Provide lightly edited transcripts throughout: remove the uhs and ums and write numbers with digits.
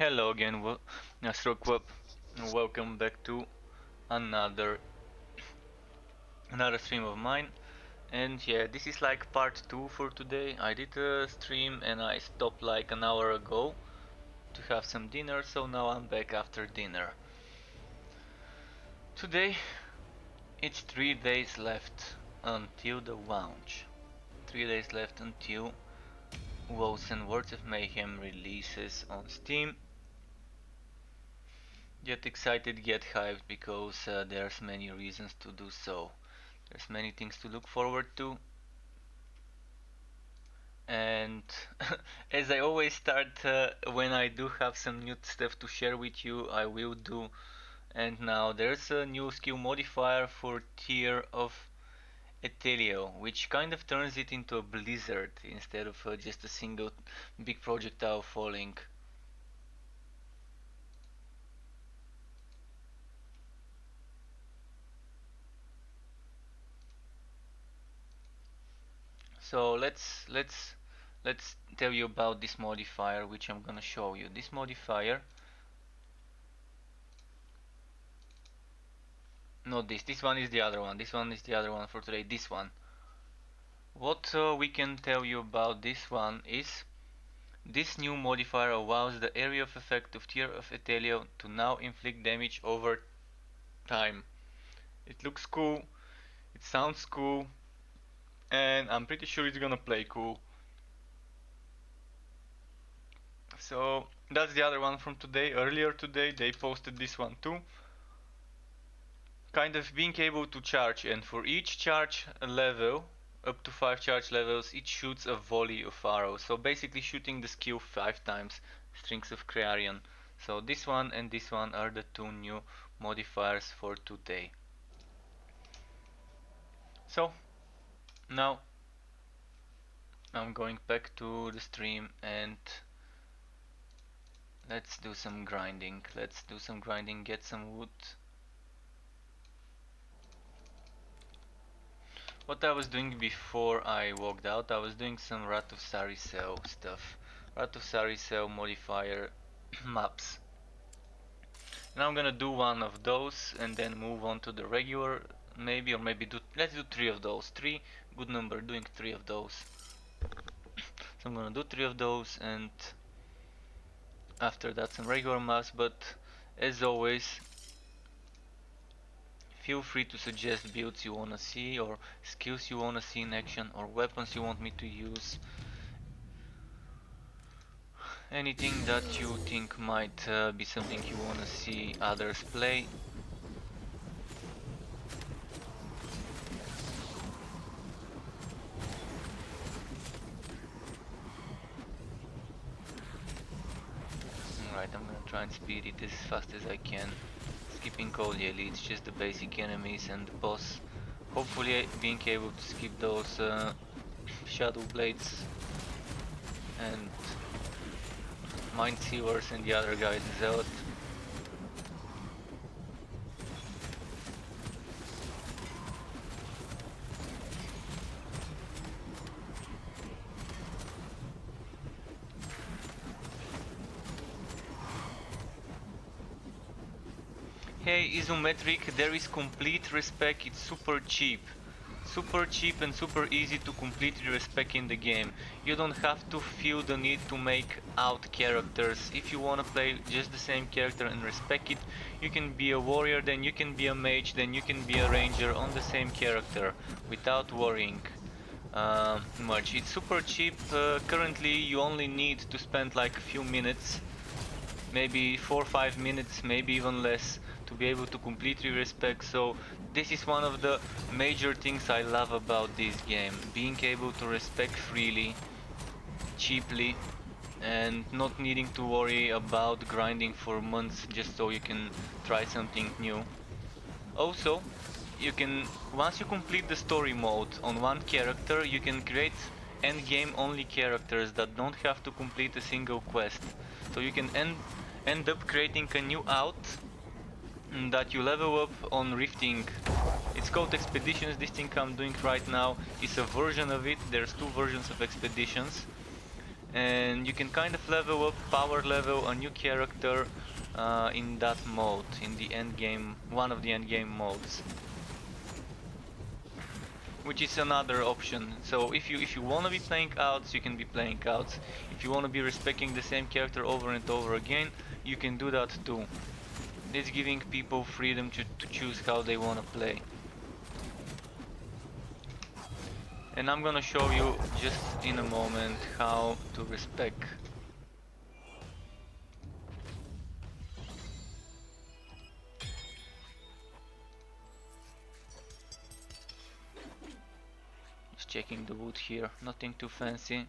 Hello again, Stroke. Welcome back to another stream of mine. And yeah, this is like part 2 for today. I did a stream and I stopped like an hour ago to have some dinner, so now I'm back after dinner. Today it's 3 days left until the launch. 3 days left until Wolcen Words of Mayhem releases on Steam. Get excited, get hyped, because there's many reasons to do so. There's many things to look forward to, and as I always start when I do have some new stuff to share with you, I will do. And now there's a new skill modifier for tier of Ethelio, which kind of turns it into a blizzard instead of just a single big projectile falling. So let's tell you about this modifier, which I'm gonna show you. This modifier, not this one is the other one. This one is the other one for today. This one. What we can tell you about this one is this new modifier allows the area of effect of tier of Ethelio to now inflict damage over time. It looks cool, it sounds cool, and I'm pretty sure it's gonna play cool. So that's the other one from today. Earlier today they posted this one too. Kind of being able to charge, and for each charge level, up to 5 charge levels, it shoots a volley of arrows. So basically shooting the skill 5 times, Strings of Crearion. So this one and this one are the two new modifiers for today. So now I'm going back to the stream and let's do some grinding. Get some wood. What I was doing before I walked out, I was doing some Rat of Saricel stuff. Rat of Saricel modifier maps. And I'm gonna do one of those and then move on to the regular, maybe, or maybe let's do 3 of those. 3, good number, doing 3 of those. So I'm gonna do 3 of those, and after that some regular maps, but as always, feel free to suggest builds you wanna see, or skills you wanna see in action, or weapons you want me to use. Anything that you think might be something you wanna see others play. Alright, I'm gonna try and speed it as fast as I can. Skipping all the elites, just the basic enemies and the boss. Hopefully being able to skip those shadow blades and mind sealers and the other guys Zealot. Hey Isometric, there is complete respec, it's super cheap. Super cheap and super easy to completely respec in the game. You don't have to feel the need to make out characters. If you wanna play just the same character and respec it, you can be a warrior, then you can be a mage, then you can be a ranger on the same character without worrying much. It's super cheap. Currently you only need to spend like a few minutes, maybe 4 or 5 minutes, maybe even less, to be able to completely respec. So this is one of the major things I love about this game, being able to respec freely, cheaply, and not needing to worry about grinding for months just so you can try something new. Also, you can, once you complete the story mode on one character, you can create endgame only characters that don't have to complete a single quest. So you can end up creating a new out that you level up on rifting. It's called Expeditions. This thing I'm doing right now is a version of it. There's 2 versions of Expeditions, and you can kind of level up, power level a new character in that mode, in the end game, one of the end game modes, which is another option. So if you want to be playing outs, you can be playing outs. If you want to be respecting the same character over and over again, you can do that too. It's giving people freedom to choose how they want to play. And I'm gonna show you just in a moment how to respec. Just checking the wood here, nothing too fancy.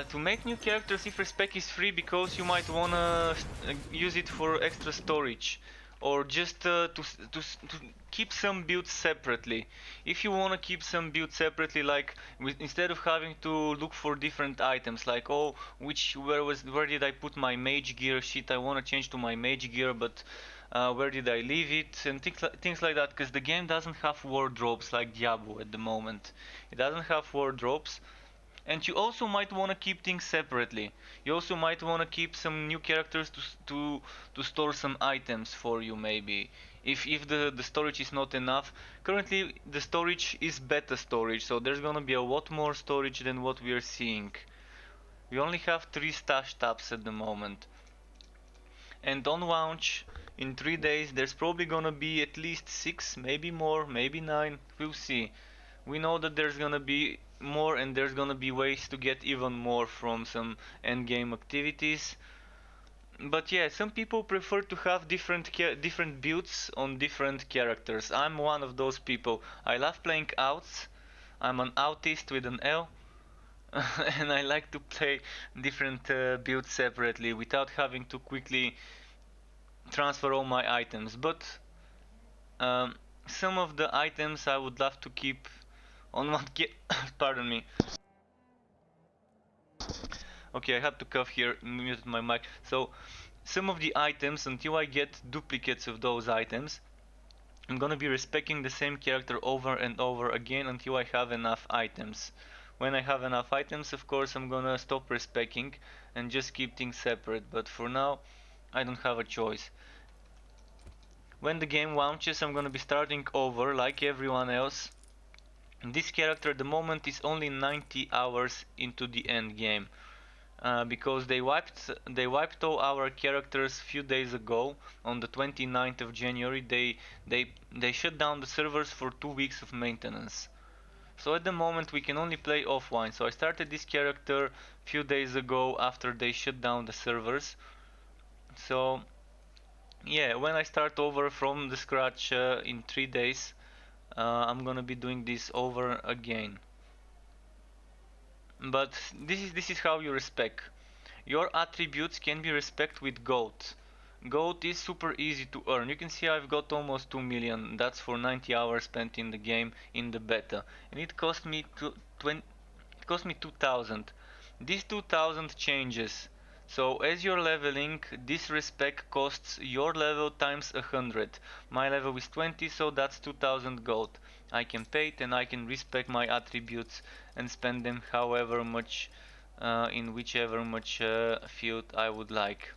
To make new characters, if respec is free, because you might wanna use it for extra storage, or just to keep some builds separately. If you wanna keep some builds separately, like instead of having to look for different items, like oh, where did I put my mage gear? Shit, I wanna change to my mage gear, but where did I leave it? And things like that, because the game doesn't have wardrobes like Diablo at the moment. It doesn't have wardrobes. And you also might want to keep things separately. You also might want to keep some new characters to store some items for you, maybe. If the storage is not enough. Currently the storage is beta storage, so there's gonna be a lot more storage than what we are seeing. We only have 3 stash tabs at the moment. And on launch in 3 days there's probably gonna be at least 6, maybe more, maybe 9, we'll see. We know that there's gonna be more, and there's gonna be ways to get even more from some endgame activities. But yeah, some people prefer to have different builds on different characters. I'm one of those people. I love playing outs. I'm an outist with an L. And I like to play different builds separately without having to quickly transfer all my items. But um, some of the items I would love to keep on one pardon me. Okay, I had to cough here, muted my mic. So, some of the items, until I get duplicates of those items, I'm gonna be respecing the same character over and over again until I have enough items. When I have enough items, of course, I'm gonna stop respecing and just keep things separate, but for now, I don't have a choice. When the game launches, I'm gonna be starting over like everyone else. This character at the moment is only 90 hours into the end game. Because they wiped all our characters a few days ago on the 29th of January. They shut down the servers for 2 weeks of maintenance. So at the moment we can only play offline. So I started this character a few days ago after they shut down the servers. So yeah, when I start over from the scratch in 3 days, I'm gonna be doing this over again. But this is how you respec. Your attributes can be respect with gold. Gold is super easy to earn. You can see I've got almost 2 million. That's for 90 hours spent in the game in the beta. And it cost me 2000. This 2000 changes. So as you're leveling, this respec costs your level times 100. My level is 20, so that's 2000 gold. I can pay it and I can respec my attributes and spend them however much in whichever much field I would like.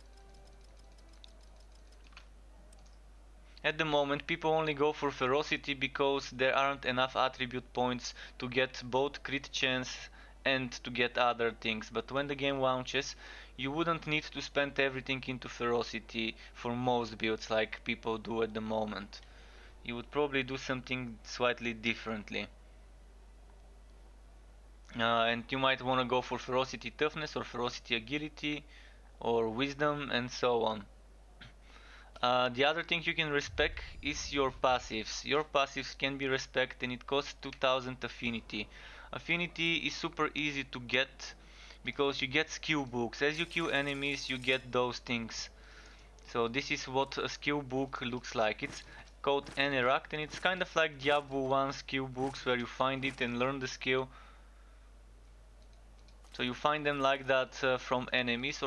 At the moment people only go for ferocity because there aren't enough attribute points to get both crit chance and to get other things, but when the game launches you wouldn't need to spend everything into ferocity for most builds like people do at the moment. You would probably do something slightly differently. And you might want to go for ferocity toughness or ferocity agility or wisdom and so on. The other thing you can respec is your passives. Your passives can be respec and it costs 2000 affinity. Affinity is super easy to get because you get skill books. As you kill enemies you get those things. So this is what a skill book looks like. It's called Eneract and it's kind of like Diablo 1 skill books where you find it and learn the skill. So you find them like that from enemies,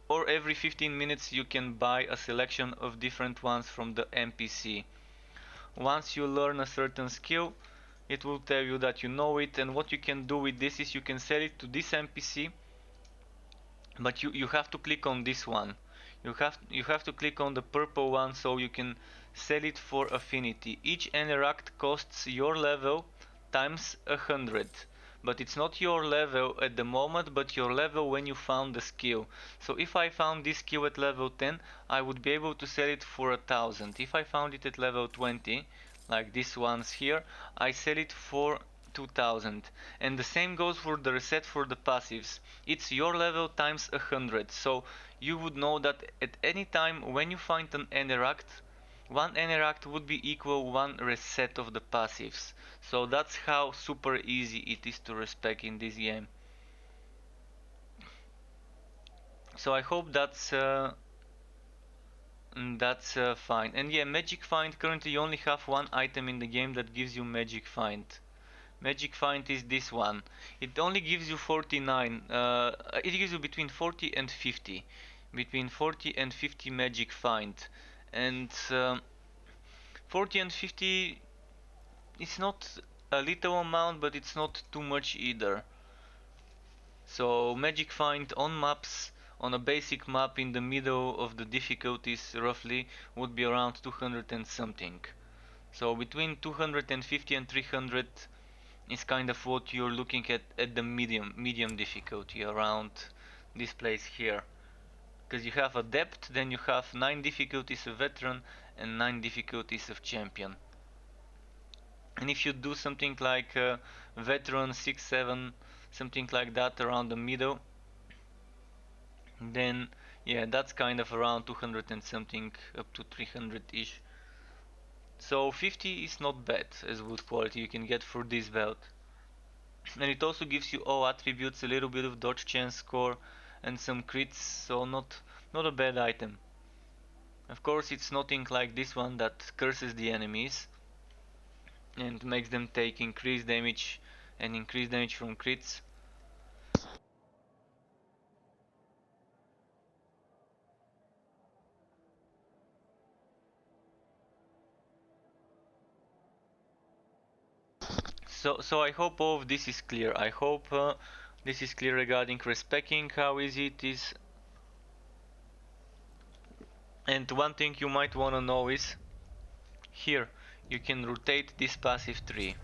or every 15 minutes you can buy a selection of different ones from the NPC. Once you learn a certain skill, it will tell you that you know it, and what you can do with this is you can sell it to this NPC, but you have to click on this one. You have to click on the purple one so you can sell it for affinity. Each interact costs your level times 100, but it's not your level at the moment, but your level when you found the skill. So if I found this skill at level 10, I would be able to sell it for 1000. If I found it at level 20, like this ones here, I sell it for 2000. And the same goes for the reset for the passives. It's your level times 100. So you would know that at any time when you find an interact, one interact would be equal one reset of the passives. So that's how super easy it is to respec in this game. So I hope that's fine. And yeah, magic find, currently you only have one item in the game that gives you magic find. Magic find is this one. It only gives you 49. It gives you between 40 and 50. Between 40 and 50 magic find. And 40 and 50, it's not a little amount, but it's not too much either. So magic find on maps, on a basic map in the middle of the difficulties roughly, would be around 200 and something. So between 250 and 300 is kind of what you're looking at the medium difficulty around this place here. Because you have adept, then you have 9 difficulties of veteran and 9 difficulties of champion. And if you do something like veteran 6, 7, something like that around the middle, then yeah, that's kind of around 200 and something up to 300-ish. So 50 is not bad as wood quality you can get for this belt. And it also gives you all attributes, a little bit of dodge chance score and some crits, so not a bad item. Of course it's nothing like this one that curses the enemies and makes them take increased damage and increased damage from crits. So I hope all of this is clear. I hope this is clear regarding respecing how easy it is. And one thing you might wanna know is here you can rotate this passive tree.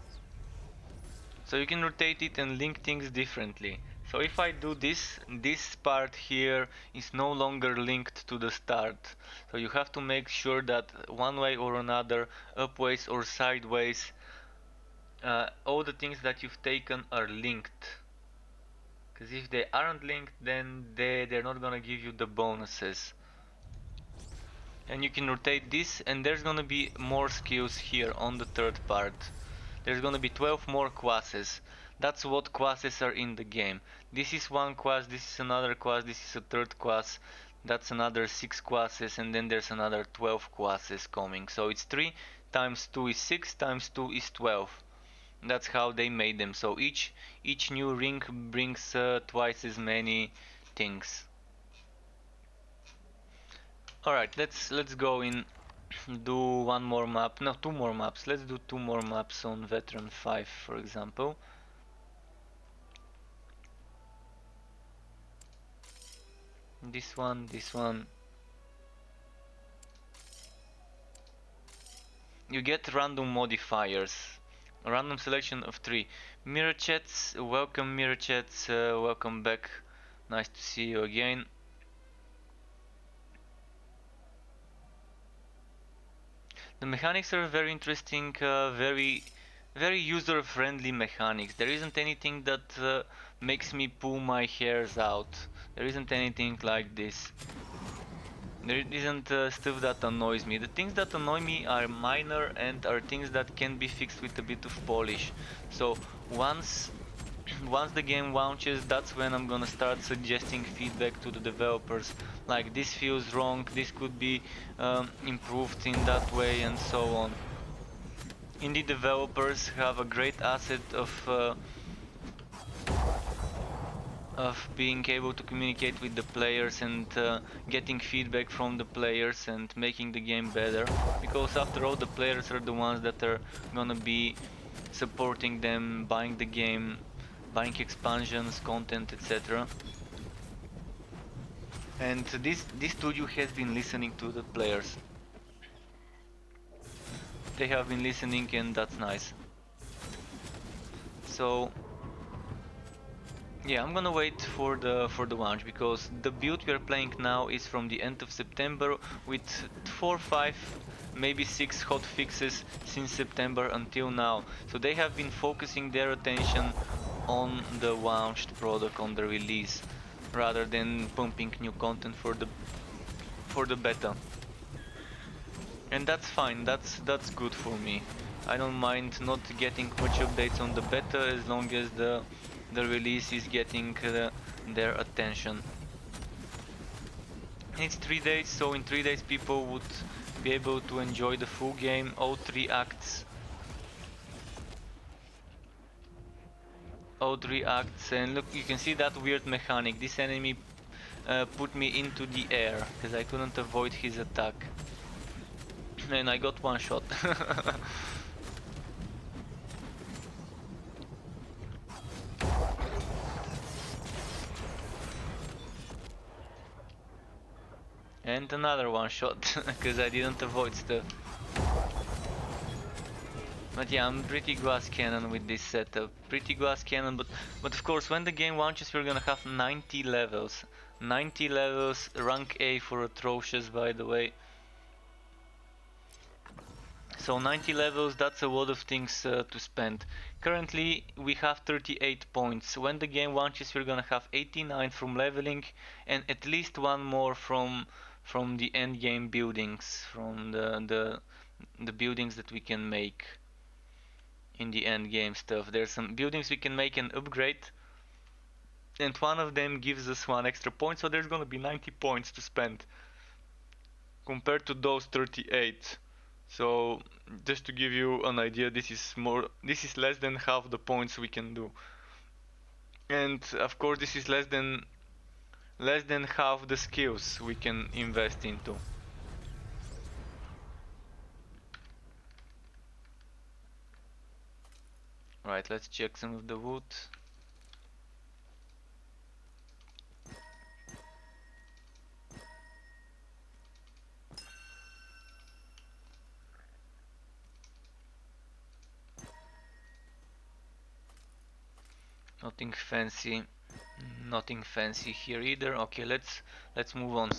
So you can rotate it and link things differently. So if I do this, this part here is no longer linked to the start. So you have to make sure that one way or another, upways or sideways, all the things that you've taken are linked. Because if they aren't linked, then they're not gonna give you the bonuses. And you can rotate this, and there's gonna be more skills here on the third part. There's gonna be 12 more classes. That's what classes are in the game. This is one class, this is another class, this is a third class, that's another 6 classes, and then there's another 12 classes coming. So it's 3 times 2 is 6 times 2 is 12. That's how they made them. So each new ring brings twice as many things. Alright, let's go in, do one more map, no, 2 more maps. Let's do 2 more maps on Veteran 5, for example. This one. You get random modifiers. A random selection of 3. Mirror chats, welcome mirror chats, welcome back. Nice to see you again. The mechanics are very interesting, very user-friendly mechanics. There isn't anything that makes me pull my hairs out. There isn't anything like this. There isn't stuff that annoys me. The things that annoy me are minor and are things that can be fixed with a bit of polish. So once the game launches, that's when I'm gonna start suggesting feedback to the developers, like this feels wrong, this could be improved in that way, and so on. Indie developers have a great asset of being able to communicate with the players and getting feedback from the players and making the game better, because after all the players are the ones that are gonna be supporting them, buying the game, buying expansions, content, etc. And this studio has been listening to the players. They have been listening, and that's nice. So yeah, I'm gonna wait for the launch, because the build we are playing now is from the end of September, with 4, 5, maybe 6 hot fixes since September until now. So they have been focusing their attention on the launched product, on the release, rather than pumping new content for the beta. And that's fine. That's good for me. I don't mind not getting much updates on the beta, as long as the release is getting their attention. It's 3 days, so in 3 days people would be able to enjoy the full game, all 3 acts. All 3 acts, and look, you can see that weird mechanic. This enemy put me into the air, because I couldn't avoid his attack. And I got one shot. And another one shot, because I didn't avoid stuff. But yeah, I'm pretty glass cannon with this setup. Pretty glass cannon, but of course when the game launches we're gonna have 90 levels. 90 levels, rank A for atrocious, by the way. So 90 levels, that's a lot of things to spend. Currently we have 38 points. When the game launches we're gonna have 89 from leveling, and at least one more from the endgame buildings, from the buildings that we can make in the end game stuff. There's some buildings we can make and upgrade, and one of them gives us 1 extra point, so there's gonna be 90 points to spend compared to those 38. So just to give you an idea, this is less than half the points we can do. And of course this is less than half the skills we can invest into. Right, let's check some of the wood. Nothing fancy. Nothing fancy here either. Okay, let's move on.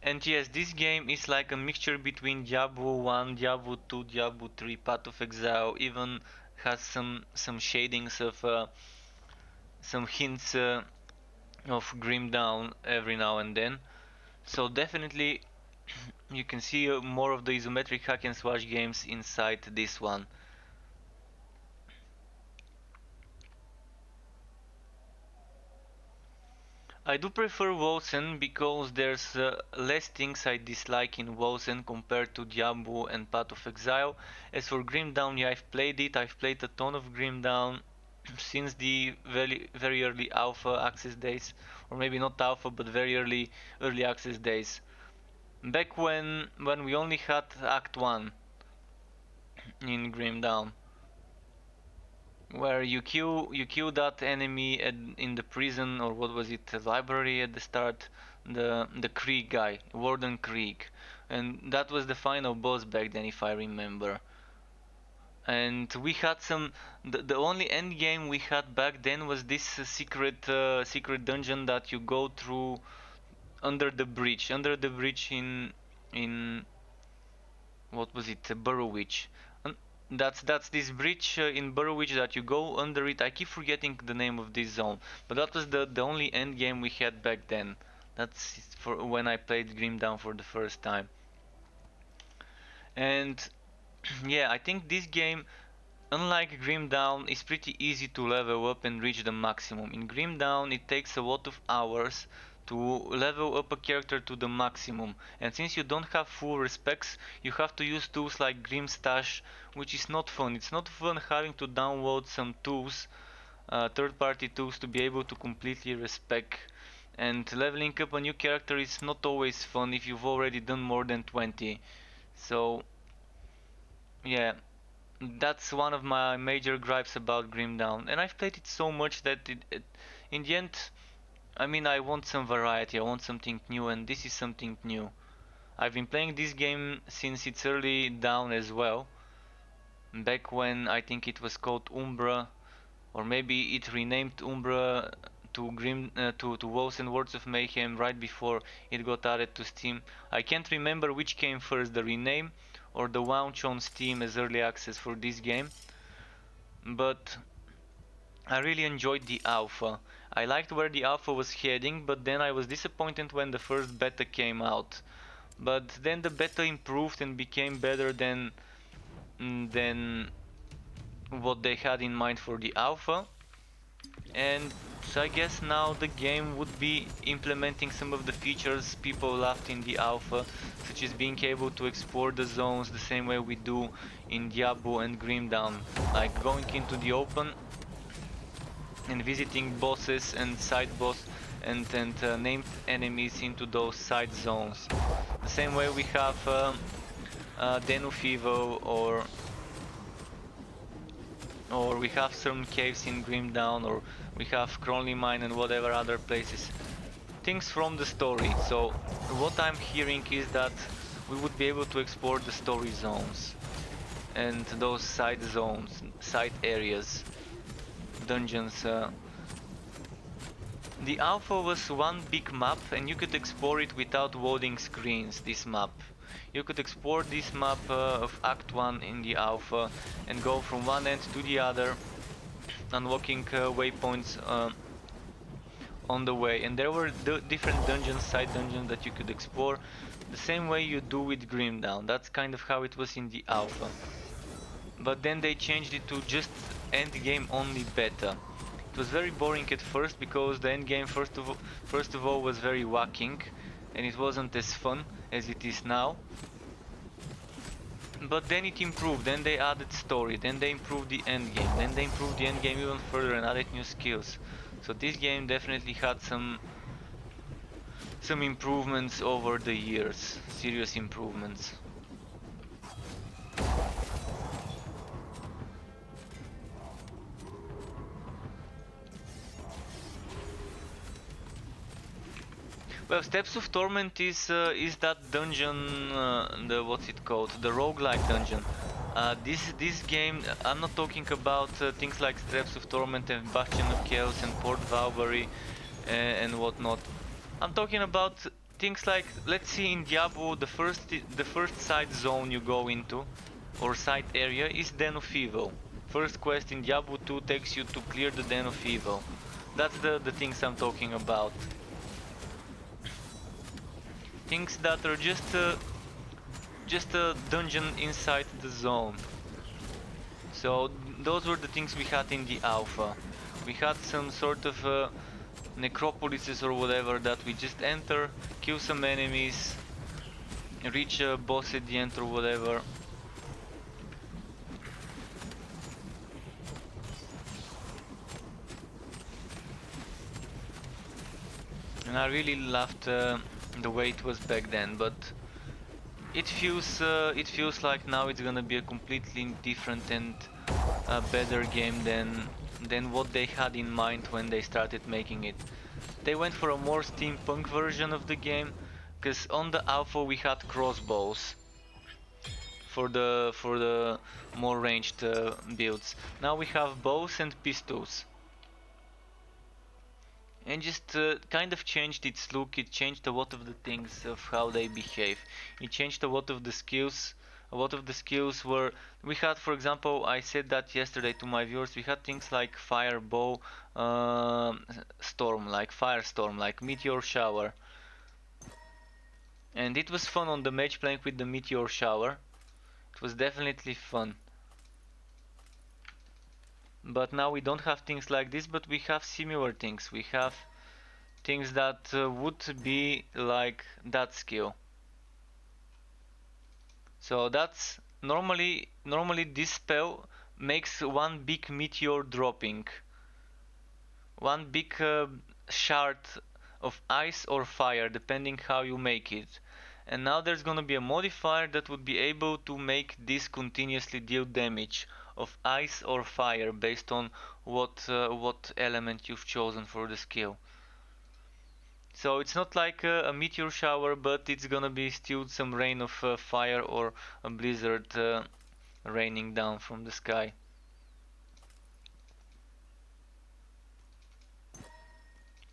And yes, this game is like a mixture between Diablo 1, Diablo 2, Diablo 3, Path of Exile, even has some shadings of some hints of Grim Dawn every now and then. So definitely you can see more of the isometric hack and slash games inside this one. I do prefer Wolcen, because there's less things I dislike in Wolcen compared to Diablo and Path of Exile. As for Grim Dawn, yeah, I've played it. I've played a ton of Grim Dawn since the very early alpha access days, or maybe not alpha, but very early access days. Back when we only had Act 1 in Grim Dawn, where you kill that enemy in the prison, or what was it, the library at the start, the Krieg guy, Warden Krieg, and that was the final boss back then, if I remember. And we had the only end game we had back then was this secret dungeon that you go through under the bridge in what was it, Burrowwich. That's this bridge in Burrowwich that you go under it. I keep forgetting the name of this zone, but that was the only end game we had back then. That's for when I played Grim Dawn for the first time. And yeah, I think this game, unlike Grim Dawn, is pretty easy to level up and reach the maximum. In Grim Dawn it takes a lot of hours to level up a character to the maximum, and since you don't have full respecs, you have to use tools like Grim Stash, which is not fun. It's not fun having to download some tools third-party tools to be able to completely respec. And leveling up a new character is not always fun if you've already done more than 20. So yeah, that's one of my major gripes about Grim Dawn. And I've played it so much that in the end, I mean, I want some variety, I want something new, and this is something new. I've been playing this game since its early down as well. Back when I think it was called Umbra, or maybe it renamed Umbra to Wolcen Words of Mayhem right before it got added to Steam. I can't remember which came first, the rename or the launch on Steam as early access for this game. But I really enjoyed the alpha. I liked where the alpha was heading, but then I was disappointed when the first beta came out. But then the beta improved and became better than what they had in mind for the alpha. And so I guess now the game would be implementing some of the features people loved in the alpha, such as being able to explore the zones the same way we do in Diablo and Grim Dawn, like going into the open and visiting bosses and side boss and named enemies into those side zones. The same way we have Den of Evil or we have some caves in Grim Dawn, or we have Cronley Mine and whatever other places. Things from the story. So what I'm hearing is that we would be able to explore the story zones and those side zones, side areas, dungeons. The alpha was one big map and you could explore it without loading screens, this map. You could explore this map of Act 1 in the alpha and go from one end to the other, unlocking waypoints on the way. And there were different dungeons, side dungeons that you could explore, the same way you do with Grim Dawn. That's kind of how it was in the alpha. But then they changed it to just endgame only beta. It was very boring at first because the endgame first of all was very whacking and it wasn't as fun as it is now. But then it improved, then they added story, then they improved the endgame, then they improved the endgame even further and added new skills. So this game definitely had some improvements over the years, serious improvements. Well, Steps of Torment is that dungeon, the what's it called, the roguelike dungeon. This game, I'm not talking about things like Steps of Torment and Bastion of Chaos and Port Valbury and whatnot. I'm talking about things like, let's see, in Diablo, the first side zone you go into, or side area, is Den of Evil. First quest in Diablo 2 takes you to clear the Den of Evil. That's the things I'm talking about. Things that are just a dungeon inside the zone. So those were the things we had in the alpha. We had some sort of necropolises or whatever that we just enter, kill some enemies, reach a boss at the end or whatever. And I really loved the way it was back then, but it feels like now it's gonna be a completely different and better game than what they had in mind when they started making it. They went for a more steampunk version of the game, because on the alpha we had crossbows for the more ranged builds. Now we have bows and pistols. And just kind of changed its look. It changed a lot of the things of how they behave. It changed a lot of the skills. A lot of the skills were, we had, for example, I said that yesterday to my viewers, we had things like fireball, storm, like firestorm, like meteor shower. And it was fun on the mage playing with the meteor shower. It was definitely fun. But now we don't have things like this, but we have similar things. We have things that would be like that skill. So that's normally this spell makes one big meteor dropping. one big shard of ice or fire, depending how you make it. And now there's gonna be a modifier that would be able to make this continuously deal damage of ice or fire based on what element you've chosen for the skill. So it's not like a meteor shower, but it's gonna be still some rain of fire or a blizzard raining down from the sky.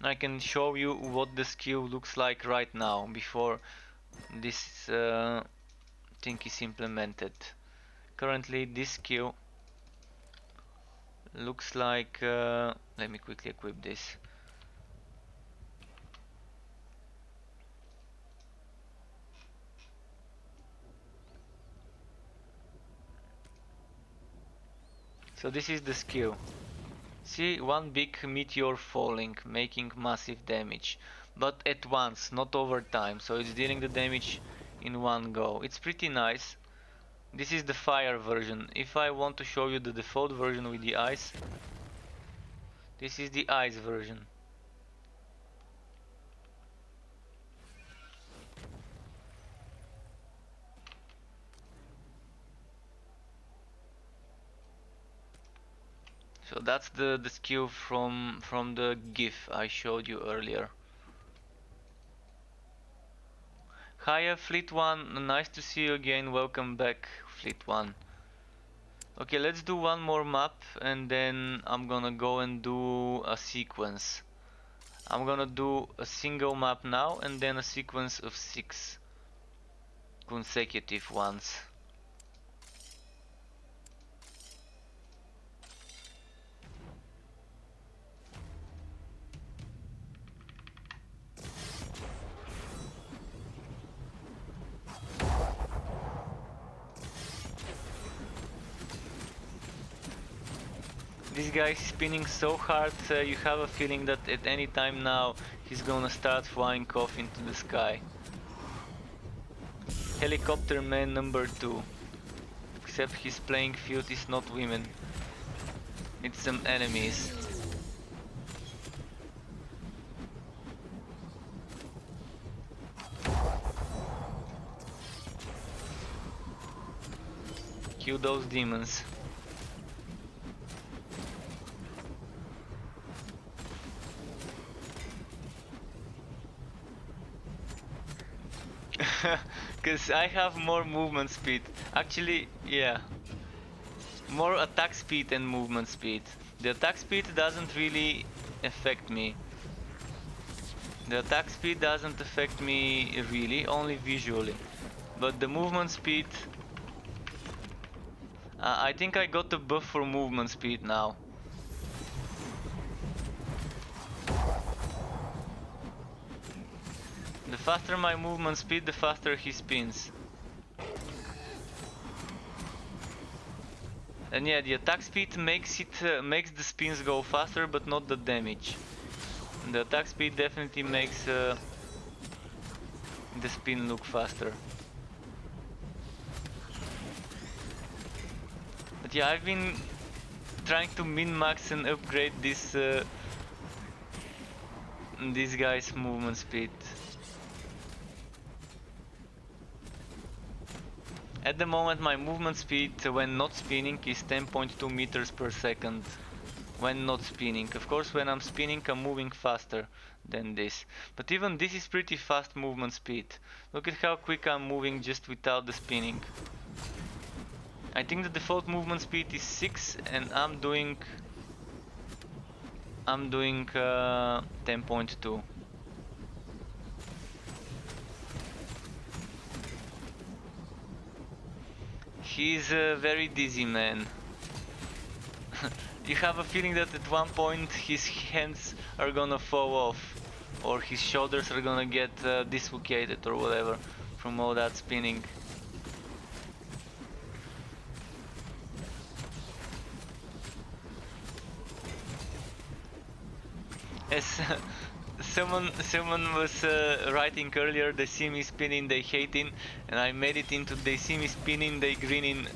I can show you what the skill looks like right now before this thing is implemented. Currently this skill looks like let me quickly equip this. So this is the skill. See, one big meteor falling, making massive damage, but at once, not over time, so it's dealing the damage in one go. It's pretty nice. This is the fire version. If I want to show you the default version with the ice, this is the ice version. So that's the skill from the GIF I showed you earlier. Hiya Fleet 1, nice to see you again, welcome back Fleet 1. Okay, let's do one more map and then I'm gonna go and do a sequence. I'm gonna do a single map now and then a sequence of 6 consecutive ones. This guy is spinning so hard, you have a feeling that at any time now he's gonna start flying off into the sky. Helicopter man number 2. Except his playing field is not women. It's some enemies. Kill those demons. Cause I have more movement speed. Actually, yeah. More attack speed and movement speed. The attack speed doesn't really affect me. The attack speed doesn't affect me really, only visually. But the movement speed... I think I got a buff for movement speed now. The faster my movement speed, the faster he spins. And yeah, the attack speed makes the spins go faster, but not the damage. The attack speed definitely makes the spin look faster. But yeah, I've been trying to min-max and upgrade this guy's movement speed. At the moment my movement speed when not spinning is 10.2 meters per second. When not spinning. Of course when I'm spinning I'm moving faster than this. But even this is pretty fast movement speed. Look at how quick I'm moving just without the spinning. I think the default movement speed is 6 and I'm doing 10.2. He's a very dizzy man. You have a feeling that at one point his hands are gonna fall off or his shoulders are gonna get dislocated or whatever from all that spinning. As someone was writing earlier, they see me spinning, they hating, and I made it into they see me spinning, they grinning.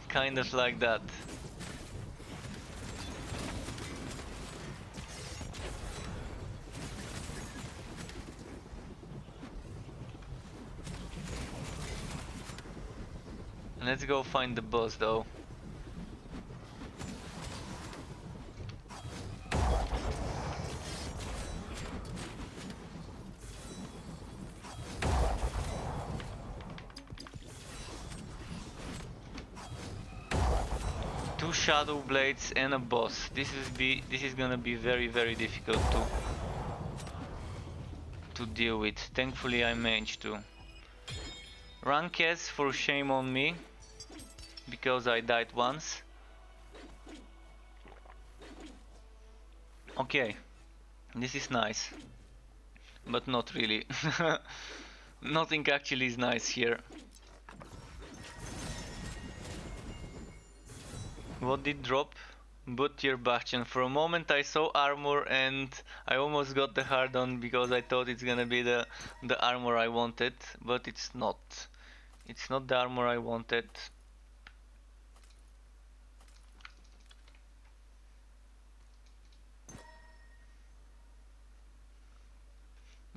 Kind of like that. Let's go find the boss though. Two shadow blades and a boss. This is gonna be very difficult to deal with. Thankfully I managed to. Rank S for shame on me, because I died once. Okay, this is nice, but not really. Nothing actually is nice here. What did drop? Buttier Bastion. For a moment I saw armor and I almost got the hard on because I thought it's gonna be the armor I wanted, but it's not. It's not the armor I wanted.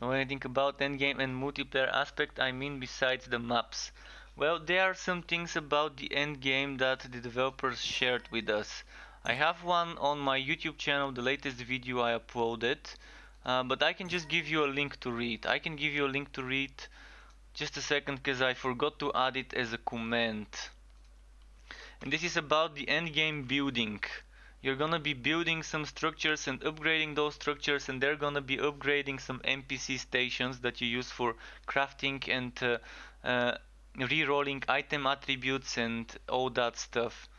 Know anything about endgame and multiplayer aspect? I mean besides the maps. Well, there are some things about the endgame that the developers shared with us. I have one on my YouTube channel, the latest video I uploaded, but I can just give you a link to read. I can give you a link to read. Just a second, because I forgot to add it as a comment. And this is about the endgame building. You're gonna be building some structures and upgrading those structures, and they're gonna be upgrading some NPC stations that you use for crafting and re-rolling item attributes and all that stuff.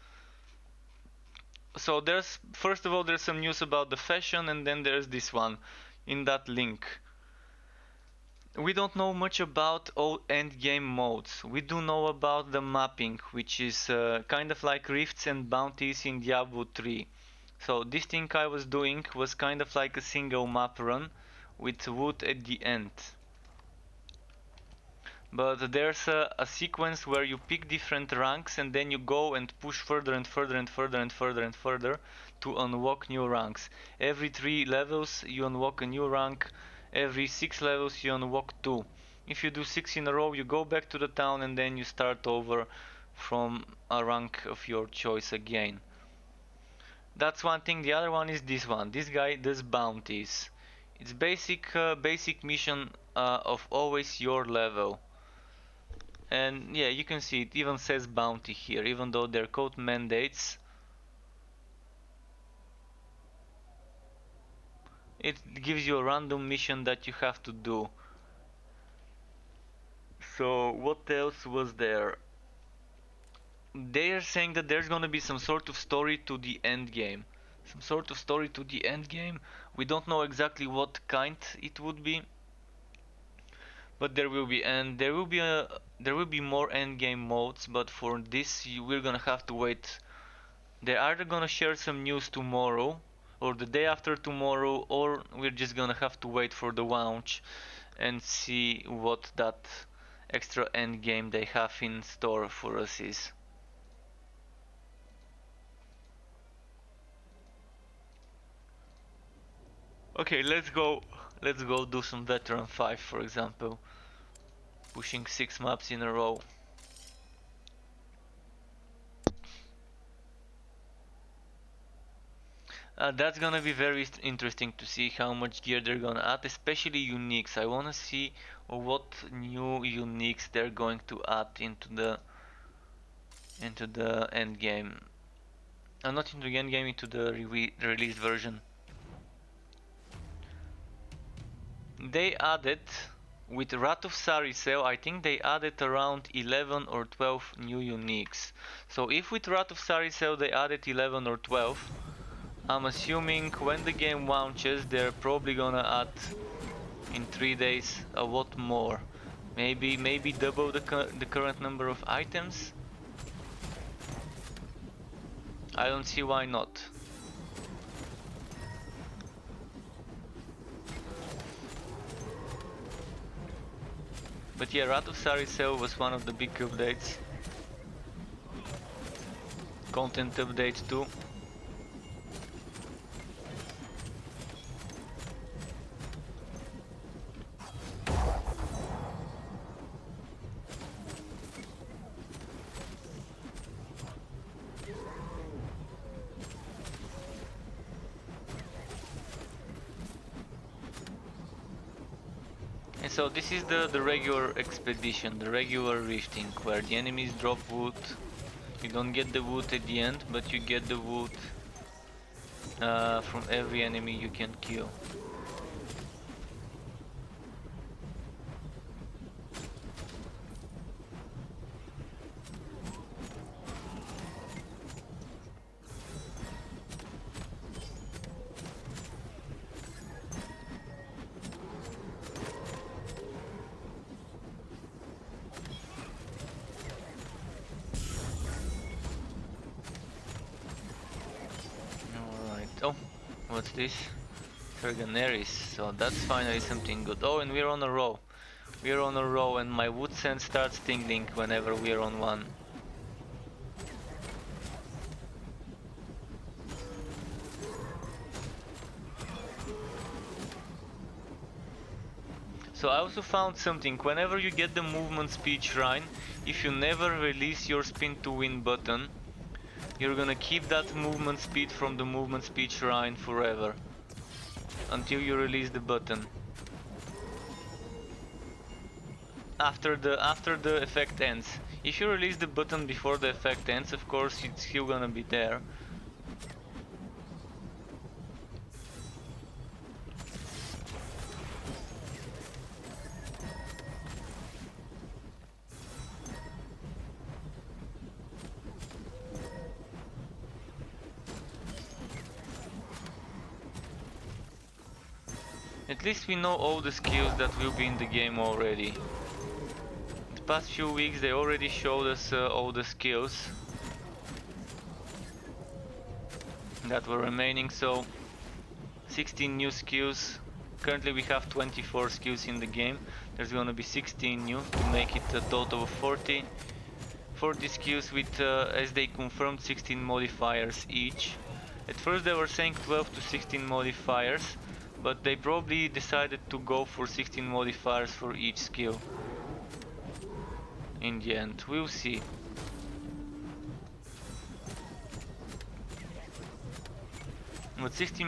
So there's, first of all, there's some news about the fashion, and then there's this one in that link. We don't know much about all endgame modes. We do know about the mapping, which is kind of like rifts and bounties in Diablo 3. So this thing I was doing was kind of like a single map run with wood at the end. But there's a sequence where you pick different ranks and then you go and push further and further and further and further and further to unlock new ranks. Every 3 levels you unlock a new rank. Every 6 levels you unlock 2. If you do 6 in a row, you go back to the town and then you start over from a rank of your choice again. That's one thing. The other one is this one. This guy does bounties. It's basic mission of always your level. And yeah, you can see it even says bounty here, even though they're called mandates. It gives you a random mission that you have to do. So what else was there? They're saying that there's gonna be some sort of story to the end game. Some sort of story to the end game. We don't know exactly what kind it would be, but there will be, and there will be more end game modes. But for this, we're gonna have to wait. They're either gonna share some news tomorrow, or the day after tomorrow, or we're just gonna have to wait for the launch and see what that extra end game they have in store for us is. Okay, let's go do some Veteran 5, for example. Pushing 6 maps in a row. That's gonna be very interesting to see how much gear they're gonna add, especially uniques. I wanna see what new uniques they're going to add into the end game. Not into the end game, into the released version. They added, with Wrath of Saricel, I think they added around 11 or 12 new uniques. So if with Wrath of Saricel they added 11 or 12, I'm assuming when the game launches they're probably gonna add in 3 days a lot more. Maybe double the current number of items. I don't see why not. But yeah, Wrath of Saricel was one of the big updates. Content updates too. So this is the regular expedition, the regular rifting, where the enemies drop wood. You don't get the wood at the end, but you get the wood from every enemy you can kill. Alright, oh, what's this? Ferganeris, so that's finally something good. Oh, and we're on a row. We're on a row and my Wolcen starts tingling whenever we're on one. So I also found something, whenever you get the movement speed shrine, if you never release your spin to win button, you're gonna keep that movement speed from the movement speed shrine forever. Until you release the button. After the effect ends. If you release the button before the effect ends, of course it's still gonna be there. At least we know all the skills that will be in the game already. The past few weeks they already showed us all the skills that were remaining, so 16 new skills. Currently we have 24 skills in the game. There's gonna be 16 new to make it a total of 40. 40 skills with, as they confirmed, 16 modifiers each. At first they were saying 12 to 16 modifiers, but they probably decided to go for 16 modifiers for each skill. In the end, we'll see. But 16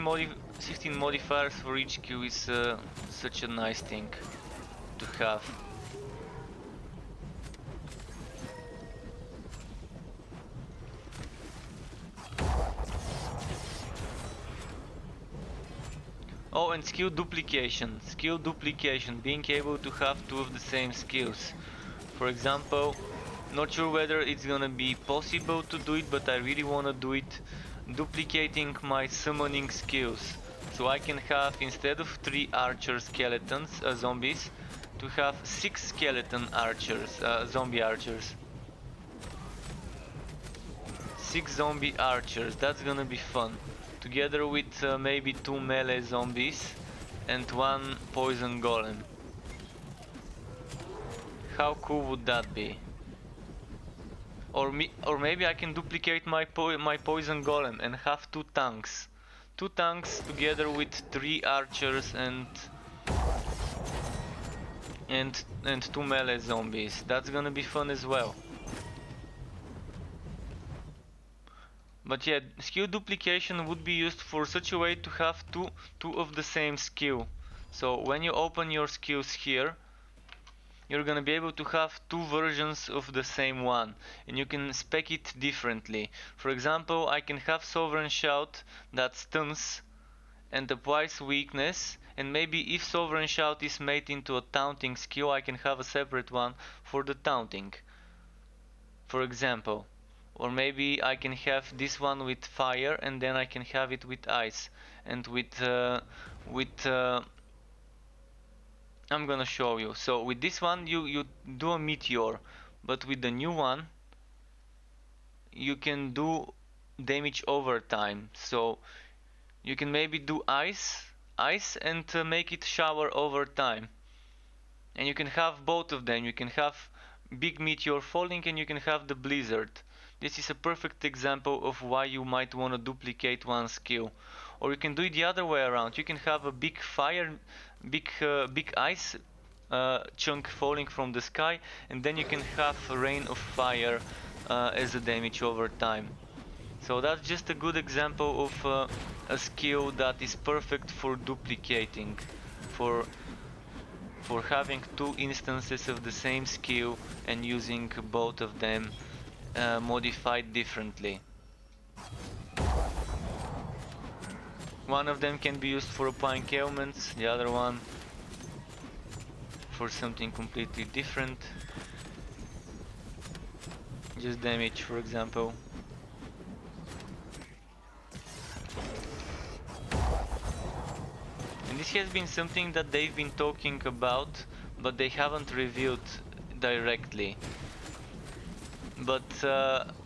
modifiers for each skill is such a nice thing to have. Oh, and skill duplication. Skill duplication, being able to have two of the same skills. For example, not sure whether it's gonna be possible to do it, but I really wanna do it, duplicating my summoning skills. So I can have, instead of 3 archer skeletons, zombies, to have 6 skeleton archers, zombie archers. 6 zombie archers, that's gonna be fun. Together with maybe 2 melee zombies and 1 poison golem. How cool would that be? Or maybe I can duplicate my poison golem and have 2 tanks. 2 tanks together with 3 archers and 2 melee zombies. That's gonna be fun as well. But yeah, skill duplication would be used for such a way to have two of the same skill. So when you open your skills here, you're gonna be able to have 2 versions of the same one, and you can spec it differently. For example, I can have Sovereign Shout that stuns and applies weakness, and maybe if Sovereign Shout is made into a taunting skill, I can have a separate one for the taunting, for example. Or maybe I can have this one with fire and then I can have it with ice. And with I'm gonna show you. So with this one you do a meteor, but with the new one you can do damage over time. So you can maybe do ice and make it shower over time. And you can have both of them. You can have big meteor falling and you can have the blizzard. This is a perfect example of why you might want to duplicate one skill. Or you can do it the other way around. You can have a big fire, big ice chunk falling from the sky, and then you can have a rain of fire as a damage over time. So that's just a good example of a skill that is perfect for duplicating. For for having two instances of the same skill and using both of them modified differently. One of them can be used for applying ailments, the other one for something completely different. Just damage, for example. And this has been something that they've been talking about, but they haven't revealed directly. But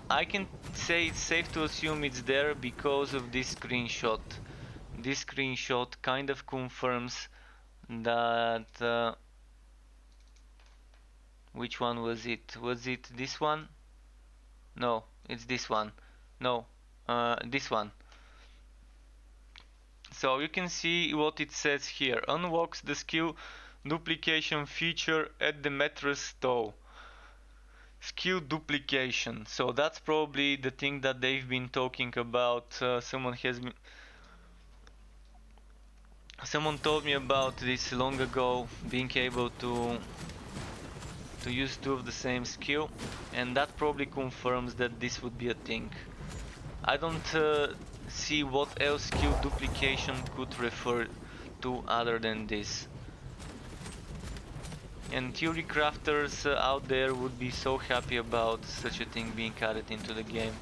I can say it's safe to assume it's there because of this screenshot. This screenshot kind of confirms that... which one was it? Was it this one? No, it's this one. No, this one. So you can see what it says here. Unlocks the skill duplication feature at the mattress toe. Skill duplication. So that's probably the thing that they've been talking about. Someone told me about this long ago, being able to use two of the same skill, and that probably confirms that this would be a thing. I don't see what else skill duplication could refer to other than this. And theory crafters out there would be so happy about such a thing being added into the game.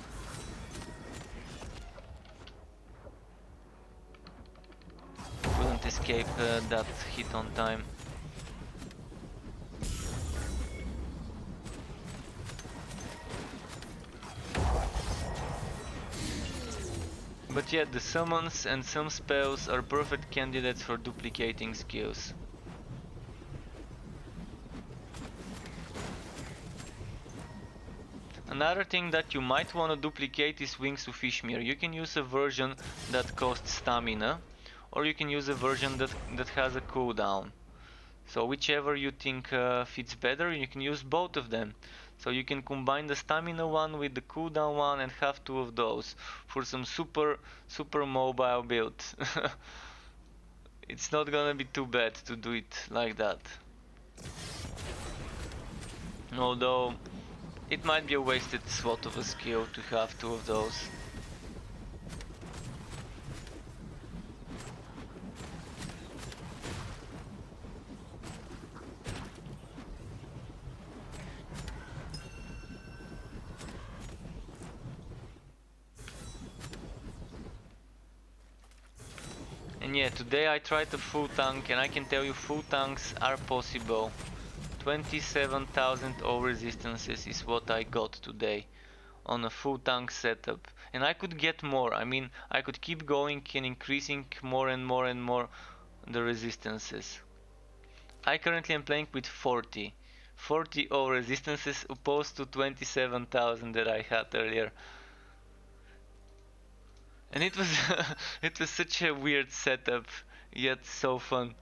Couldn't escape that hit on time. But yet the summons and some spells are perfect candidates for duplicating skills. Another thing that you might want to duplicate is Wings of Ishmir. You can use a version that costs stamina, or you can use a version that has a cooldown. So whichever you think fits better, you can use both of them. So you can combine the stamina one with the cooldown one and have two of those for some super mobile build. It's not gonna be too bad to do it like that. Although it might be a wasted slot of a skill to have two of those. And yeah, today I tried a full tank, and I can tell you full tanks are possible. 27,000 O resistances is what I got today on a full tank setup. And I could get more. I mean, I could keep going and increasing more and more and more the resistances. I currently am playing with 40 O resistances opposed to 27,000 that I had earlier. And it was it was such a weird setup, yet so fun.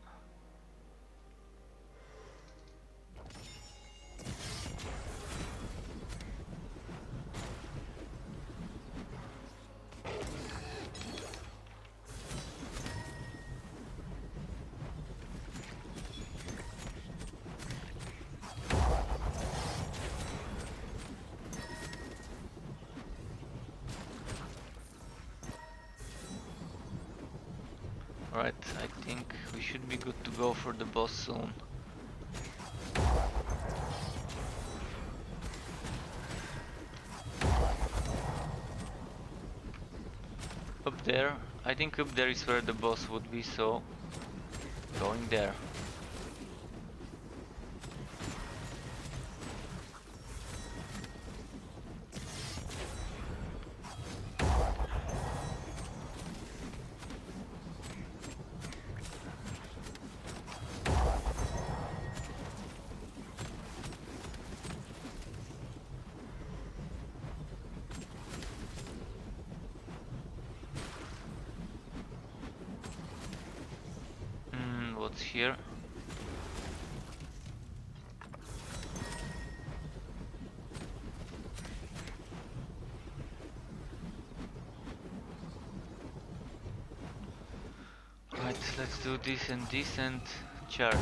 Alright, I think we should be good to go for the boss soon. Up there, I think up there is where the boss would be, so going there. What's here? Right, let's do this and charge.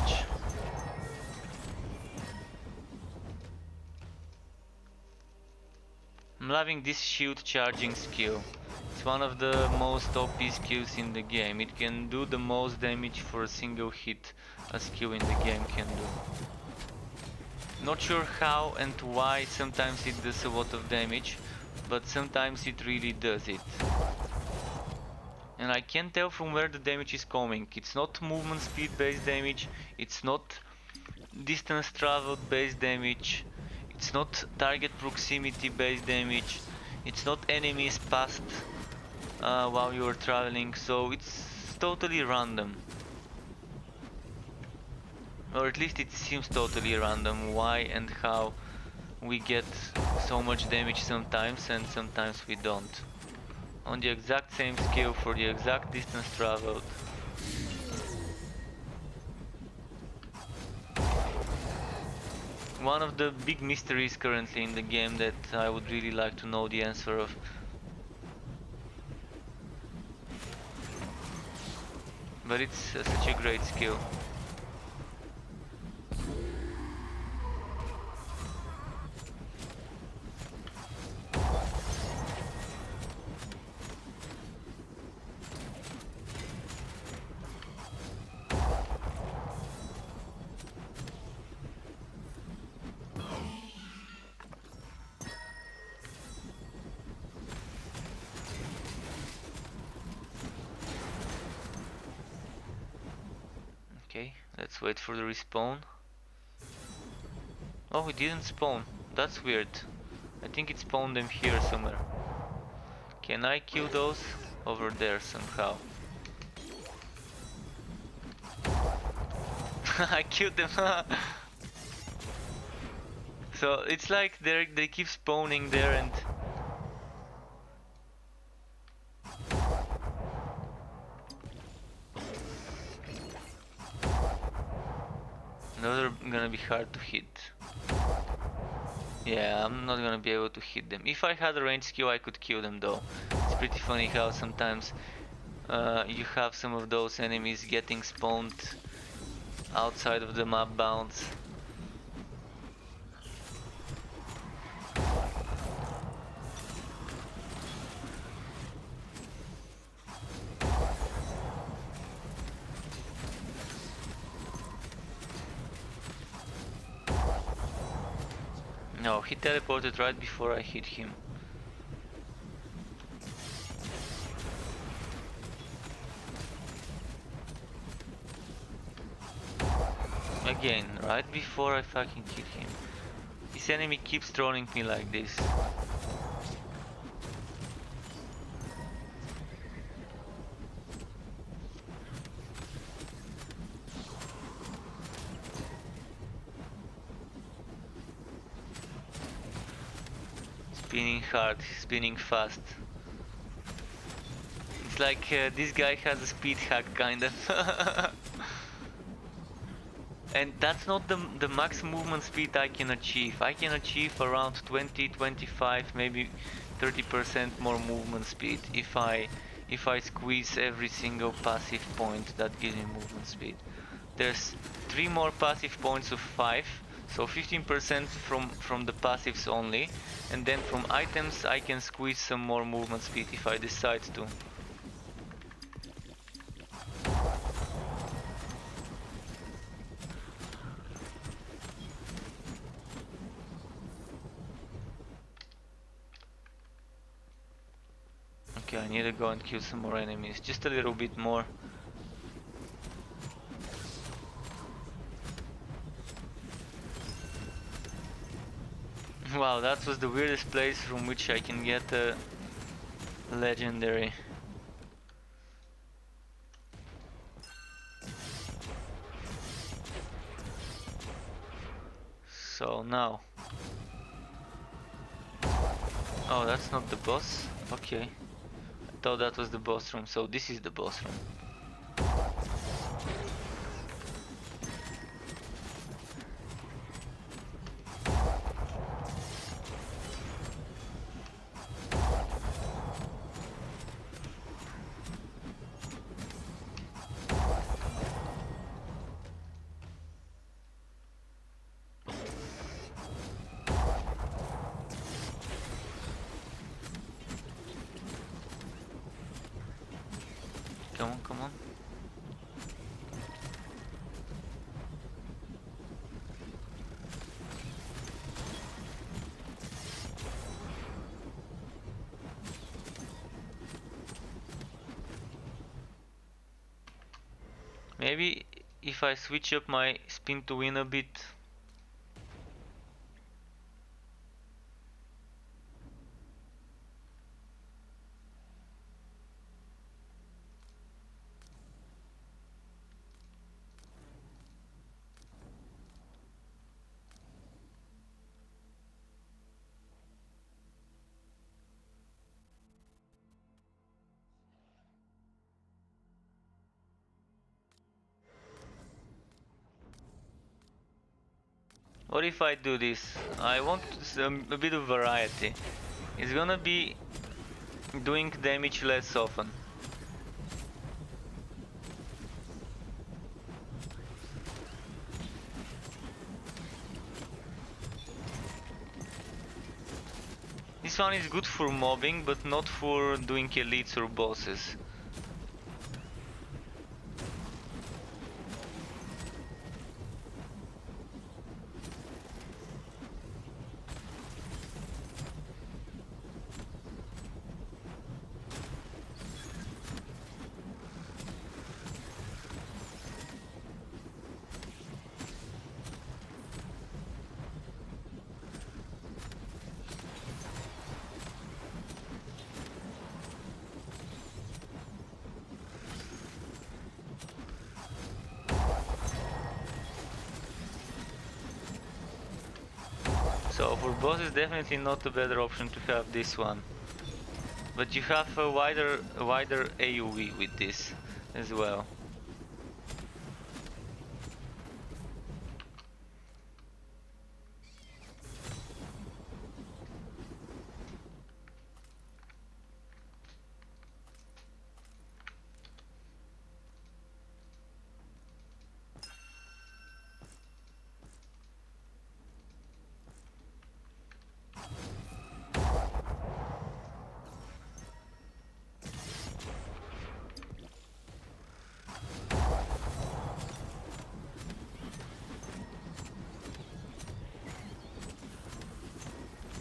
I'm loving this shield charging skill. It's one of the most OP skills in the game. It can do the most damage for a single hit a skill in the game can do. Not sure how and why sometimes it does a lot of damage, but sometimes it really does it. And I can't tell from where the damage is coming. It's not movement speed based damage, it's not distance traveled based damage, it's not target proximity based damage, it's not enemies passed while you're traveling, so it's totally random. Or at least it seems totally random why and how we get so much damage sometimes and sometimes we don't. On the exact same skill for the exact distance traveled. One of the big mysteries currently in the game that I would really like to know the answer of. But it's such a great skill. Okay, let's wait for the respawn. Oh, it didn't spawn. That's weird. I think it spawned them here somewhere. Can I kill those? Over there somehow. I killed them. So it's like they keep spawning there and those are gonna be hard to hit. Yeah, I'm not gonna be able to hit them. If I had a range skill I could kill them though. It's pretty funny how sometimes you have some of those enemies getting spawned outside of the map bounds. No, he teleported right before I hit him. Again, right before I fucking hit him. This enemy keeps trolling me like this. Spinning hard, spinning fast. It's like this guy has a speed hack kind of. And that's not the max movement speed I can achieve. I can achieve around 20, 25, maybe 30% more movement speed if I squeeze every single passive point that gives me movement speed. There's 3 more passive points of 5, so 15% from the passives only, and then from items I can squeeze some more movement speed if I decide to. Okay, I need to go and kill some more enemies, just a little bit more. Wow, that was the weirdest place from which I can get a legendary. So now. Oh, that's not the boss? Okay. I thought that was the boss room, so this is the boss room. Maybe if I switch up my spin to win a bit. What if I do this? I want a bit of variety. It's gonna be doing damage less often. This one is good for mobbing, but not for doing elites or bosses. So for bosses, definitely not a better option to have this one. But you have a wider AoE with this as well.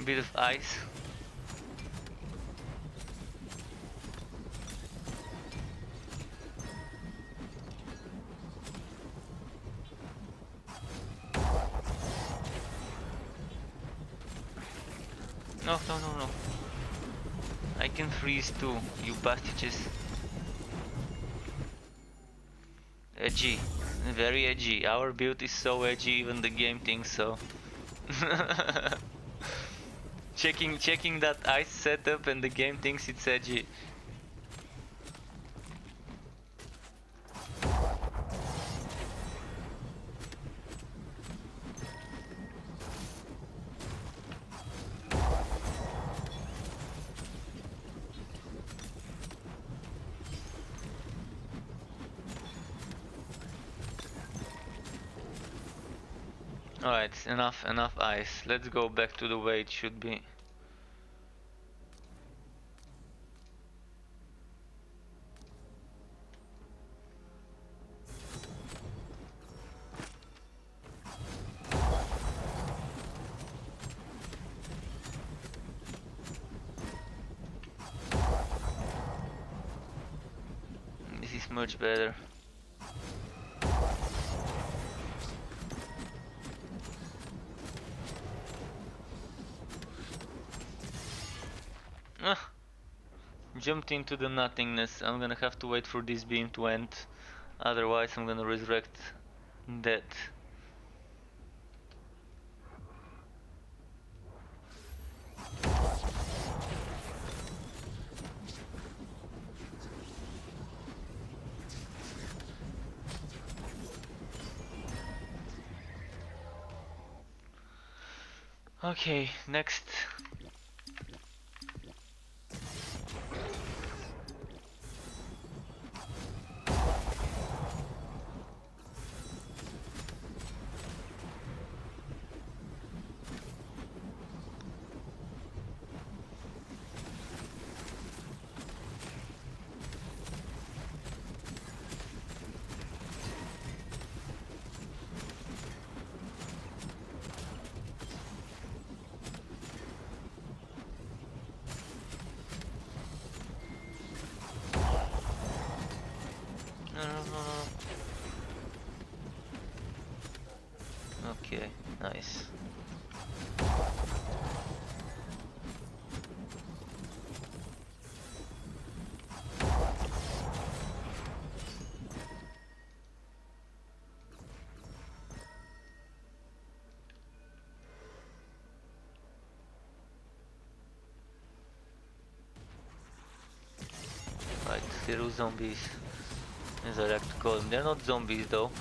Bit of ice. No, no, no, no. I can freeze too, you bastards. Edgy. Very edgy. Our build is so edgy, even the game thinks so. checking that ice setup and the game thinks it's edgy. Alright, enough ice. Let's go back to the way it should be. This is much better. Ah, jumped into the nothingness. I'm gonna have to wait for this beam to end. Otherwise I'm gonna resurrect dead. Okay, next. No, no, no, no. Okay, nice. Right, little zombies, as I like to call them. They're not zombies though.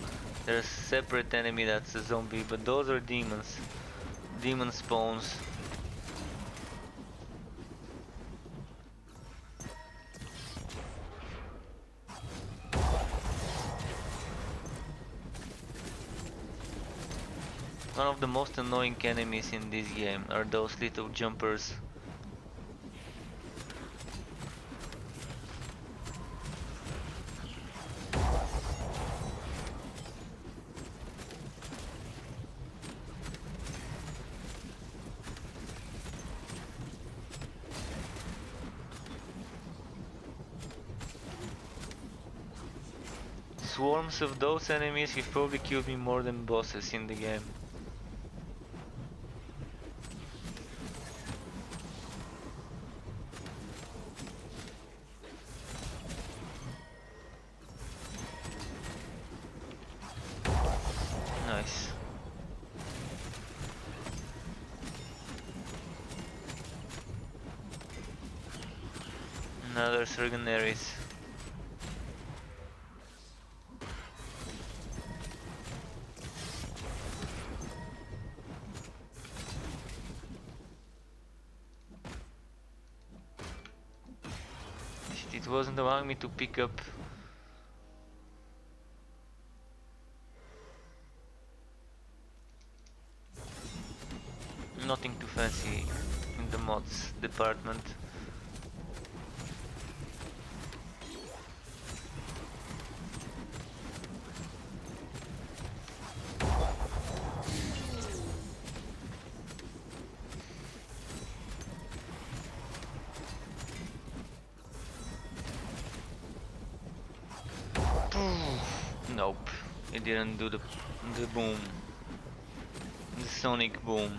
They're a separate enemy that's a zombie, but those are demons. Demon spawns. One of the most annoying enemies in this game are those little jumpers. Swarms of those enemies have probably killed me more than bosses in the game. Nice. Another Sergenaries. It wasn't allowing me to pick up. Nothing too fancy in the mods department. Nope, it didn't do the boom, the sonic boom.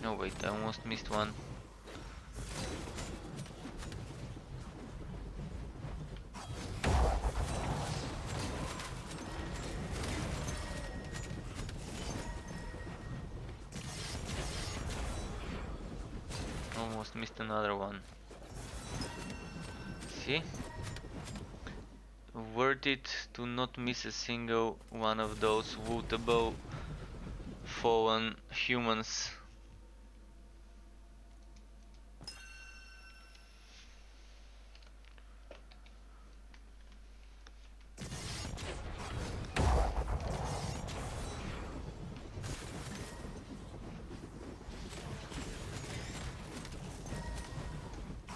Oh wait, I almost missed one. Almost missed another one. See? Worth it to not miss a single one of those wootable fallen humans.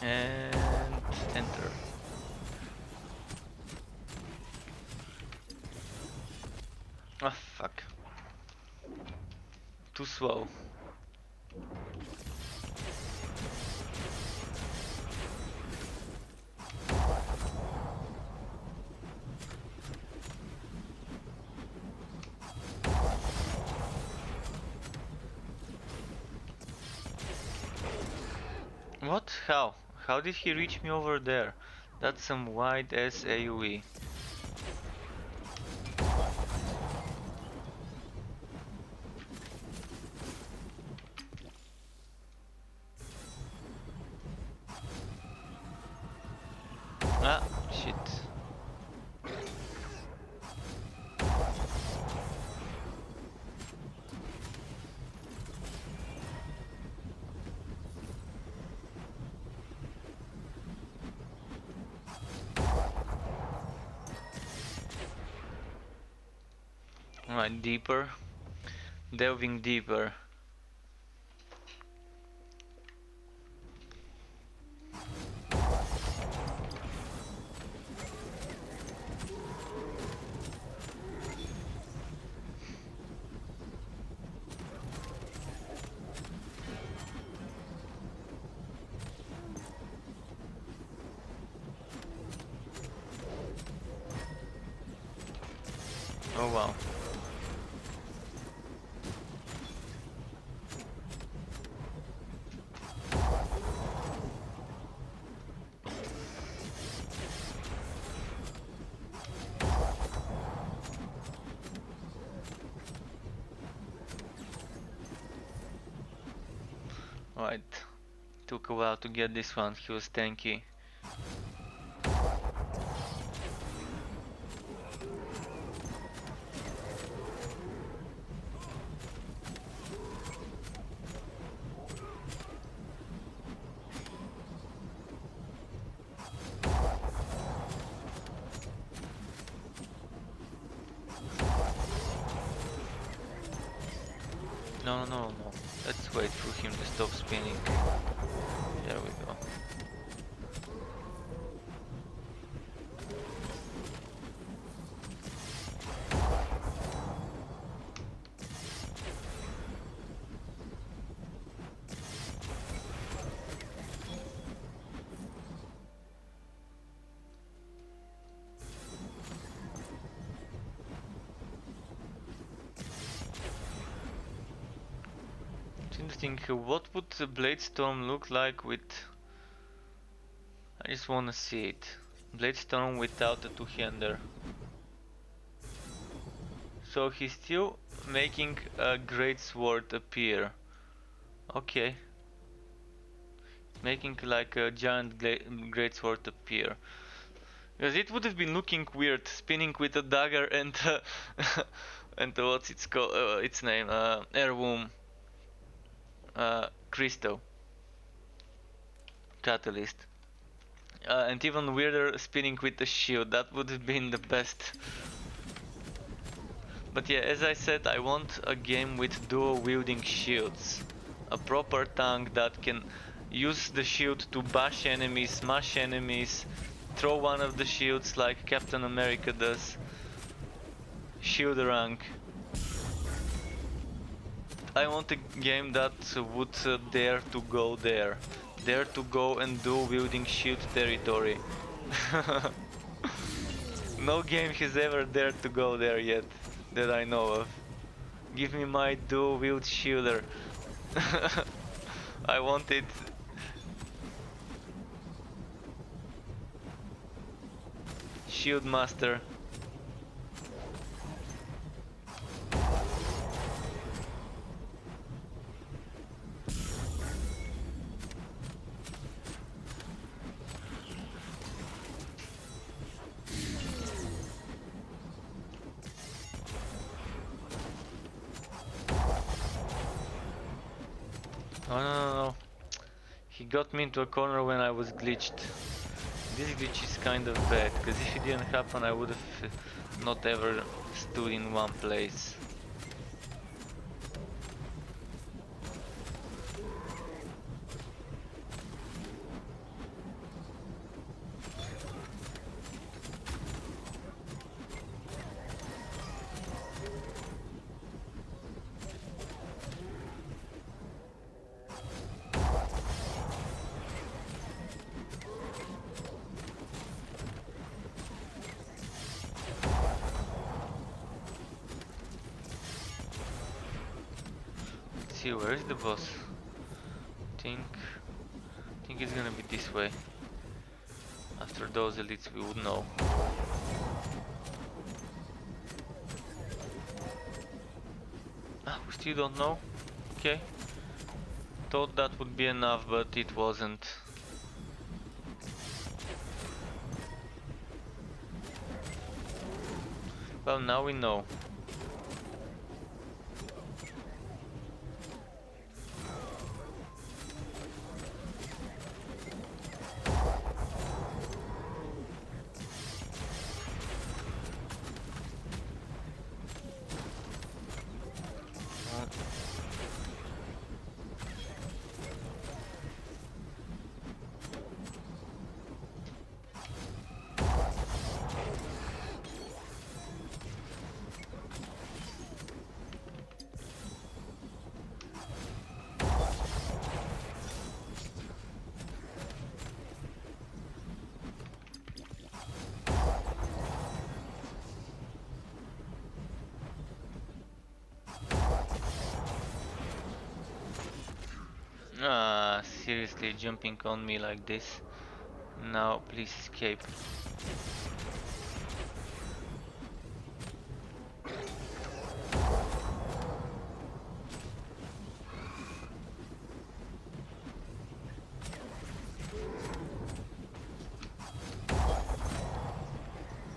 And enter. Ah, fuck. Too slow. What? How? How did he reach me over there? That's some wide ass AoE. Ah, shit. Alright, deeper. Delving deeper. Oh wow. Alright. Took a while to get this one. He was tanky. No, no, no, no. Let's wait for him to stop spinning. There we go. It's interesting. What would the Blade Storm look like with... I just wanna see it. Blade Storm without a two-hander. So he's still making a great sword appear. Okay. Making like a giant great sword appear. Because it would have been looking weird spinning with a dagger and and what's its called? Its name? Heirloom. Crystal. Catalyst. And even weirder spinning with the shield. That would have been the best. But yeah, as I said, I want a game with dual wielding shields. A proper tank that can use the shield to bash enemies, smash enemies, throw one of the shields like Captain America does. Shield rank. I want a game that would dare to go there. Dare to go and dual wielding shield territory. No game has ever dared to go there yet, that I know of. Give me my dual wield shielder. I want it. Shield master. Oh no, no, no. He got me into a corner when I was glitched. This glitch is kind of bad, because if it didn't happen I would have not ever stood in one place. Let's see, where is the boss? Think it's gonna be this way. After those elites we would know. Ah, we still don't know? Okay. Thought that would be enough, but it wasn't. Well, now we know. Seriously, jumping on me like this. Now, please escape.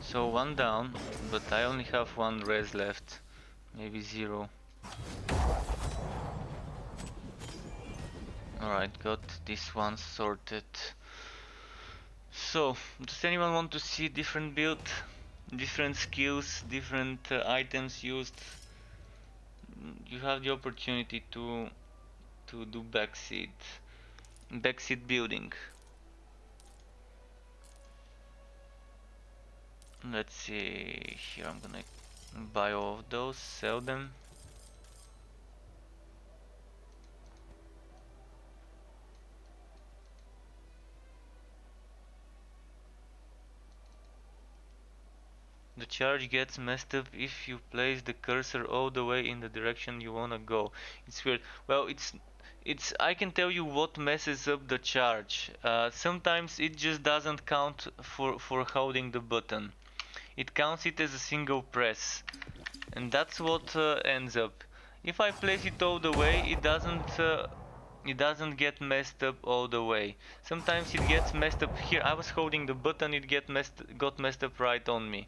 So one down, but I only have one res left. Maybe 0. Alright, got this one sorted. So, does anyone want to see different build? Different skills, different items used? You have the opportunity to do backseat building. Let's see, here I'm gonna buy all of those, sell them. The charge gets messed up if you place the cursor all the way in the direction you wanna go. It's weird. Well, it's I can tell you what messes up the charge. Sometimes it just doesn't count for holding the button. It counts it as a single press, and that's what ends up. If I place it all the way, it doesn't get messed up all the way. Sometimes it gets messed up here. I was holding the button, it got messed up right on me.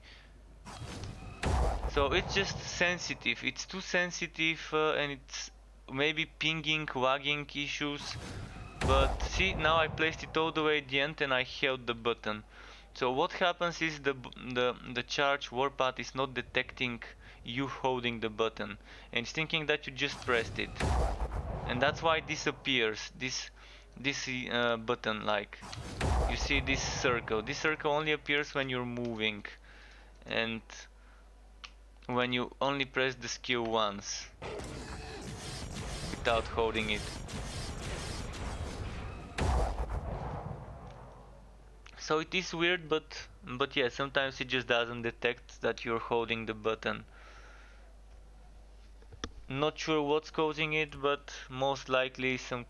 So it's just sensitive. It's too sensitive, and it's maybe pinging, lagging issues. But see, now I placed it all the way at the end and I held the button. So what happens is the charge warpath is not detecting you holding the button, and it's thinking that you just pressed it, and that's why this appears. This button, like you see this circle. This circle only appears when you're moving, and when you only press the skill once without holding it. So it is weird, but yeah, sometimes it just doesn't detect that you're holding the button. Not sure what's causing it, but most likely some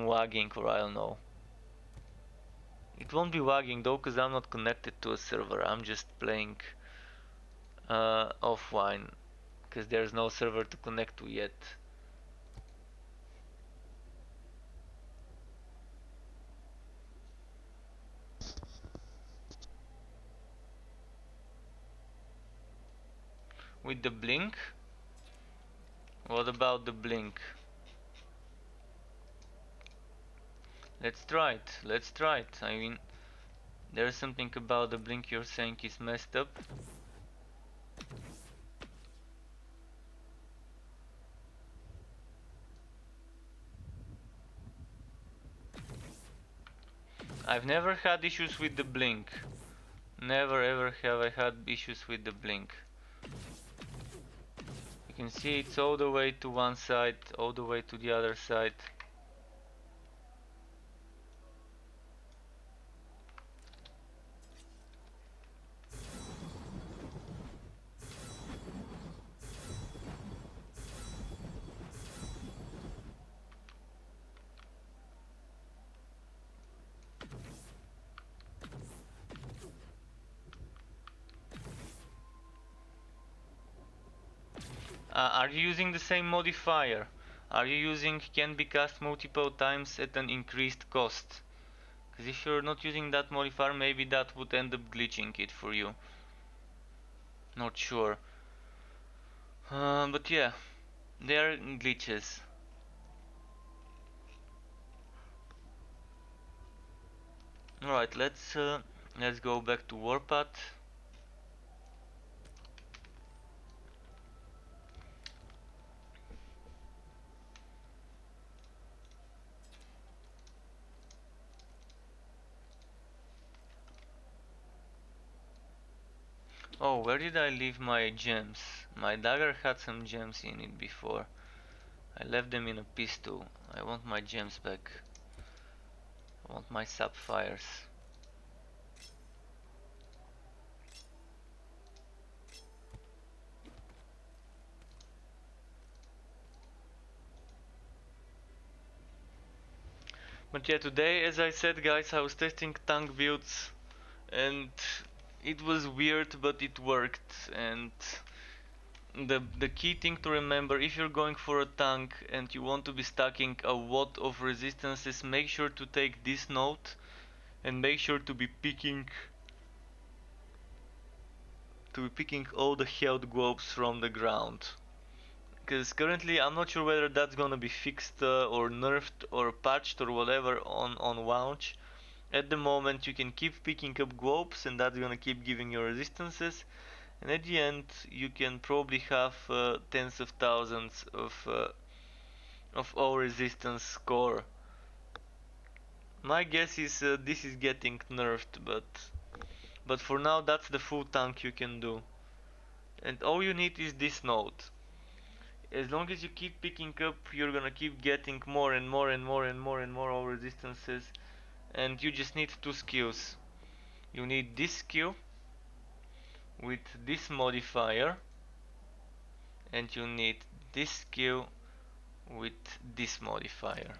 lagging, or I don't know. It won't be lagging though, because I'm not connected to a server. I'm just playing offline, because there's no server to connect to yet. With the blink? What about the blink? Let's try it. Let's try it. I mean, there's something about the blink you're saying is messed up. I've never had issues with the blink. Never ever have I had issues with the blink. You can see it's all the way to one side, all the way to the other side. Are you using the same modifier? Are you using can be cast multiple times at an increased cost? Because if you're not using that modifier, maybe that would end up glitching it for you. Not sure. But yeah, they are glitches. Alright, let's go back to Warpath. Oh, where did I leave my gems? My dagger had some gems in it before. I left them in a pistol. I want my gems back. I want my sapphires. But yeah, today, as I said, guys, I was testing tank builds, and it was weird, but it worked. And the key thing to remember, if you're going for a tank and you want to be stacking a lot of resistances, make sure to take this note and make sure to be picking all the health globes from the ground. Because currently I'm not sure whether that's gonna be fixed or nerfed or patched or whatever on launch. At the moment you can keep picking up globes and that's gonna keep giving you resistances, and at the end you can probably have tens of thousands of all resistance score. My guess is this is getting nerfed, but for now that's the full tank you can do. And all you need is this node. As long as you keep picking up, you're gonna keep getting more and more and more and more and more all resistances, and you just need two skills. You need this skill with this modifier, and you need this skill with this modifier.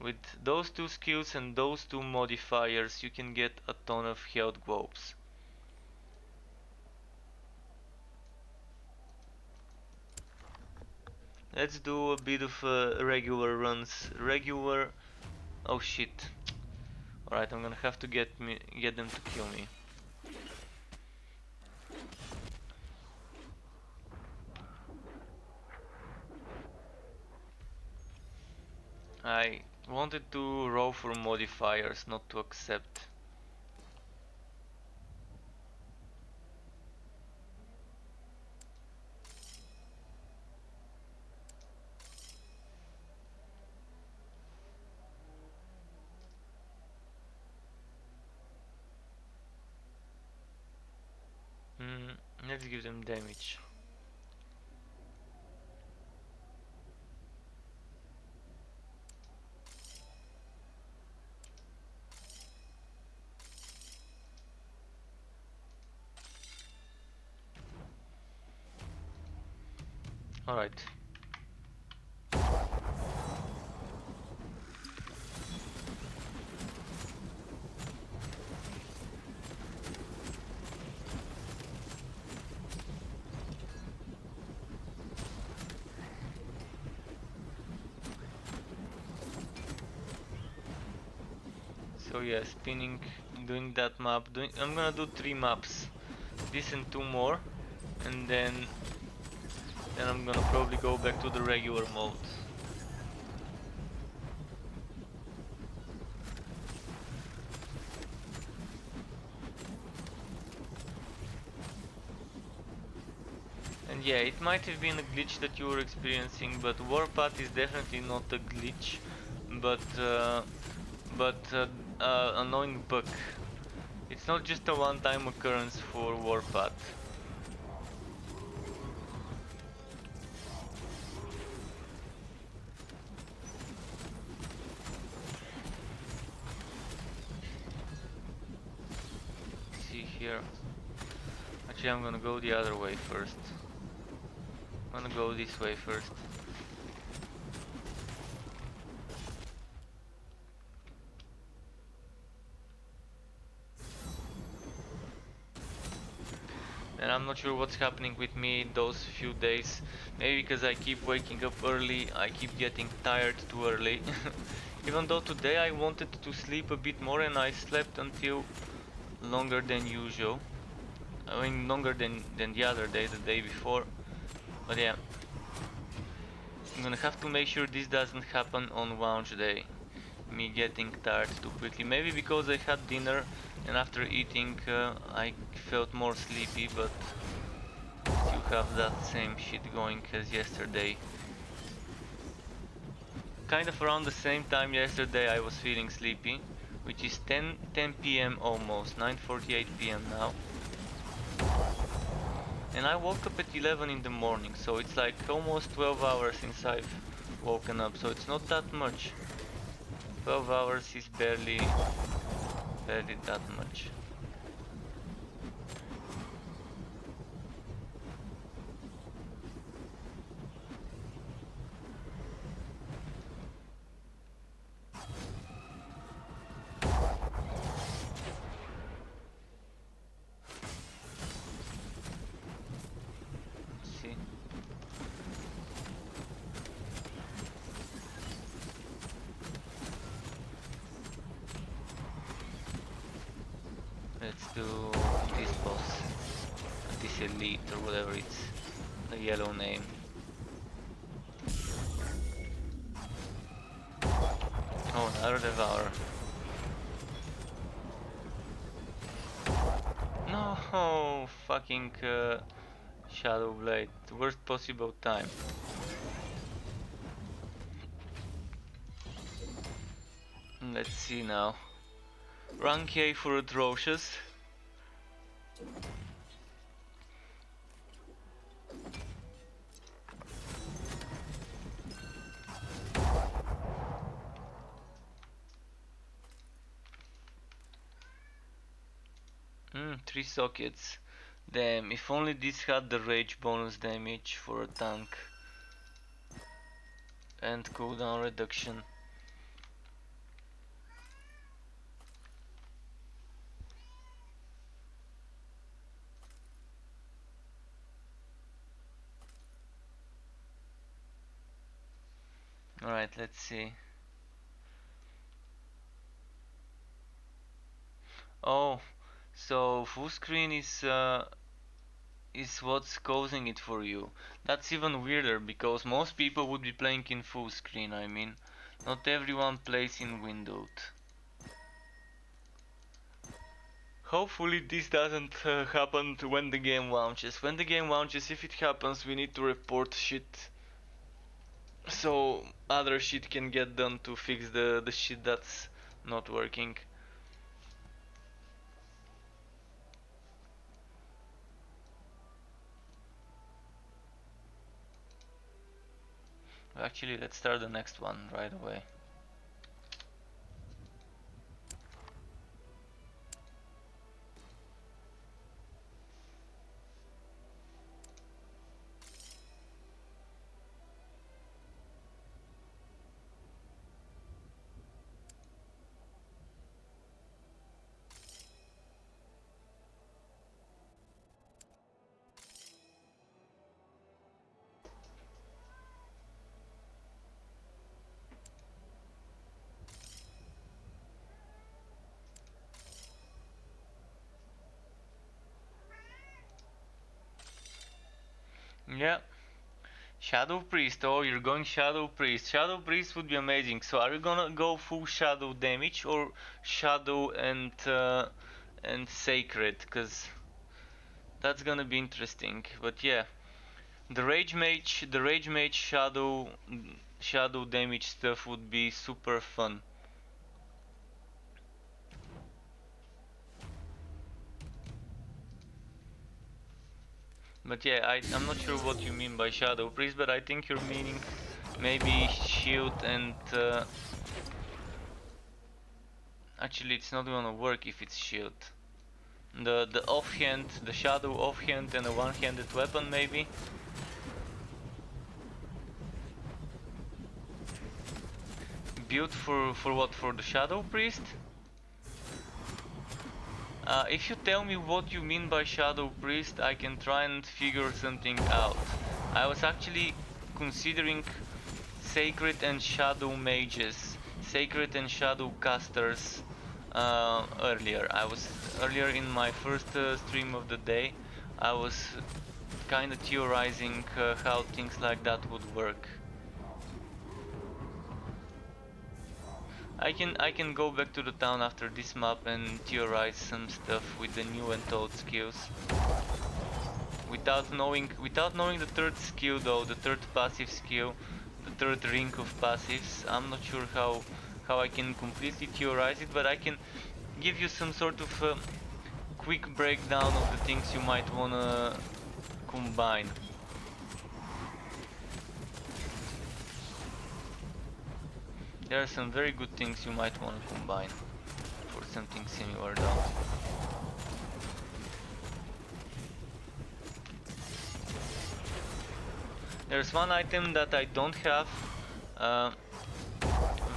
With those two skills and those two modifiers, you can get a ton of health globes. Let's do a bit of regular runs. Regular. Oh shit. Alright, I'm gonna have to get them to kill me. I wanted to roll for modifiers, not to accept. Let's give them damage. Alright. So yeah, spinning, doing that map. I'm gonna do 3 maps. This and 2 more. And then I'm gonna probably go back to the regular mode. And yeah, it might have been a glitch that you were experiencing, but Warpath is definitely not a glitch, but annoying bug. It's not just a one-time occurrence for Warpath. See here. Actually, I'm gonna go the other way first. I'm gonna go this way first. And I'm not sure what's happening with me those few days. Maybe because I keep waking up early, I keep getting tired too early. Even though today I wanted to sleep a bit more and I slept until longer than usual. I mean longer than the other day, the day before. But yeah, I'm gonna have to make sure this doesn't happen on launch day. Me getting tired too quickly. Maybe because I had dinner and after eating I felt more sleepy, but you have that same shit going as yesterday. Kind of around the same time yesterday I was feeling sleepy, which is 10 p.m. almost, 9:48 p.m. now. And I woke up at 11 in the morning, so it's like almost 12 hours since I've woken up, so it's not that much. 12 hours is barely that much. Let's do this boss, this elite or whatever it's the yellow name. Oh, another devourer. No, fucking Shadow Blade, worst possible time. Let's see now. Rank A for atrocious. Three sockets. Damn, if only this had the rage bonus damage for a tank. And cooldown reduction. Alright, let's see. Oh, so full screen is what's causing it for you. That's even weirder because most people would be playing in full screen, I mean. Not everyone plays in windowed. Hopefully this doesn't happen when the game launches. When the game launches, if it happens, we need to report shit so other shit can get done to fix the shit that's not working. Actually, let's start the next one right away. Yeah, Shadow Priest. Oh, you're going Shadow Priest. Shadow Priest would be amazing. So are you gonna go full Shadow damage or Shadow and Sacred? Cause that's gonna be interesting. But yeah, the Rage Mage Shadow damage stuff would be super fun. But yeah, I'm not sure what you mean by Shadow Priest, but I think you're meaning maybe shield and actually it's not gonna work if it's shield. The offhand, the shadow offhand and a one-handed weapon maybe. Built for what? For the Shadow Priest? If you tell me what you mean by Shadow Priest, I can try and figure something out. I was actually considering Sacred and Shadow Mages, Sacred and Shadow Casters earlier. Earlier in my first stream of the day, I was kind of theorizing how things like that would work. I can go back to the town after this map and theorize some stuff with the new and old skills. Without knowing the third skill though, the third passive skill, the third ring of passives, I'm not sure how I can completely theorize it, but I can give you some sort of quick breakdown of the things you might wanna combine. There are some very good things you might want to combine for something similar though. There's one item that I don't have, uh,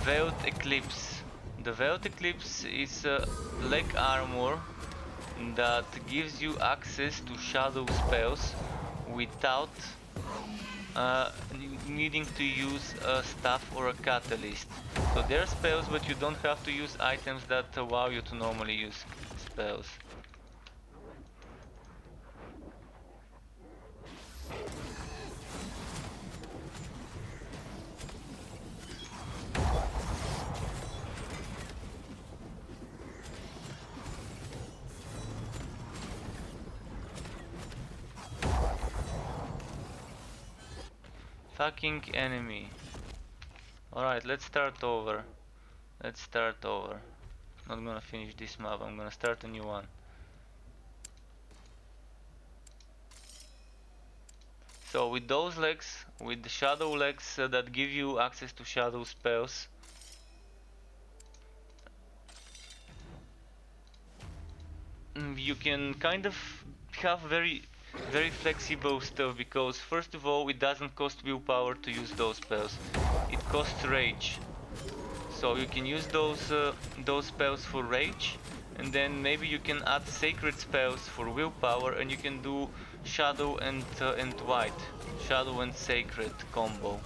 Veiled Eclipse. The Veiled Eclipse is a leg armor that gives you access to shadow spells without needing to use a staff or a catalyst. So there are spells, but you don't have to use items that allow you to normally use spells. Fucking enemy. Alright, let's start over. Let's start over. Not gonna finish this map, I'm gonna start a new one. So with those legs, with the shadow legs that give you access to shadow spells, you can kind of have very flexible stuff, because first of all it doesn't cost willpower to use those spells. It costs rage. So you can use those spells for rage, and then maybe you can add sacred spells for willpower, and you can do shadow and white, shadow and sacred combo.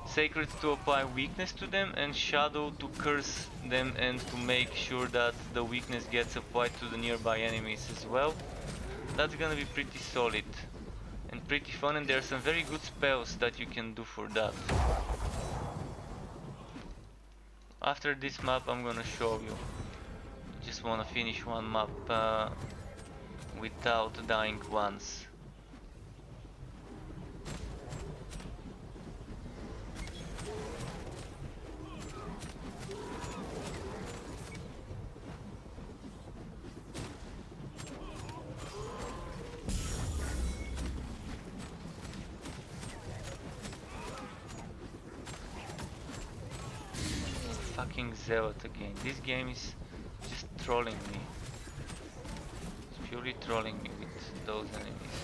Sacred to apply weakness to them, and shadow to curse them and to make sure that the weakness gets applied to the nearby enemies as well. That's gonna be pretty solid and pretty fun, and there are some very good spells that you can do for that. After this map I'm gonna show you. Just wanna finish one map without dying once. Fucking Zealot again. This game is just trolling me. It's purely trolling me with those enemies.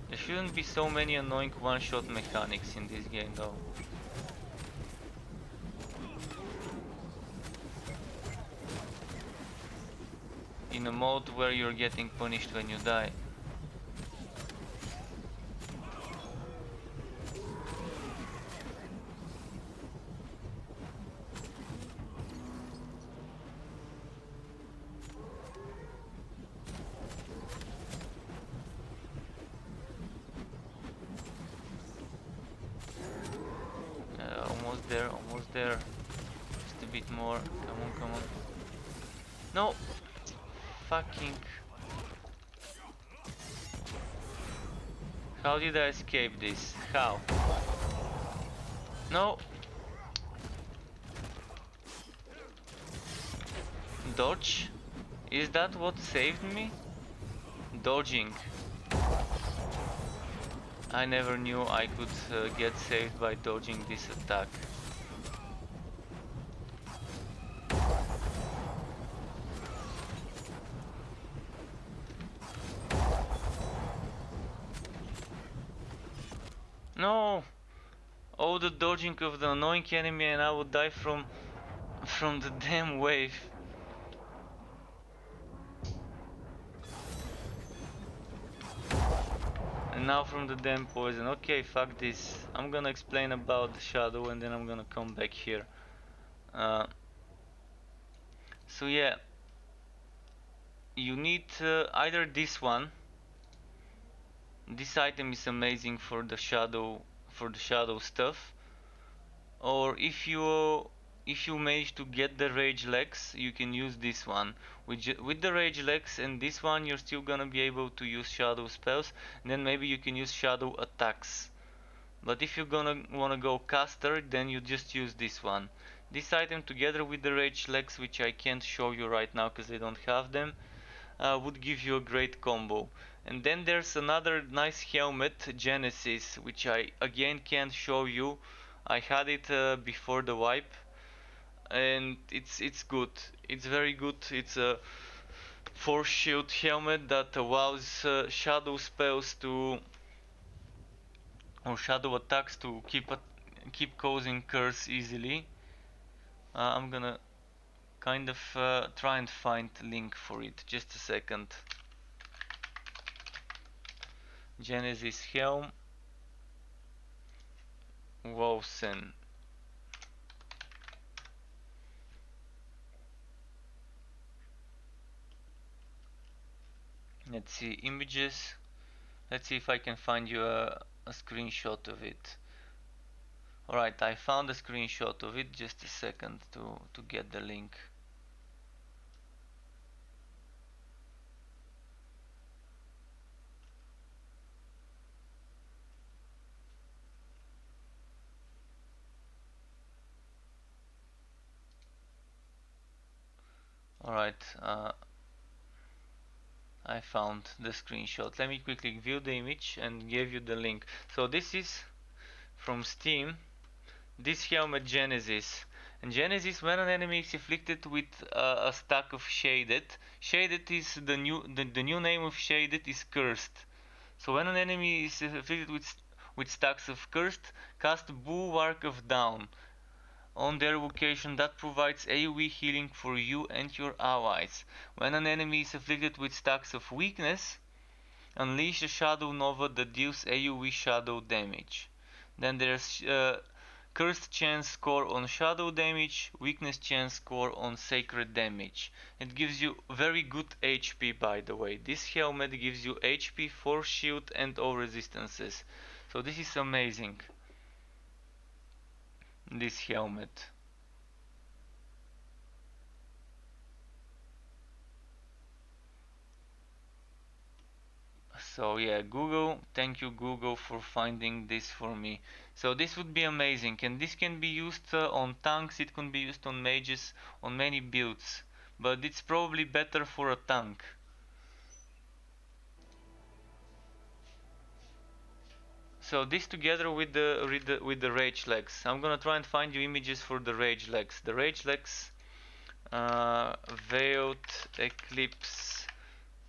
There shouldn't be so many annoying one-shot mechanics in this game though. In a mode where you're getting punished when you die. Almost there, almost there. Just a bit more. Come on, come on. No! Fucking... How did I escape this? How? No! Dodge? Is that what saved me? Dodging. I never knew I could get saved by dodging this attack. No! Oh, the dodging of the annoying enemy, and I would die from the damn wave. And now from the damn poison. Okay, fuck this. I'm gonna explain about the shadow and then I'm gonna come back here. So yeah, you need either this one. This item is amazing for the shadow stuff. Or if you manage to get the rage legs, you can use this one. With the rage legs and this one, you're still gonna be able to use shadow spells. And then maybe you can use shadow attacks. But if you're gonna wanna go caster, then you just use this one. This item together with the rage legs, which I can't show you right now because I don't have them, would give you a great combo. And then there's another nice helmet, Genesis, which I again can't show you. I had it before the wipe, and it's good. It's very good. It's a force shield helmet that allows shadow spells to, or shadow attacks to keep causing curse easily. I'm gonna kind of try and find a link for it. Just a second. Genesis helm, Wolcen. Let's see images. Let's see if I can find you a screenshot of it. Alright, I found a screenshot of it. Just a second to get the link. Alright, I found the screenshot. Let me quickly view the image and give you the link. So this is from Steam. This helmet Genesis. And Genesis, when an enemy is afflicted with a stack of Shaded is the new name of Shaded is Cursed. So when an enemy is afflicted with stacks of Cursed, cast Bulwark of Down on their vocation that provides AoE healing for you and your allies. When an enemy is afflicted with stacks of Weakness, unleash a Shadow Nova that deals AoE shadow damage. Then there's Cursed chance score on shadow damage, weakness chance score on sacred damage. It gives you very good HP, by the way. This helmet gives you HP, force shield and all resistances. So this is amazing. This helmet. So yeah, Google, thank you Google for finding this for me. So this would be amazing, and this can be used on tanks, it can be used on mages, on many builds, but it's probably better for a tank. So this together with the rage legs. I'm gonna try and find you images for the rage legs. The rage legs, veiled eclipse,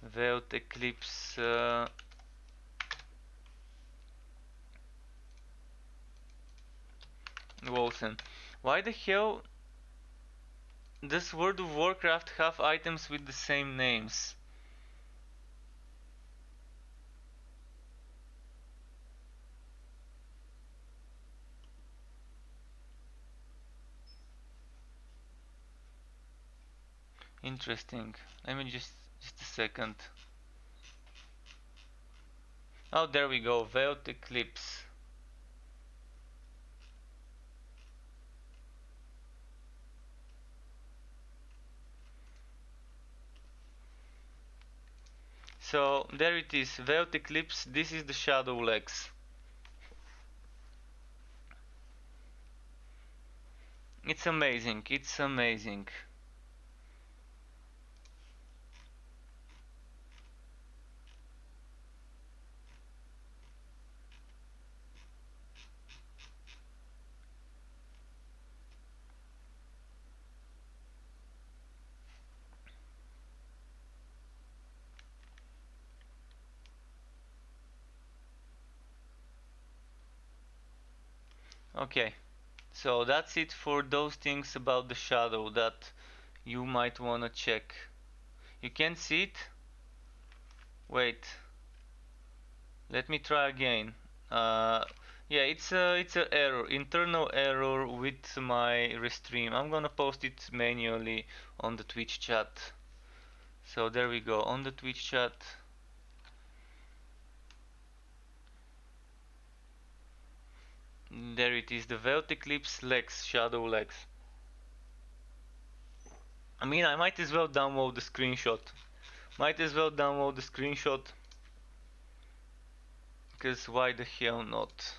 veiled eclipse. Wolcen. Why the hell does World of Warcraft have items with the same names? Interesting. Let me just a second. Oh, there we go. Veiled eclipse. So there it is. Veiled eclipse. This is the shadow legs. It's amazing. It's amazing. Okay. So that's it for those things about the shadow that you might wanna check. You can't see it? Wait. Let me try again. Yeah, it's a error, internal error with my restream. I'm gonna post it manually on the Twitch chat. So there we go, on the Twitch chat. There it is, the Veiled Eclipse legs, shadow legs. I mean, I might as well download the screenshot. Might as well download the screenshot. Because why the hell not?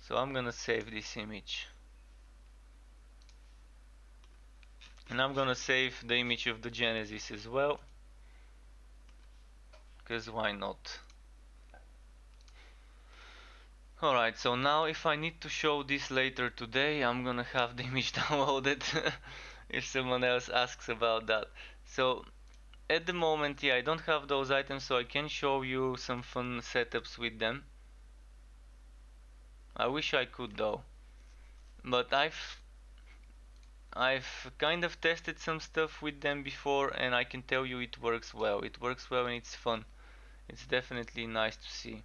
So I'm gonna save this image. And I'm gonna save the image of the Genesis as well. Because why not? Alright, so now if I need to show this later today, I'm gonna have the image downloaded if someone else asks about that. So at the moment, yeah, I don't have those items, so I can show you some fun setups with them. I wish I could though. But I've kind of tested some stuff with them before, and I can tell you it works well. It works well and it's fun. It's definitely nice to see.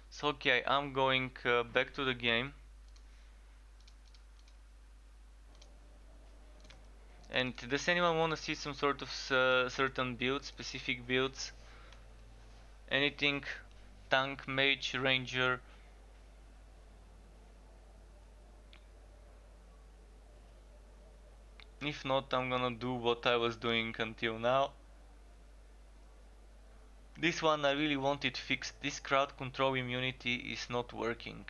So okay, I'm going back to the game. And does anyone want to see some sort of certain builds, specific builds? Anything? Tank, mage, ranger? If not, I'm gonna do what I was doing until now. This one I really want it fixed. This crowd control immunity is not working.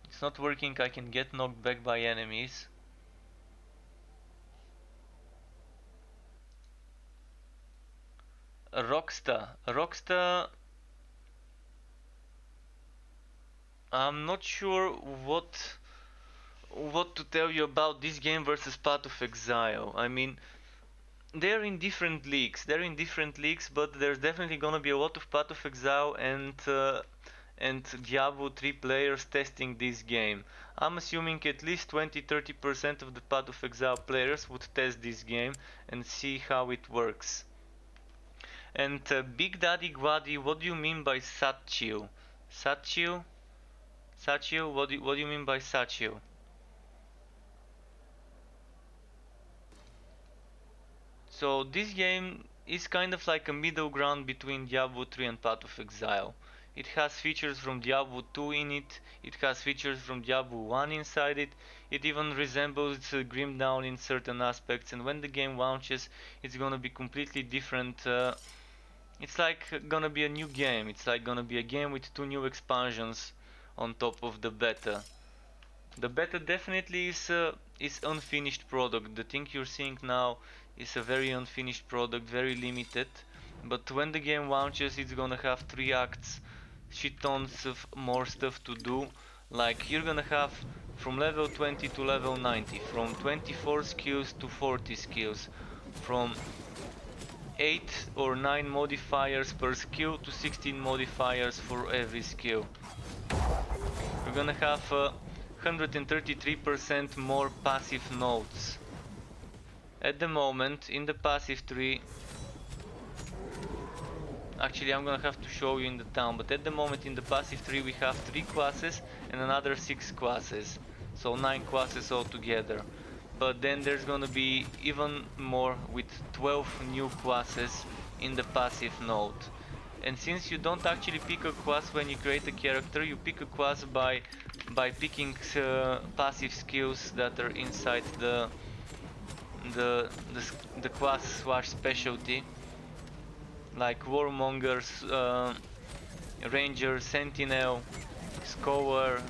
It's not working, I can get knocked back by enemies. A Rockstar, I'm not sure what to tell you about this game versus Path of Exile. I mean, they're in different leagues. They're in different leagues, but there's definitely gonna be a lot of Path of Exile and Diablo 3 players testing this game. I'm assuming at least 20-30% of the Path of Exile players would test this game and see how it works. And Big Daddy Guadi, what do you mean by Satchil? Satchil? Satchil? What do you mean by Satchil? So this game is kind of like a middle ground between Diablo 3 and Path of Exile. It has features from Diablo 2 in it, it has features from Diablo 1 inside it, it even resembles Grim Dawn in certain aspects, and when the game launches it's gonna be completely different. It's like gonna be a new game, it's like gonna be a game with two new expansions on top of the beta. The beta definitely is unfinished product. The thing you're seeing now is a very unfinished product, very limited. But when the game launches, it's gonna have 3 acts, shit tons of more stuff to do. Like you're gonna have from level 20 to level 90, from 24 skills to 40 skills, from 8 or 9 modifiers per skill to 16 modifiers for every skill. We're gonna have 133% more passive nodes. At the moment, in the passive tree, actually I'm gonna have to show you in the town, but at the moment in the passive tree we have 3 classes and another 6 classes. So 9 classes altogether. But then there's gonna be even more with 12 new classes in the passive node. And since you don't actually pick a class when you create a character, you pick a class by picking passive skills that are inside the the class slash specialty, like Warmonger, Ranger, Sentinel, Scholar,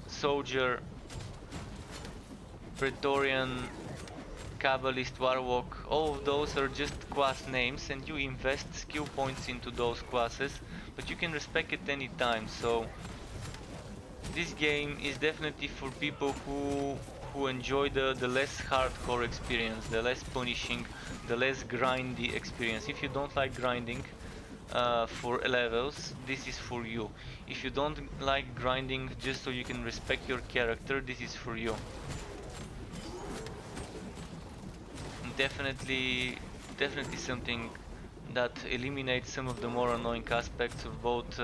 Soldier, Praetorian, Kabbalist, Warlock. All of those are just class names, and you invest skill points into those classes, but you can respec it any time. So this game is definitely for people who enjoy the less hardcore experience, the less punishing, the less grindy experience. If you don't like grinding for levels, this is for you. If you don't like grinding just so you can respect your character, this is for you. Definitely something that eliminates some of the more annoying aspects of both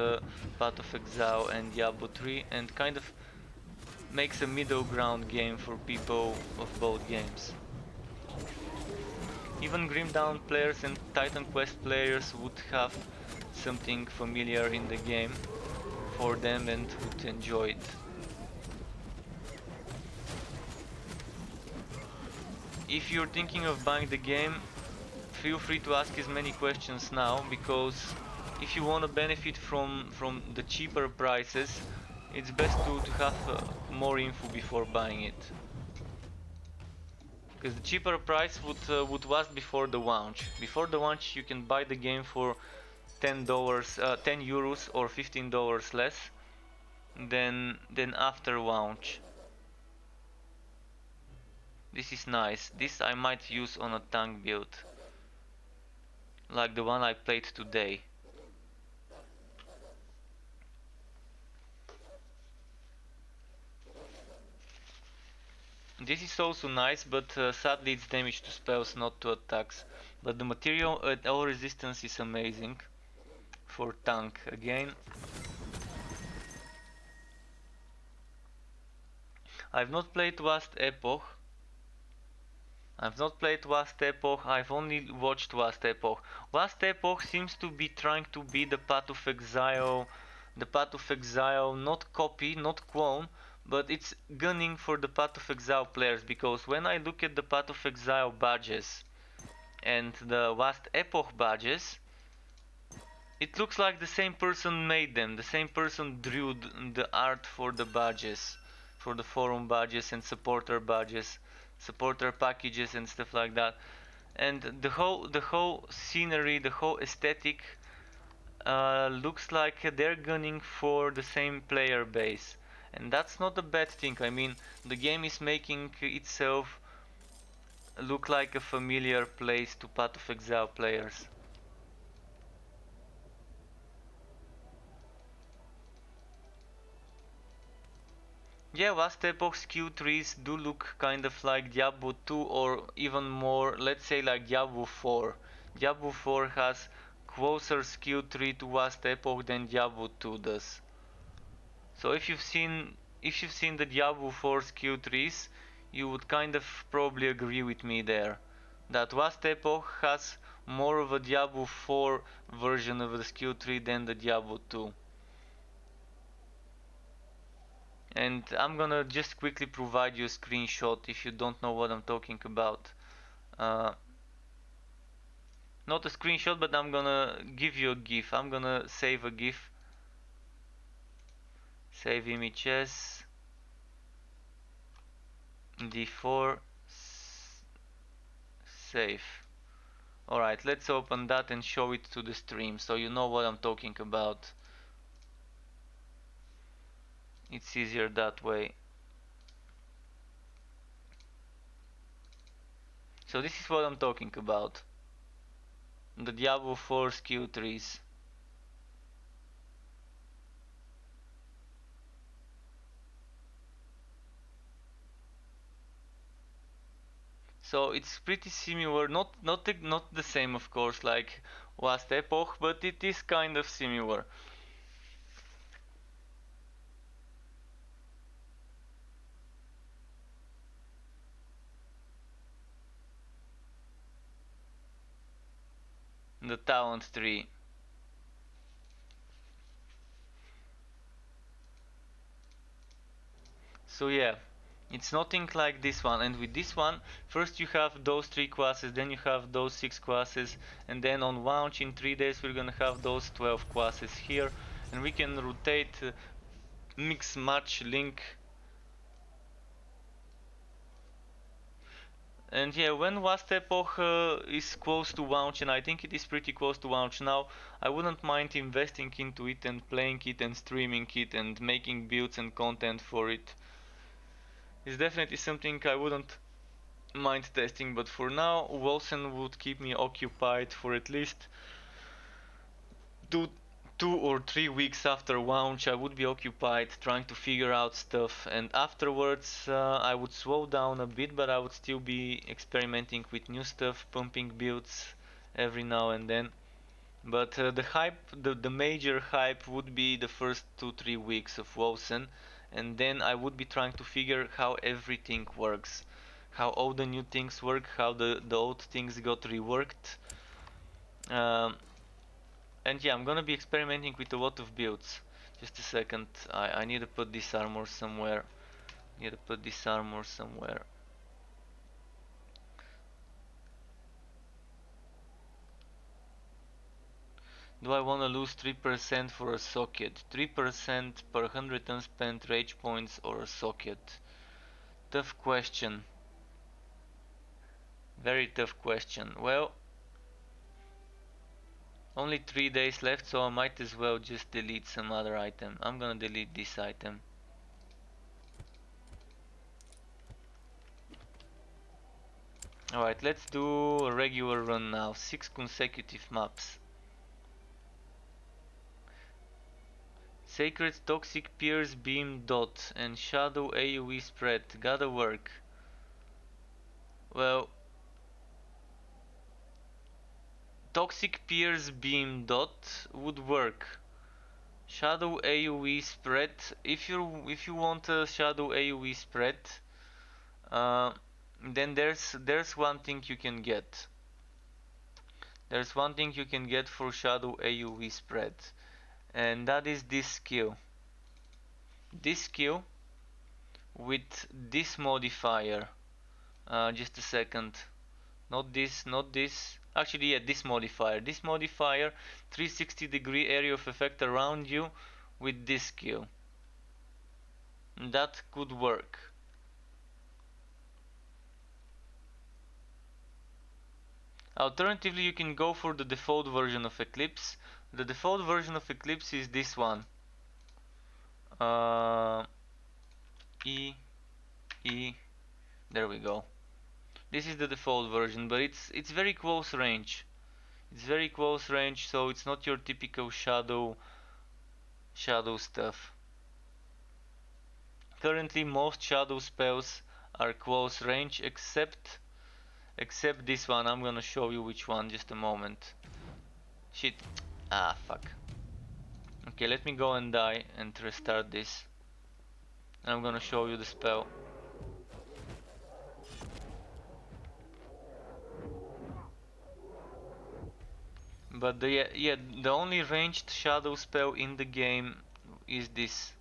Path of Exile and Diablo 3 and kind of makes a middle ground game for people of both games. Even Grim Dawn players and Titan Quest players would have something familiar in the game for them and would enjoy it. If you're thinking of buying the game, feel free to ask as many questions now, because if you want to benefit from the cheaper prices, it's best to have more info before buying it. Because the cheaper price would last before the launch. Before the launch, you can buy the game for $10, 10 euros or $15 less than after launch. This is nice. This I might use on a tank build, like the one I played today. This is also nice, but sadly it's damage to spells, not to attacks. But the material at all resistance is amazing for tank again. I've not played Last Epoch. I've only watched Last Epoch. Last Epoch seems to be trying to be the Path of Exile, not copy, not clone, but it's gunning for the Path of Exile players, because when I look at the Path of Exile badges and the Last Epoch badges, It looks like the same person made them. The same person drew the art for the badges, for the forum badges and supporter packages and stuff like that. And the whole scenery, the whole aesthetic looks like they're gunning for the same player base. And that's not a bad thing. I mean, the game is making itself look like a familiar place to Path of Exile players. Yeah, Last Epoch's Q3s do look kind of like Diablo 2 or even more, let's say like Diablo 4. Diablo 4 has closer Q3 to Last Epoch than Diablo 2 does. So if you've seen the Diablo 4's Q3s, you would kind of probably agree with me there. That Last Epoch has more of a Diablo 4 version of the Q3 than the Diablo 2. And I'm gonna just quickly provide you a screenshot if you don't know what I'm talking about. Uh, Not a screenshot, but I'm gonna give you a GIF. I'm gonna save a GIF. Save images. D4. Save. Alright, let's open that and show it to the stream so you know what I'm talking about. It's easier that way. So this is what I'm talking about. The Diablo 4 Q3s. So it's pretty similar, not the same of course like Last Epoch, but it is kind of similar. The talent tree. So yeah, it's nothing like this one. And with this one, first you have those 3 classes, then you have those 6 classes, and then on launch in 3 days we're gonna have those 12 classes here, and we can rotate, mix, match, link. And yeah, when Last Epoch is close to launch, and I think it is pretty close to launch now, I wouldn't mind investing into it and playing it and streaming it and making builds and content for it. It's definitely something I wouldn't mind testing, but for now, Wolcen would keep me occupied for at least two, 2 or 3 weeks after launch. I would be occupied trying to figure out stuff, and afterwards I would slow down a bit, but I would still be experimenting with new stuff, pumping builds every now and then. But the hype, the major hype would be the first 2-3 weeks of Wolcen, and then I would be trying to figure how everything works, how all the new things work, how the old things got reworked. Um, and yeah, I'm gonna be experimenting with a lot of builds. Just a second, I need to put this armor somewhere. Need to put this armor somewhere. Do I wanna lose 3% for a socket? 3% per 100 unspent rage points or a socket? Tough question. Very tough question. Well, only 3 days left, so I might as well just delete some other item. I'm gonna delete this item. Alright, let's do a regular run now. 6 consecutive maps. Sacred Toxic Pierce Beam Dot and Shadow AoE Spread. Gotta work. Well, Toxic Pierce Beam Dot would work. Shadow AoE Spread. If you want a Shadow AoE Spread, uh, then there's one thing you can get. There's one thing you can get for Shadow AoE Spread, and that is this skill. This skill with this modifier. Just a second. Not this, not this. Actually, yeah, this modifier. This modifier, 360-degree area of effect around you with this skill. That could work. Alternatively, you can go for the default version of Eclipse. The default version of Eclipse is this one. Uh, E, E, there we go. This is the default version, but it's very close range. It's very close range, so it's not your typical shadow stuff. Currently, most shadow spells are close range, except this one. I'm gonna show you which one. Just a moment. Shit. Ah, fuck. Okay, let me go and die and restart this. I'm gonna show you the spell. But the only ranged shadow spell in the game is this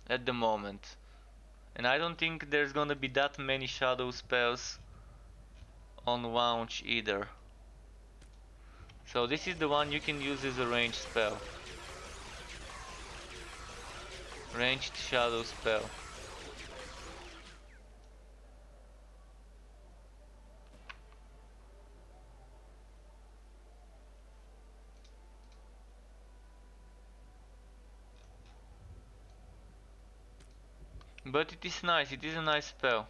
at the moment. And I don't think there's gonna be that many shadow spells on launch either. So this is the one you can use as a ranged spell. Ranged shadow spell. But it is nice, it is a nice spell.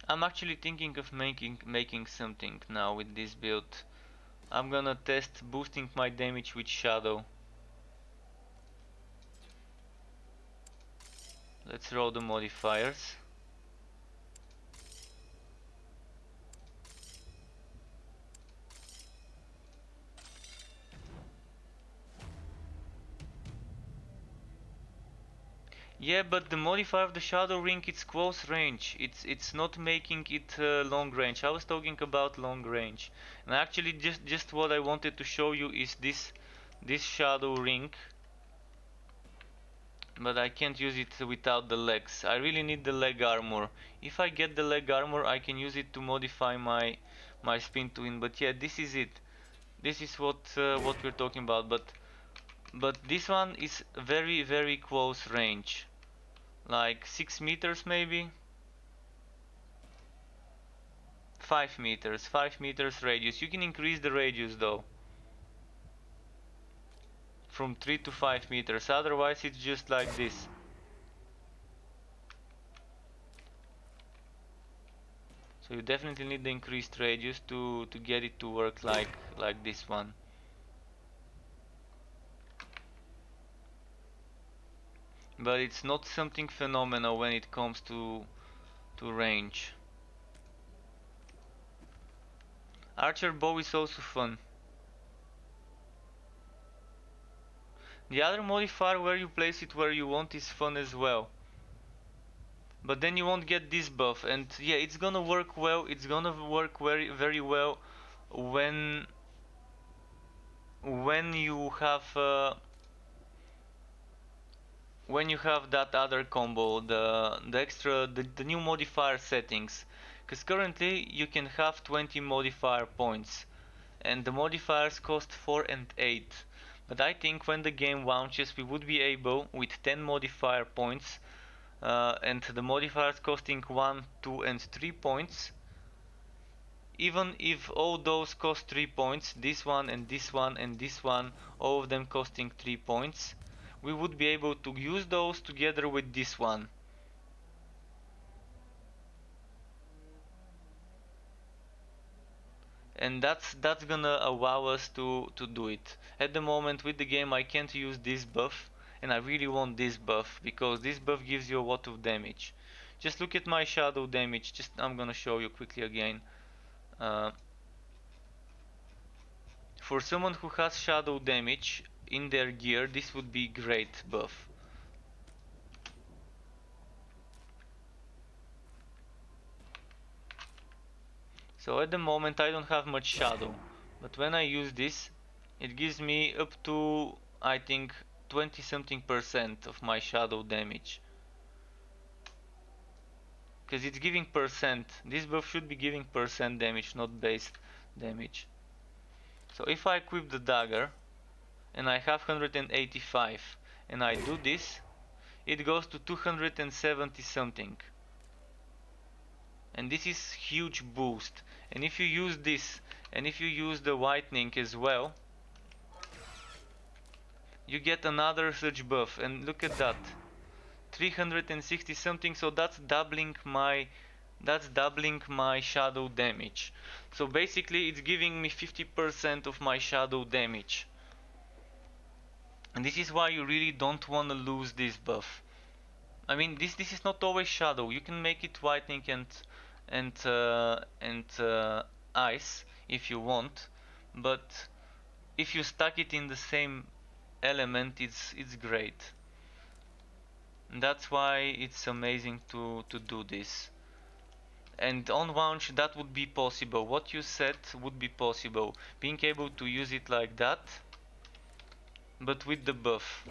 I'm actually thinking of making something now with this build. I'm gonna test boosting my damage with shadow. Let's roll the modifiers. Yeah, but the modifier of the shadow ring, it's close range. It's not making it long range. I was talking about long range. And actually just what I wanted to show you is this shadow ring. But I can't use it without the legs. I really need the leg armor. If I get the leg armor, I can use it to modify my spin to win. But yeah, this is it. This is what we're talking about. But this one is very close range. Like 6 meters maybe. 5 meters. 5 meters radius. You can increase the radius though. From 3 to 5 meters. Otherwise it's just like this. So you definitely need the increased radius to get it to work like this one. But it's not something phenomenal when it comes to range. Archer bow is also fun. The other modifier where you place it where you want is fun as well. But then you won't get this buff, and yeah, it's gonna work well. It's gonna work very well when when you have uh, when you have that other combo, the new modifier settings. Because currently you can have 20 modifier points, and the modifiers cost 4 and 8. But I think when the game launches, we would be able, with 10 modifier points, and the modifiers costing 1, 2, and 3 points, even if all those cost 3 points, this one and this one and this one, all of them costing 3 points, we would be able to use those together with this one. And that's gonna allow us to do it. At the moment with the game I can't use this buff, and I really want this buff because this buff gives you a lot of damage. Just look at my shadow damage. Just I'm gonna show you quickly again. Uh, for someone who has shadow damage in their gear, this would be great buff. So at the moment I don't have much shadow, but when I use this, it gives me up to, I think, 20 something percent of my shadow damage. Because it's giving percent. This buff should be giving percent damage, not base damage. So if I equip the dagger and I have 185 and I do this, it goes to 270 something. And this is huge boost. And if you use this and if you use the whitening as well, you get another such buff. And look at that, 360 something. So that's doubling my shadow damage. So basically it's giving me 50% of my shadow damage. And this is why you really don't want to lose this buff. I mean, this is not always shadow. You can make it whitening and ice if you want, but if you stack it in the same element, it's great. And that's why it's amazing to do this. And on launch that would be possible. What you said would be possible. Being able to use it like that, but with the buff.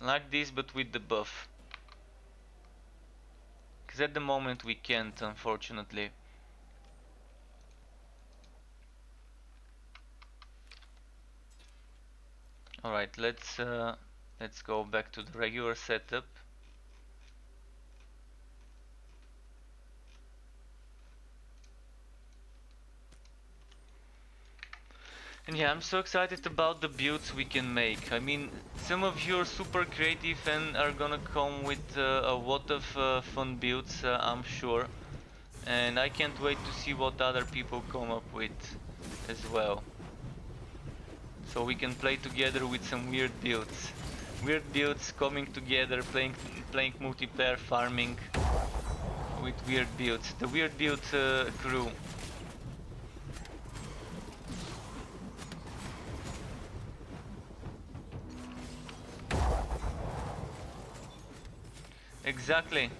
Like this, but with the buff. Because at the moment we can't, unfortunately. Alright, let's go back to the regular setup. And yeah, I'm so excited about the builds we can make. I mean, some of you are super creative and are gonna come with a lot of fun builds, I'm sure. And I can't wait to see what other people come up with as well. So we can play together with some weird builds. Weird builds coming together, playing multiplayer, farming with weird builds. The weird build crew. Exactly.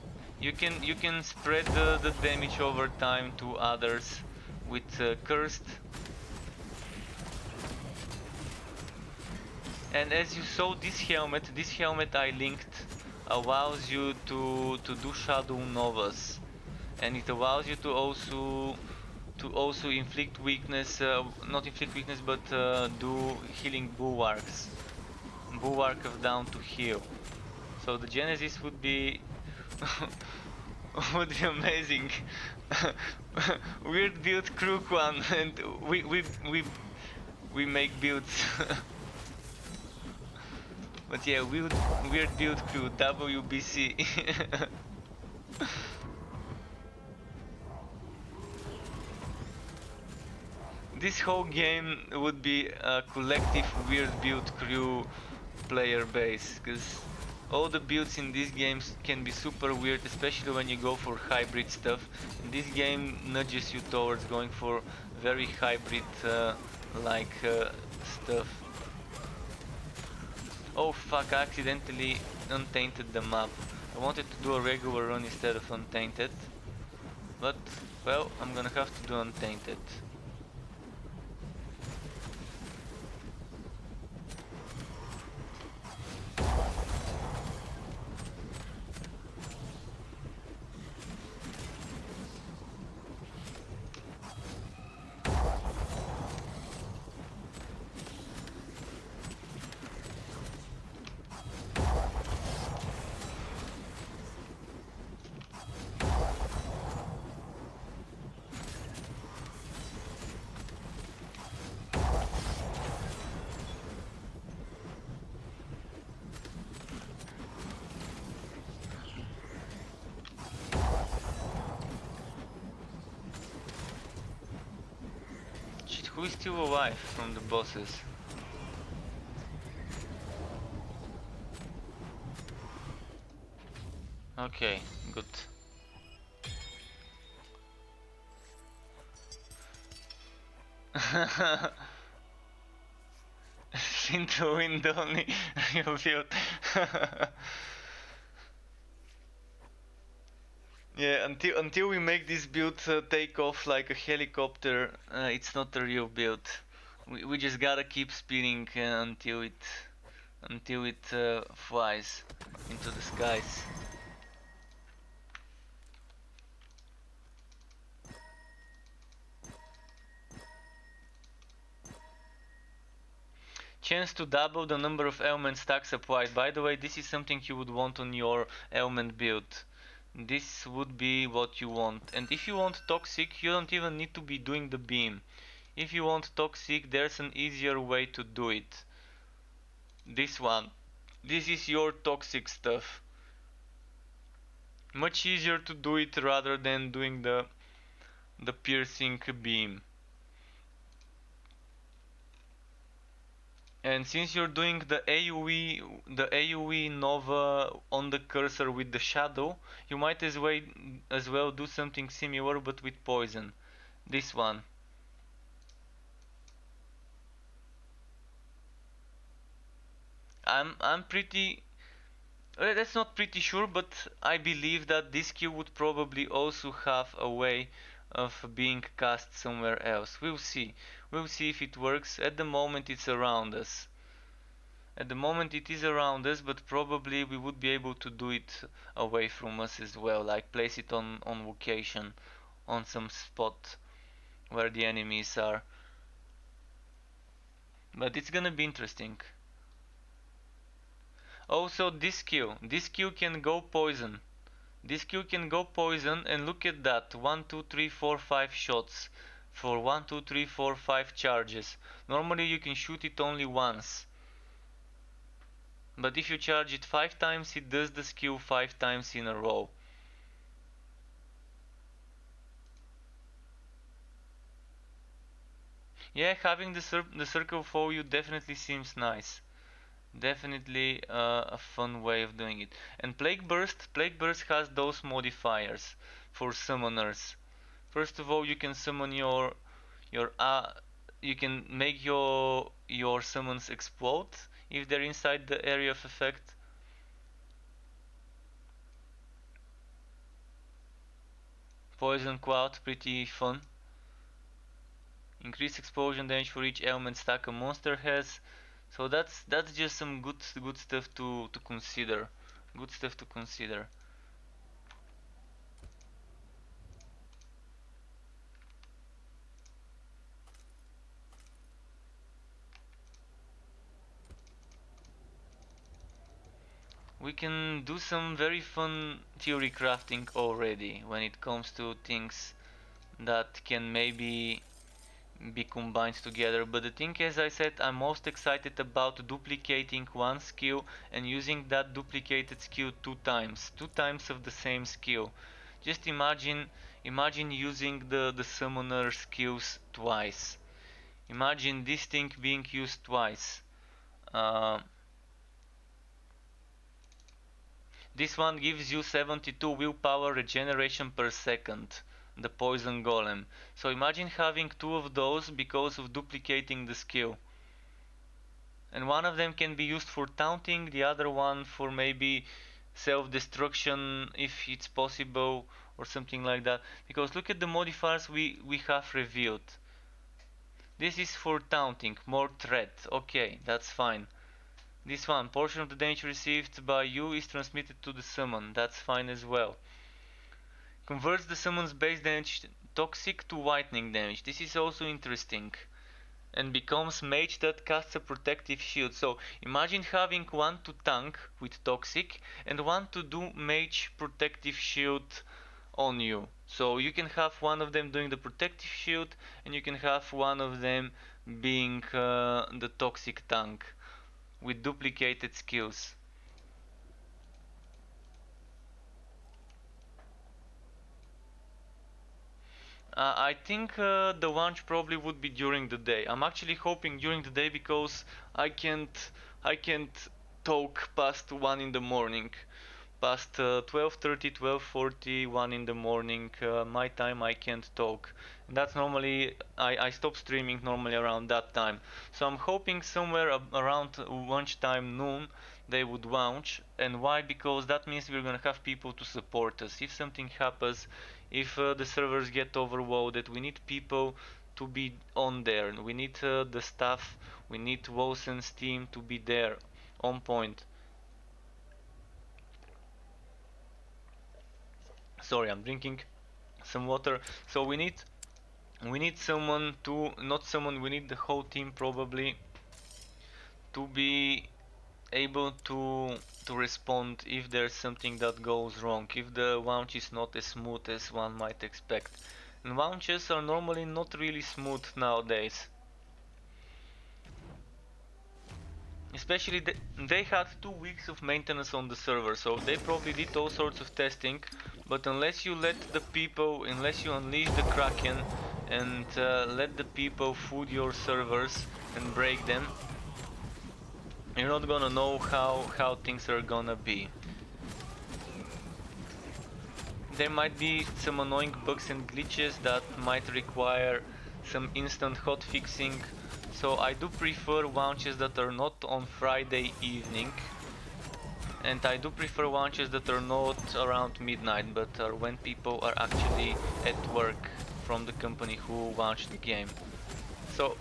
You can spread the damage over time to others with cursed. And as you saw, this helmet I linked allows you to do shadow novas, and it allows you to also inflict weakness, not inflict weakness, but do healing bulwark of down to heal. So the Genesis would be would be amazing. Weird build crook one, and we make builds. But yeah, weird build crew WBC. This whole game would be a collective weird build crew player base, because all the builds in these games can be super weird, especially when you go for hybrid stuff. And this game nudges you towards going for very hybrid like stuff. Oh fuck, I accidentally untainted the map. I wanted to do a regular run instead of untainted. But, well, I'm gonna have to do untainted. Shit, who is still alive from the bosses? Okay, good. Into window only you built. Yeah, until we make this build take off like a helicopter, it's not a real build. We just gotta keep spinning until it flies into the skies. Chance to double the number of element stacks applied. By the way, this is something you would want on your element build. This would be what you want. And if you want toxic, you don't even need to be doing the beam. If you want toxic, there's an easier way to do it. This one. This is your toxic stuff. Much easier to do it rather than doing the piercing beam. And since you're doing the AoE Nova on the cursor with the shadow, you might as well do something similar but with poison. This one. I'm pretty that's not pretty sure, but I believe that this skill would probably also have a way of being cast somewhere else. We'll see. We'll see if it works. At the moment it's around us. At the moment it is around us, but probably we would be able to do it away from us as well, like place it on location, on some spot where the enemies are. But it's gonna be interesting. Also this skill can go poison. This skill can go poison, and look at that, 1, 2, 3, 4, 5 shots for 1, 2, 3, 4, 5 charges. Normally you can shoot it only once. But if you charge it 5 times, it does the skill 5 times in a row. Yeah, having the circle follow you definitely seems nice. Definitely a fun way of doing it. And Plague Burst has those modifiers for summoners. First of all, you can summon your you can make your summons explode if they're inside the area of effect. Poison Cloud, pretty fun. Increase explosion damage for each element stack a monster has. So that's just some good stuff to consider. Good stuff to consider. We can do some very fun theory crafting already when it comes to things that can maybe be combined together. But the thing, as I said, I'm most excited about duplicating one skill and using that duplicated skill two times of the same skill. Just imagine using the summoner skills twice. Imagine this thing being used twice. uh, this one gives you 72 willpower regeneration per second, the poison golem. So imagine having two of those because of duplicating the skill. And one of them can be used for taunting, the other one for maybe self-destruction if it's possible, or something like that. Because look at the modifiers we have revealed. This is for taunting, more threat. Okay, that's fine. This one, portion of the damage received by you is transmitted to the summon. That's fine as well. Converts the summon's base damage toxic to whitening damage. This is also interesting. And becomes mage that casts a protective shield. So imagine having one to tank with toxic and one to do mage protective shield on you. So you can have one of them doing the protective shield, and you can have one of them being the toxic tank with duplicated skills. I think the launch probably would be during the day. I'm actually hoping during the day because I can't I can't talk past 1 in the morning. Past 12:30, 12:40, 1 in the morning, my time I can't talk. And that's normally I stop streaming normally around that time. So I'm hoping somewhere around lunchtime, noon, they would launch. And why? Because that means we're gonna have people to support us. If something happens, if the servers get overloaded, we need people to be on there. We need the staff, we need Wolcen's team to be there, on point. Sorry, I'm drinking some water. So we need someone to, not someone, we need the whole team probably to be able to respond if there's something that goes wrong, if the launch is not as smooth as one might expect. And launches are normally not really smooth nowadays. Especially they had 2 weeks of maintenance on the server, so they probably did all sorts of testing, but unless you let the people, unless you unleash the Kraken and let the people food your servers and break them, you're not gonna know how things are gonna be. There might be some annoying bugs and glitches that might require some instant hot fixing, so I do prefer launches that are not on Friday evening, and I do prefer launches that are not around midnight, but are when people are actually at work from the company who launched the game. So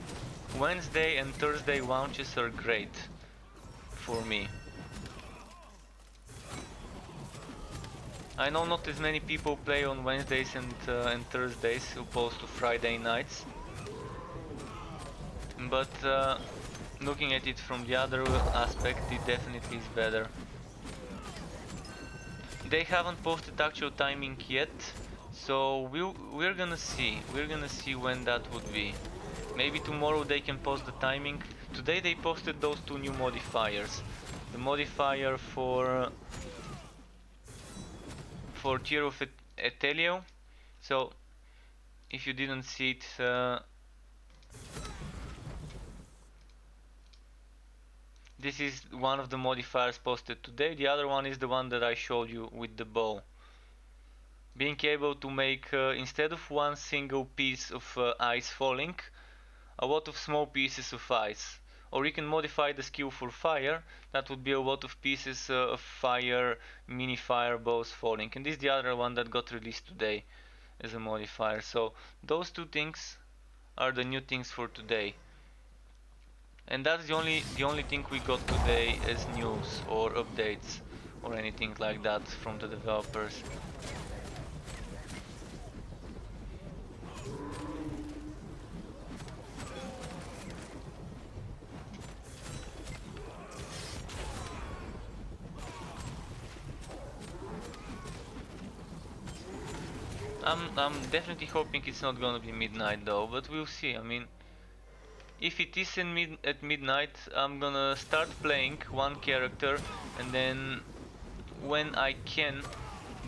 Wednesday and Thursday launches are great for me. I know not as many people play on Wednesdays and Thursdays opposed to Friday nights, but looking at it from the other aspect, it definitely is better. They haven't posted actual timing yet, so we're gonna see. We're gonna see when that would be. Maybe tomorrow they can post the timing. Today they posted those two new modifiers. The modifier for Tier of Etelio. So if you didn't see it, this is one of the modifiers posted today. The other one is the one that I showed you with the bow. Being able to make, instead of one single piece of ice falling, a lot of small pieces of ice. Or you can modify the skill for fire, that would be a lot of pieces of fire, mini fireballs falling. And this is the other one that got released today as a modifier. So those two things are the new things for today. And that's the only thing we got today as news or updates or anything like that from the developers. I'm definitely hoping it's not gonna be midnight though, but we'll see. I mean, if it is at midnight, I'm gonna start playing one character, and then when I can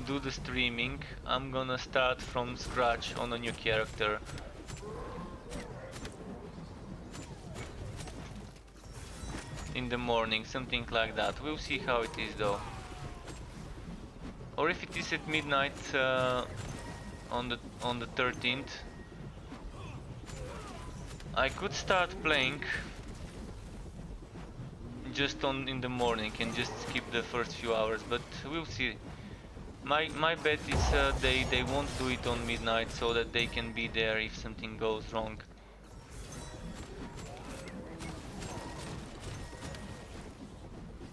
do the streaming, I'm gonna start from scratch on a new character. In the morning, something like that. We'll see how it is though. Or if it is at midnight on the 13th, I could start playing just in the morning and just skip the first few hours, but we'll see. My bet is they won't do it on midnight so that they can be there if something goes wrong.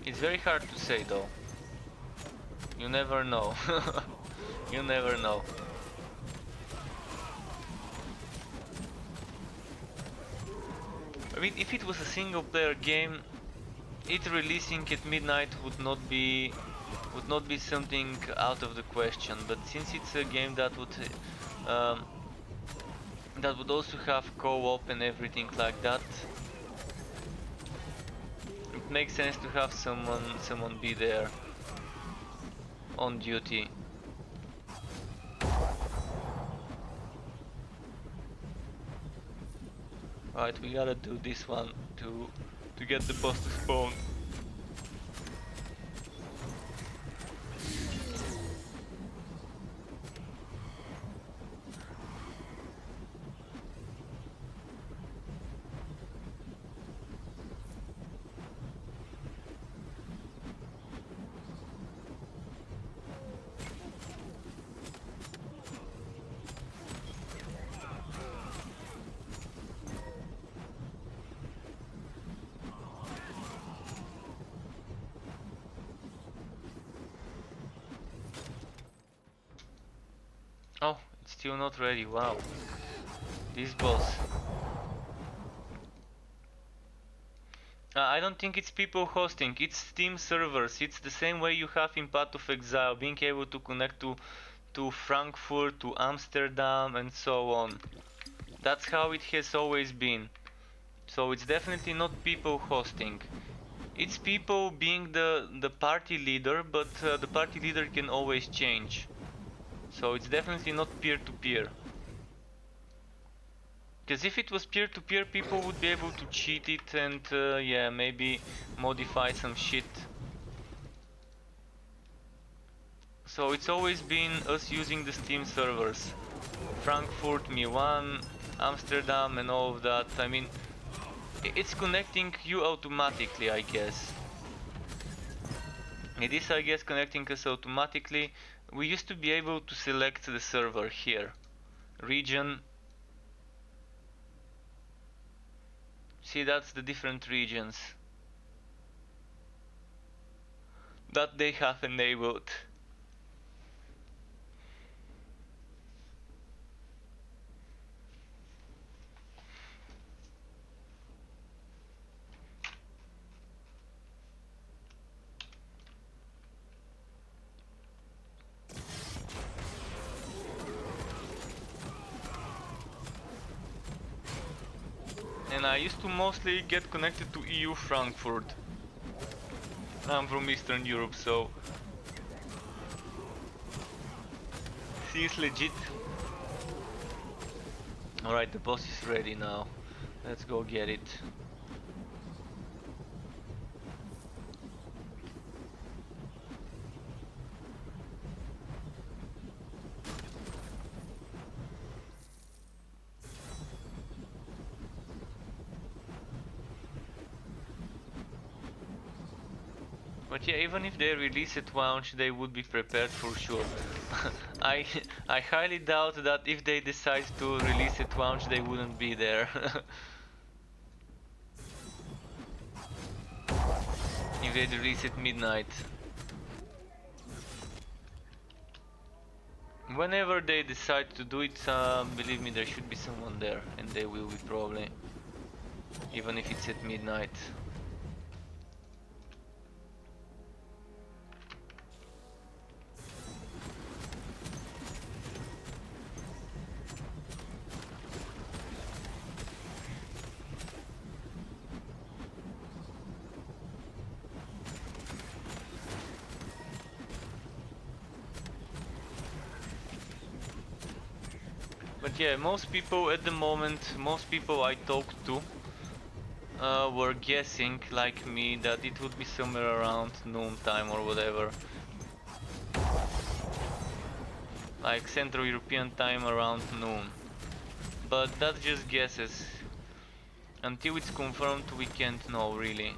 It's very hard to say though. You never know. You never know. I mean, if it was a single player game, it releasing at midnight would not be something out of the question. But since it's a game um, that would also have co-op and everything like that, it makes sense to have someone be there on duty. Right, we gotta do this one to get the boss to spawn. Oh, it's still not ready. Wow. This boss. I don't think it's people hosting, it's Steam servers. It's the same way you have in Path of Exile, being able to connect to Frankfurt, to Amsterdam, and so on. That's how it has always been. So it's definitely not people hosting. It's people being the party leader, but the party leader can always change. So it's definitely not peer-to-peer. Because if it was peer-to-peer, people would be able to cheat it and yeah, maybe modify some shit. So it's always been us using the Steam servers. Frankfurt, Milan, Amsterdam and all of that. I mean, it's connecting you automatically, I guess. It is, I guess, connecting us automatically. We used to be able to select the server here. Region. See, that's the different regions that they have enabled. And I used to mostly get connected to EU Frankfurt. I'm from Eastern Europe, so seems legit. Alright, the boss is ready now. Let's go get it. But yeah, even if they release at launch, they would be prepared for sure. I I highly doubt that if they decide to release at launch, they wouldn't be there. If they release at midnight. Whenever they decide to do it, believe me, there should be someone there, and they will be probably. Even if it's at midnight. But yeah, most people at the moment, most people I talked to were guessing, like me, that it would be somewhere around noon time or whatever. Like Central European time around noon. But that's just guesses. Until it's confirmed, we can't know really.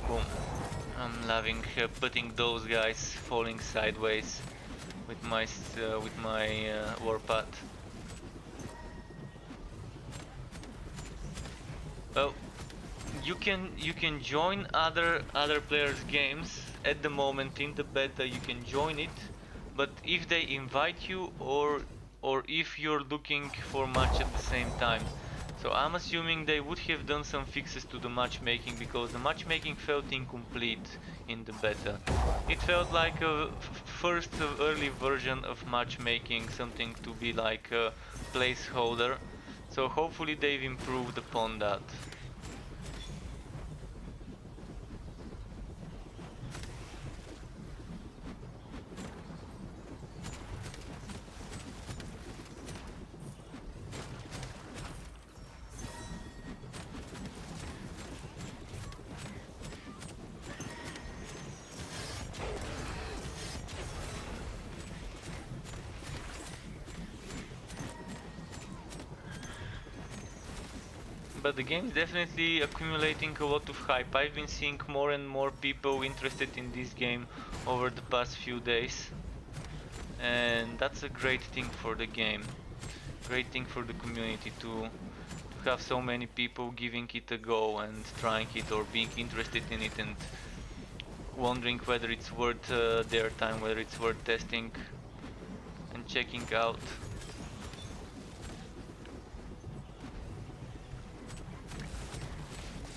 Boom. I'm loving putting those guys falling sideways with my warpath. Well, you can join other players' games at the moment in the beta. You can join it, but if they invite you or if you're looking for match at the same time. So I'm assuming they would have done some fixes to the matchmaking because the matchmaking felt incomplete in the beta. It felt like a first early version of matchmaking, something to be like a placeholder. So hopefully they've improved upon that. But the game is definitely accumulating a lot of hype. I've been seeing more and more people interested in this game over the past few days. And that's a great thing for the game. Great thing for the community to have so many people giving it a go and trying it or being interested in it and wondering whether it's worth their time, whether it's worth testing and checking out.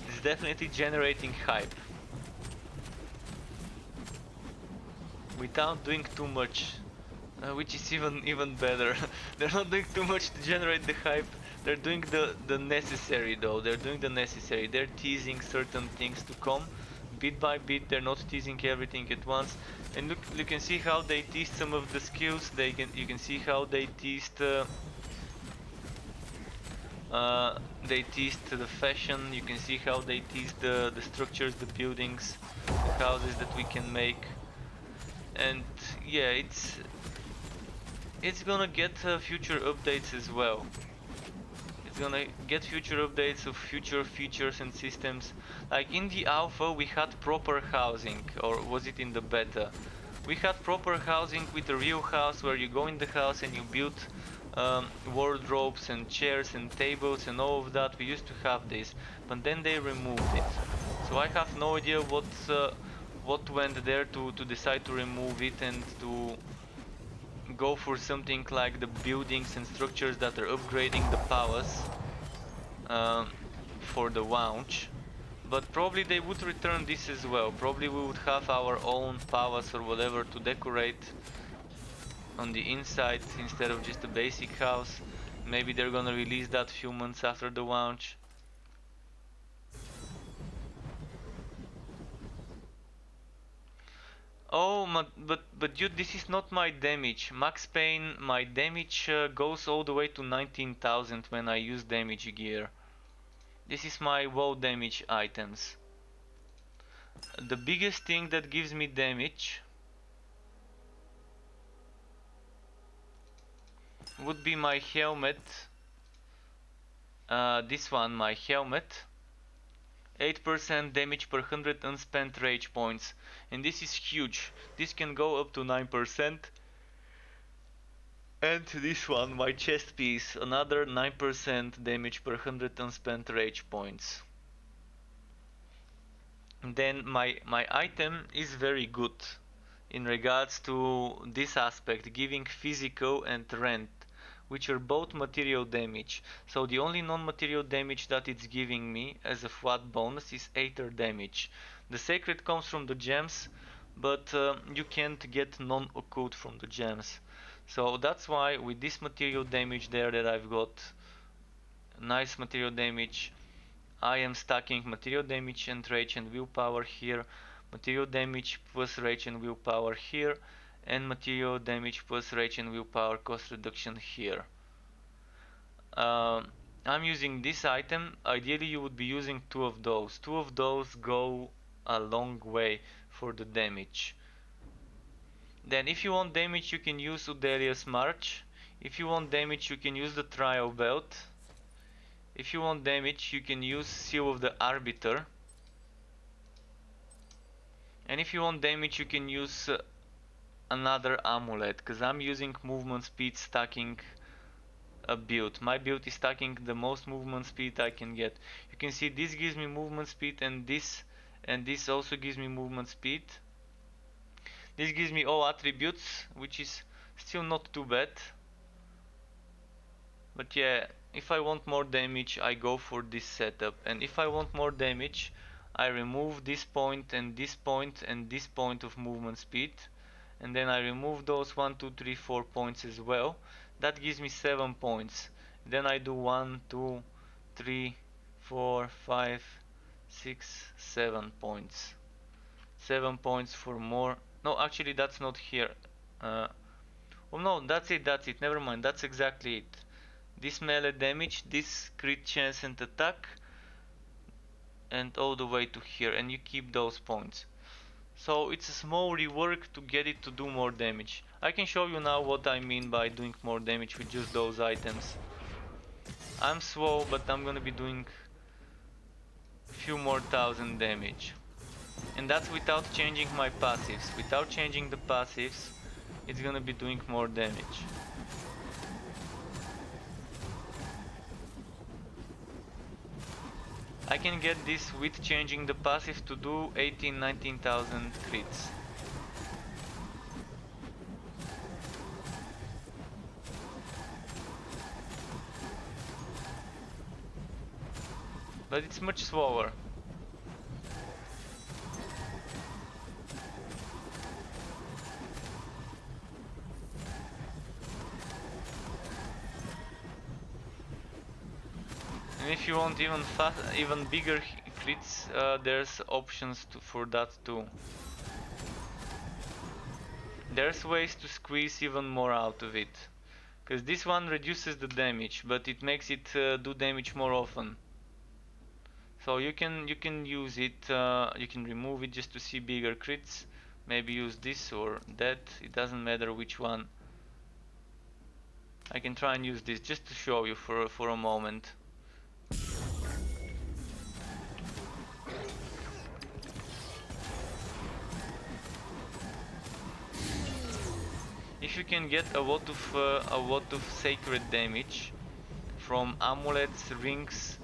It's definitely generating hype without doing too much, which is even better. They're not doing too much to generate the hype. They're doing the necessary though. They're doing the necessary. They're teasing certain things to come, bit by bit. They're not teasing everything at once. And look, you can see how they teased some of the skills. You can see how they teased. They teased the fashion. You can see how they teased the structures, the buildings, the houses that we can make. And yeah, it's gonna get future updates as well. It's gonna get future updates of future features and systems. Like in the alpha we had proper housing, or was it in the beta? We had proper housing with a real house where you go in the house and you build wardrobes and chairs and tables and all of that. We used to have this, but then they removed it. So I have no idea what went there to decide to remove it and to go for something like the buildings and structures that are upgrading the palace um, for the launch. But probably they would return this as well. Probably we would have our own palace or whatever to decorate on the inside instead of just a basic house. Maybe they're gonna release that few months after the launch. Oh, but dude, this is not my damage. Max Pain, my damage goes all the way to 19,000 when I use damage gear. This is my low damage items. The biggest thing that gives me damage would be my helmet. This one, my helmet. 8% damage per 100 unspent rage points. And this is huge. This can go up to 9%. And this one, my chest piece, another 9% damage per 100 unspent rage points. And then my item is very good in regards to this aspect, giving physical and rent, which are both material damage. So the only non-material damage that it's giving me as a flat bonus is Aether damage. The sacred comes from the gems, but you can't get non-occult from the gems. So that's why with this material damage there that I've got nice material damage, I am stacking material damage and rage and willpower here, material damage plus rage and willpower here, and material damage plus rage and willpower cost reduction here. I'm using this item. Ideally you would be using two of those. Two of those go a long way for the damage. Then if you want damage you can use Udelia's March. If you want damage you can use the Trial Belt. If you want damage you can use Seal of the Arbiter. And if you want damage you can use another amulet, because I'm using movement speed stacking a build. My build is stacking the most movement speed I can get. You can see this gives me movement speed and this also gives me movement speed. This gives me all attributes, which is still not too bad. But yeah, if I want more damage I go for this setup, and if I want more damage I remove this point and this point and this point of movement speed, and then I remove those 1, 2, 3, 4 points as well. That gives me 7 points. Then I do 1, 2, 3, 4, 5, 6, 7 points. 7 points for more. No, actually that's not here. Oh no, that's it, never mind, that's exactly it. This melee damage, this crit chance and attack, and all the way to here, and you keep those points. So it's a small rework to get it to do more damage. I can show you now what I mean by doing more damage with just those items. I'm slow, but I'm gonna be doing few more thousand damage. And that's without changing my passives. Without changing the passives, it's gonna be doing more damage. I can get this with changing the passive to do 18-19,000 crits. But it's much slower. And if you want even bigger crits, there's options for that too. There's ways to squeeze even more out of it. Because this one reduces the damage, but it makes it do damage more often. So you can use it, you can remove it just to see bigger crits. Maybe use this or that, it doesn't matter which one. I can try and use this just to show you for a moment. If you can get a lot of sacred damage from amulets, rings,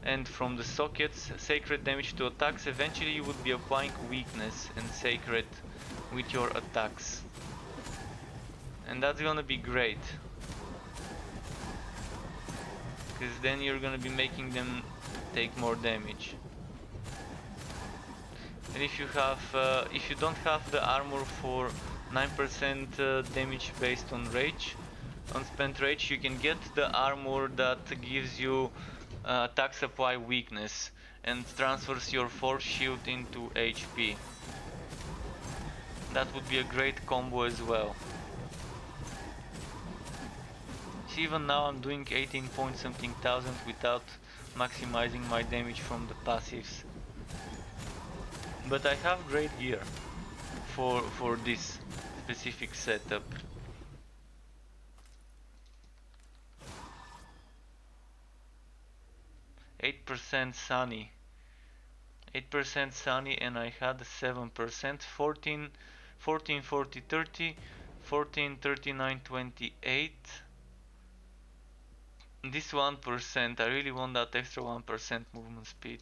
and from the sockets, sacred damage to attacks, eventually you would be applying weakness and sacred with your attacks. And that's gonna be great. Because then you're gonna be making them take more damage. And if you don't have the armor for 9% damage based on rage, on spent rage, you can get the armor that gives you attack supply weakness and transfers your force shield into HP. That would be a great combo as well. See, even now I'm doing 18 point something thousand without maximizing my damage from the passives. But I have great gear for this specific setup. 8% sunny. 8% sunny, and I had 7%, 14, 14, 40, 30, 14, 39, 28. This 1%, I really want that extra 1% movement speed.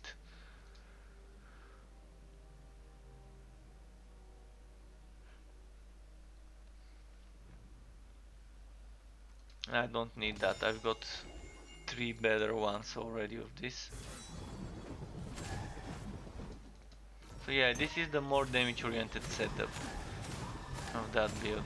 I don't need that, I've got 3 better ones already of this. So yeah, this is the more damage oriented setup of that build.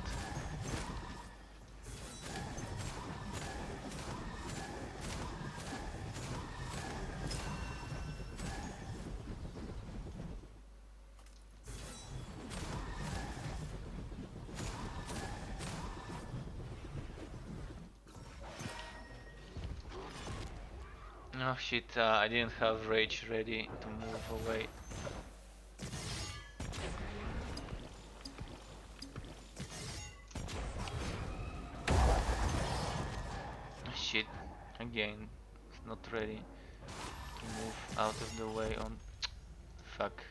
Oh shit, I didn't have rage ready to move away. Shit, again, it's not ready to move out of the way on. Fuck.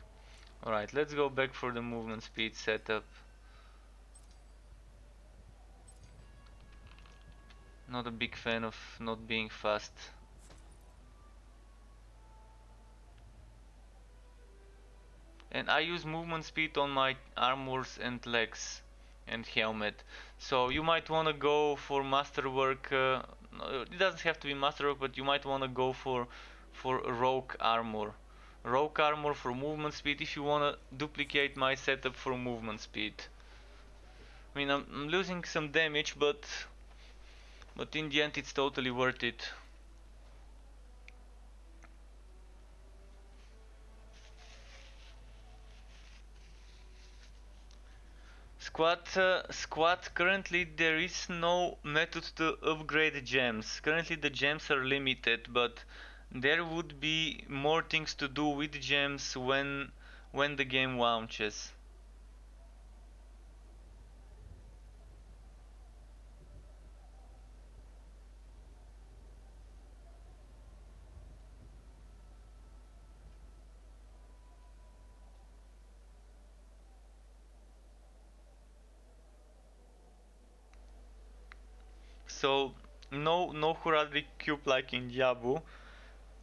Alright, let's go back for the movement speed setup. Not a big fan of not being fast. And I use movement speed on my armors and legs and helmet. So you might want to go for masterwork. It doesn't have to be masterwork, but you might want to go for rogue armor. Rogue armor for movement speed if you want to duplicate my setup for movement speed. I mean, I'm losing some damage, but in the end it's totally worth it. Squad, currently there is no method to upgrade gems. Currently the gems are limited, but there would be more things to do with gems when the game launches. So no heraldic cube like in Yabu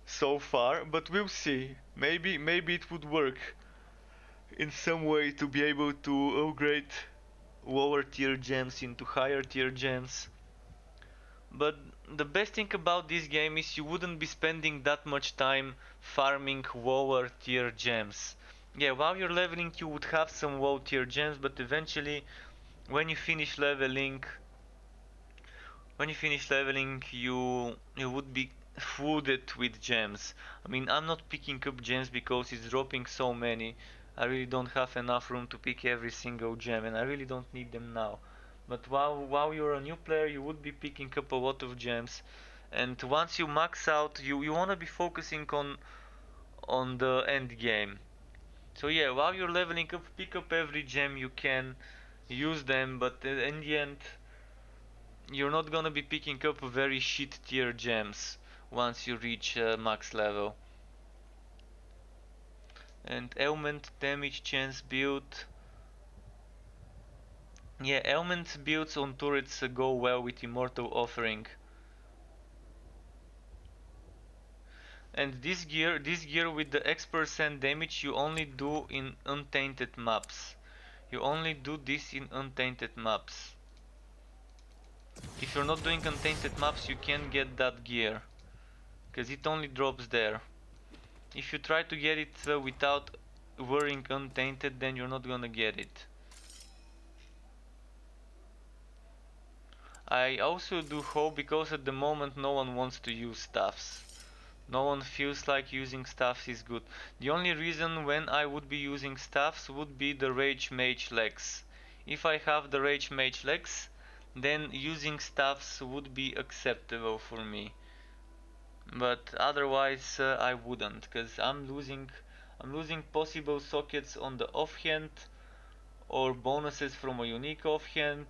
so far, but we'll see. Maybe it would work in some way to be able to upgrade lower tier gems into higher tier gems. But the best thing about this game is you wouldn't be spending that much time farming lower tier gems. Yeah, while you're leveling you would have some low tier gems, but eventually when you finish leveling you would be flooded with gems. I mean, I'm not picking up gems because it's dropping so many. I really don't have enough room to pick every single gem, and I really don't need them now. But while you're a new player, you would be picking up a lot of gems, and once you max out, you wanna be focusing on the end game. So yeah, while you're leveling up, pick up every gem you can, use them, but in the end, you're not gonna be picking up very shit tier gems once you reach max level. And ailment damage chance build. Yeah, ailment builds on turrets go well with Immortal Offering. And this gear with the X% damage you only do in untainted maps. You only do this in untainted maps. If you're not doing untainted maps, you can't get that gear, because it only drops there. If you try to get it without wearing untainted, then you're not gonna get it. I also do hope, because at the moment no one wants to use staffs. No one feels like using staffs is good. The only reason when I would be using staffs would be the Rage Mage legs. If I have the Rage Mage legs, then using staffs would be acceptable for me. But otherwise I wouldn't, because I'm losing possible sockets on the offhand, or bonuses from a unique offhand,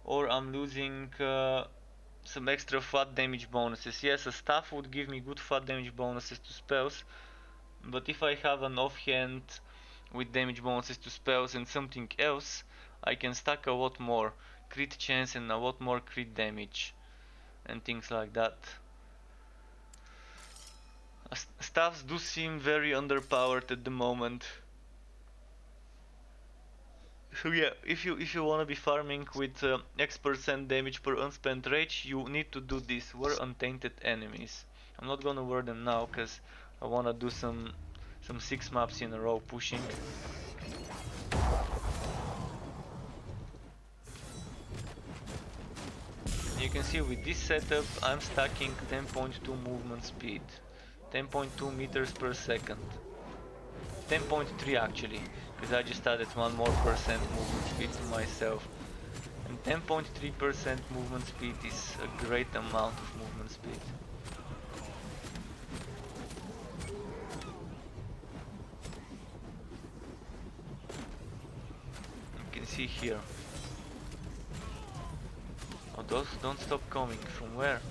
or I'm losing some extra flat damage bonuses. Yes, a staff would give me good flat damage bonuses to spells, but if I have an offhand with damage bonuses to spells and something else, I can stack a lot more crit chance and a lot more crit damage and things like that. Staffs do seem very underpowered at the moment. So yeah, if you wanna be farming with X% damage per unspent rage, you need to do this. Wear untainted enemies. I'm not gonna wear them now because I wanna do some 6 maps in a row pushing. You can see with this setup I'm stacking 10.2 movement speed, 10.2 meters per second, 10.3 actually, because I just added 1 more percent movement speed to myself. And 10.3% movement speed is a great amount of movement speed. You can see here. Oh, those don't stop coming. From where?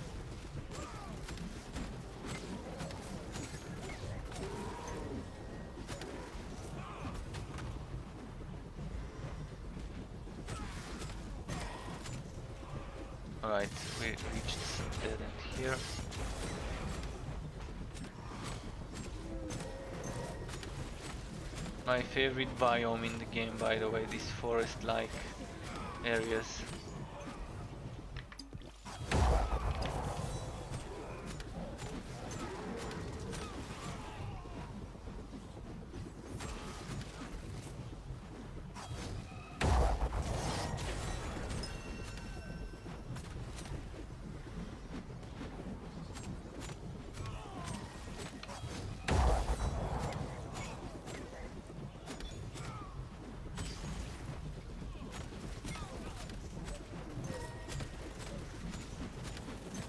Alright, we reached some dead end here. My favorite biome in the game, by the way, these forest-like areas.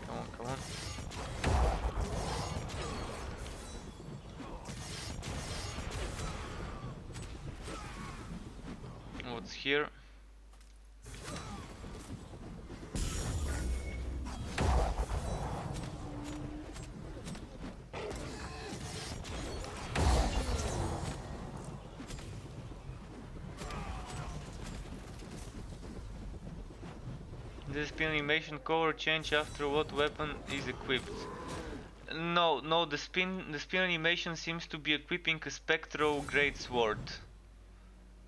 Come on, come on. What's here? The spin animation color change after what weapon is equipped. No, the spin animation seems to be equipping a spectral great sword.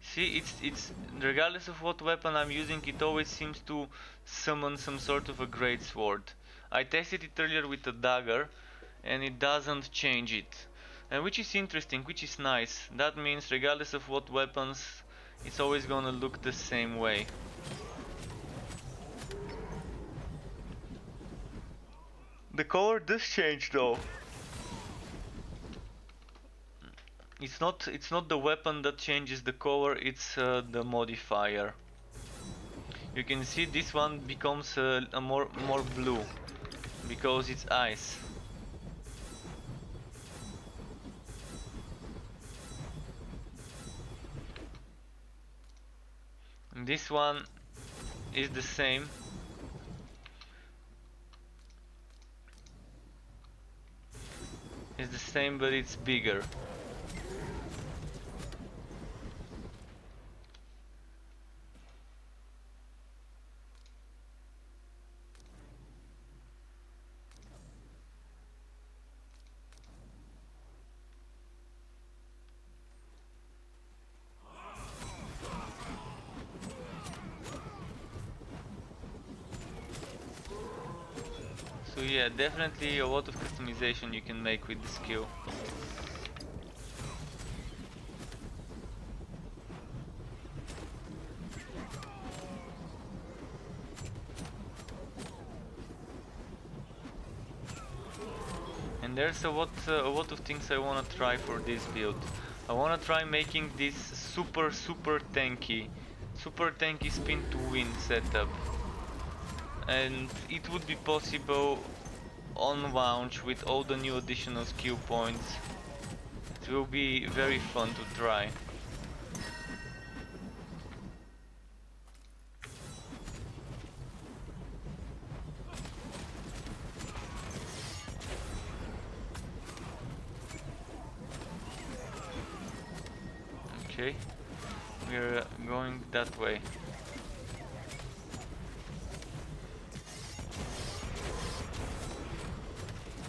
See, it's regardless of what weapon I'm using, it always seems to summon some sort of a great sword. I tested it earlier with a dagger, and it doesn't change it. And which is interesting, which is nice. That means regardless of what weapons, it's always gonna look the same way. The color does change though. It's not the weapon that changes the color, it's the modifier. You can see this one becomes a more blue because it's ice. And this one is the same. It's the same, but it's bigger. So yeah, definitely a lot of customization you can make with the skill. And there's a lot of things I wanna try for this build. I wanna try making this super tanky spin to win setup. And it would be possible on launch with all the new additional skill points. It will be very fun to try. Okay, we're going that way.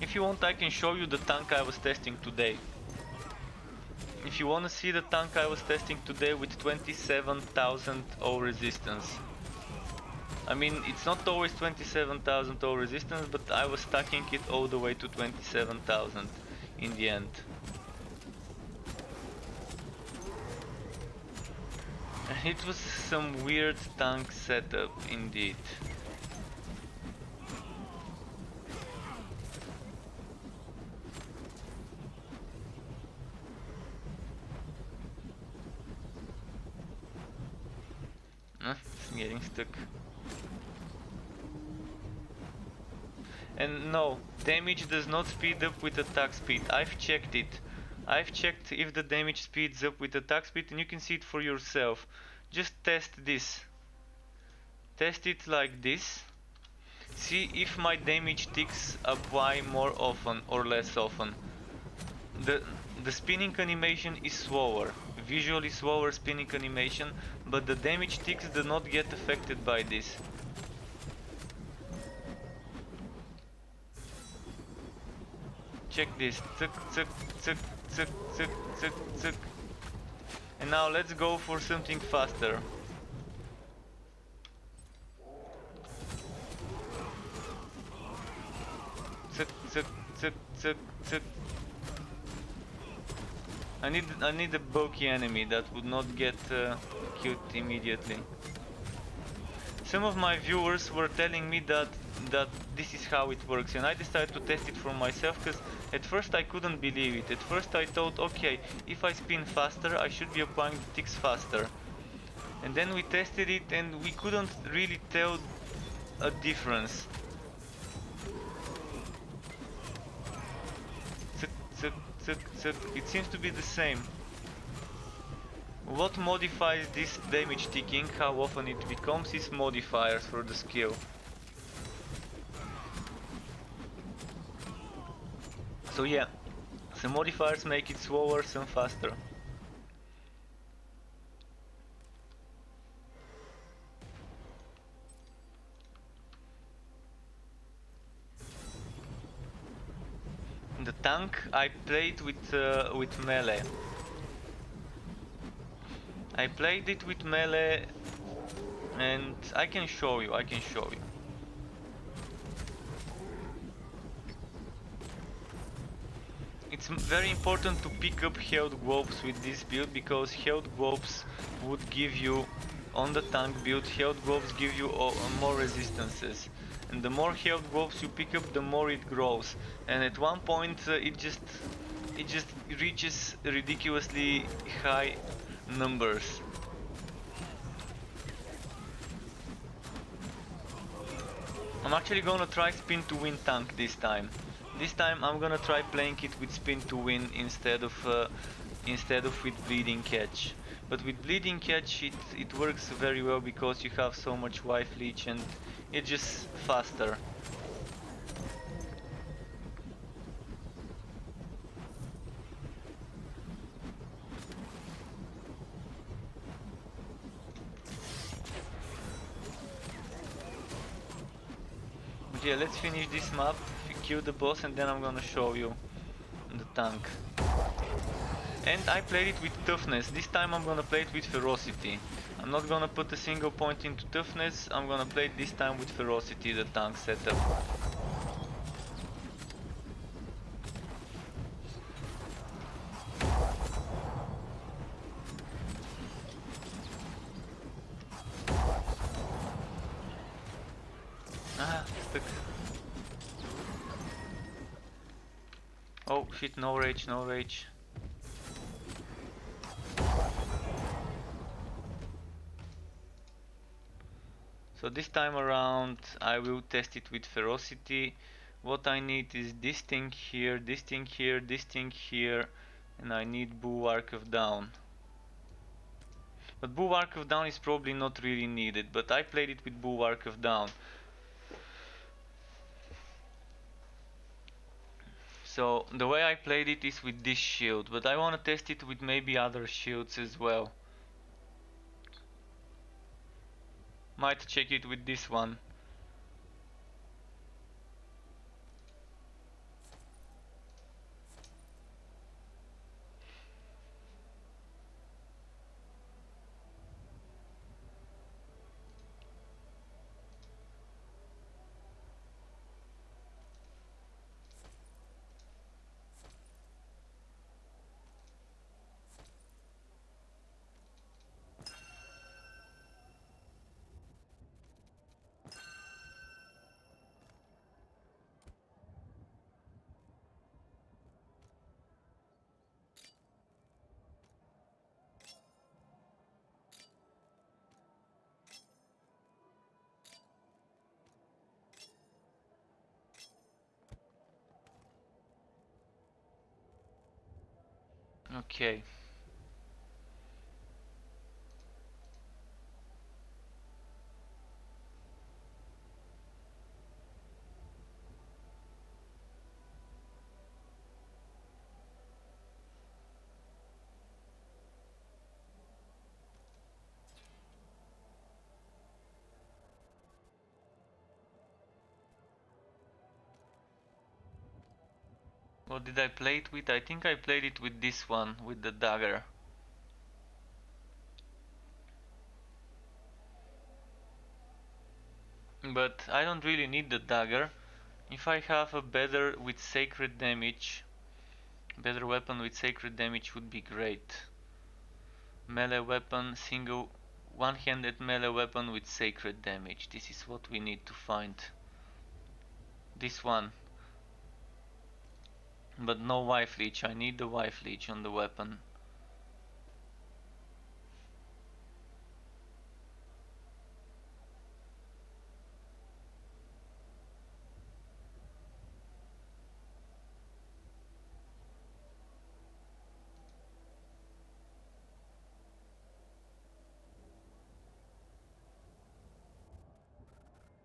If you want, I can show you the tank I was testing today. If you want to see the tank I was testing today with 27,000 O resistance. I mean, it's not always 27,000 O resistance, but I was stacking it all the way to 27,000 in the end. It was some weird tank setup indeed. It's getting stuck. And no, damage does not speed up with attack speed. I've checked it. I've checked if the damage speeds up with attack speed, and you can see it for yourself. Just test this. Test it like this. See if my damage ticks apply more often or less often. The the spinning animation is slower, visually slower spinning animation, but the damage ticks do not get affected by this. Check this. Tuk, tuk, tuk, tuk, tuk, tuk, tuk. And now let's go for something faster. Tuk, tuk, tuk, tuk, tuk. I need a bulky enemy that would not get killed immediately. Some of my viewers were telling me that this is how it works, and I decided to test it for myself, because at first I couldn't believe it. At first I thought, okay, if I spin faster I should be applying the ticks faster. And then we tested it and we couldn't really tell a difference. It seems to be the same. What modifies this damage ticking, how often it becomes, is modifiers for the skill. So yeah, some modifiers make it slower, some faster. Tank I played with melee. I played it with melee, and I can show you. It's very important to pick up health globes with this build, because health globes would give you, on the tank build, health globes give you more resistances. And the more health globes you pick up, the more it grows. And at one point it just reaches ridiculously high numbers. I'm actually gonna try spin to win tank this time. This time I'm gonna try playing it with spin to win instead of with bleeding catch. But with bleeding catch it works very well because you have so much wife leech and it's just faster. But yeah, let's finish this map, kill the boss, and then I'm gonna show you the tank. And I played it with toughness. This time I'm gonna play it with ferocity. I'm not gonna put a single point into toughness, I'm gonna play it this time with ferocity, the tank setup. Ah, stuck. Oh shit, no rage, no rage. So this time around I will test it with ferocity. What I need is this thing here, this thing here, this thing here, and I need Bulwark of Down. But Bulwark of Down is probably not really needed, but I played it with Bulwark of Down. So the way I played it is with this shield, but I want to test it with maybe other shields as well. Might check it with this one. Okay. What did I play it with? I think I played it with this one, with the dagger. But I don't really need the dagger. If I have a better with sacred damage, better weapon with sacred damage would be great. Melee weapon, single one-handed melee weapon with sacred damage. This is what we need to find. This one. But no wife leech. I need the wife leech on the weapon.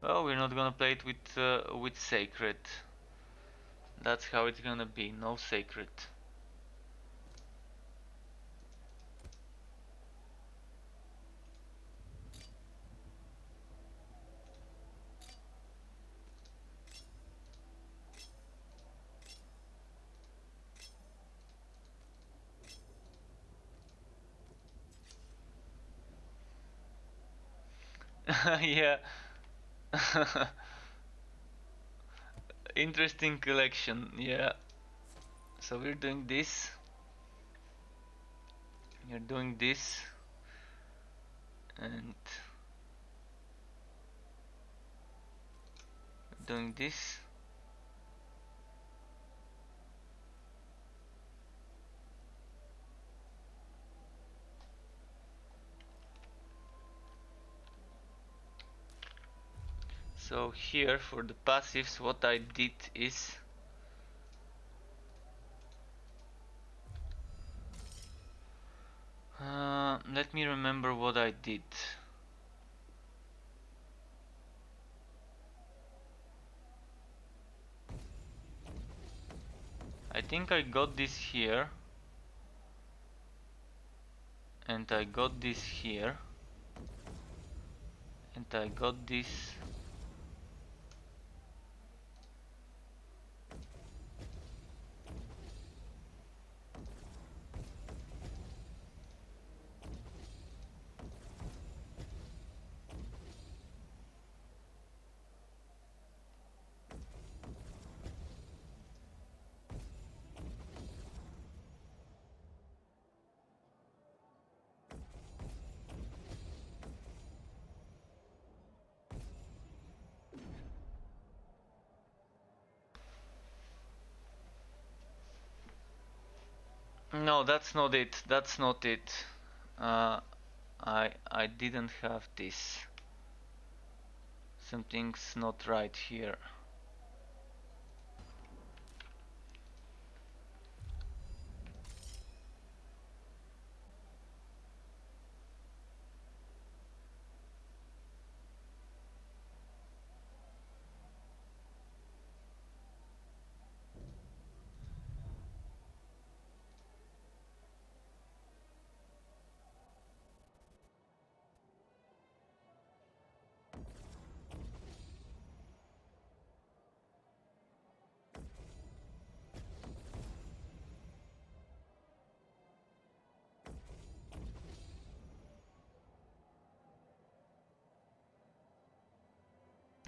Well, we're not gonna play it with sacred. That's how it's gonna be. No sacred. Yeah. Interesting collection, yeah. So we're doing this. You're doing this. And doing this. So here for the passives, what I did is let me remember what I did. I think I got this here, and I got this here, and I got this. No, that's not it. That's not it. Uh, I didn't have this. Something's not right here.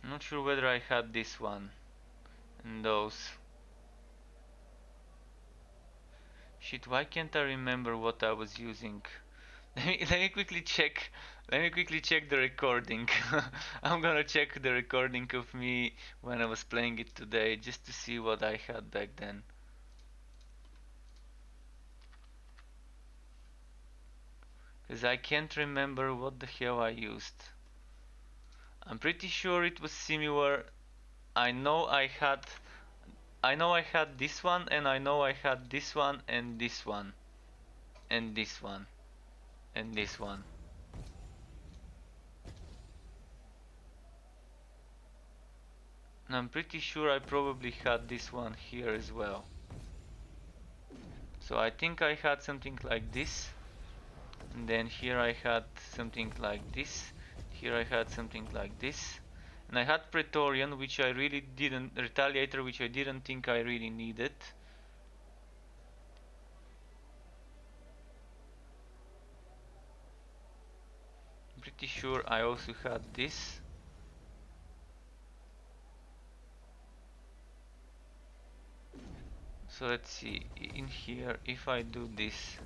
I'm not sure whether I had this one and those. Shit, why can't I remember what I was using? Let me quickly check. Let me quickly check the recording. I'm gonna check the recording of me when I was playing it today just to see what I had back then. Because I can't remember what the hell I used. I'm pretty sure it was similar. I know I had this one, and I know I had this one and this one and this one and this one. And I'm pretty sure I probably had this one here as well. So I think I had something like this, and then here I had something like this, here I had something like this, and I had Praetorian, which I really didn't, Retaliator, which I didn't think I really needed. I'm pretty sure I also had this. So let's see, in here, if I do this,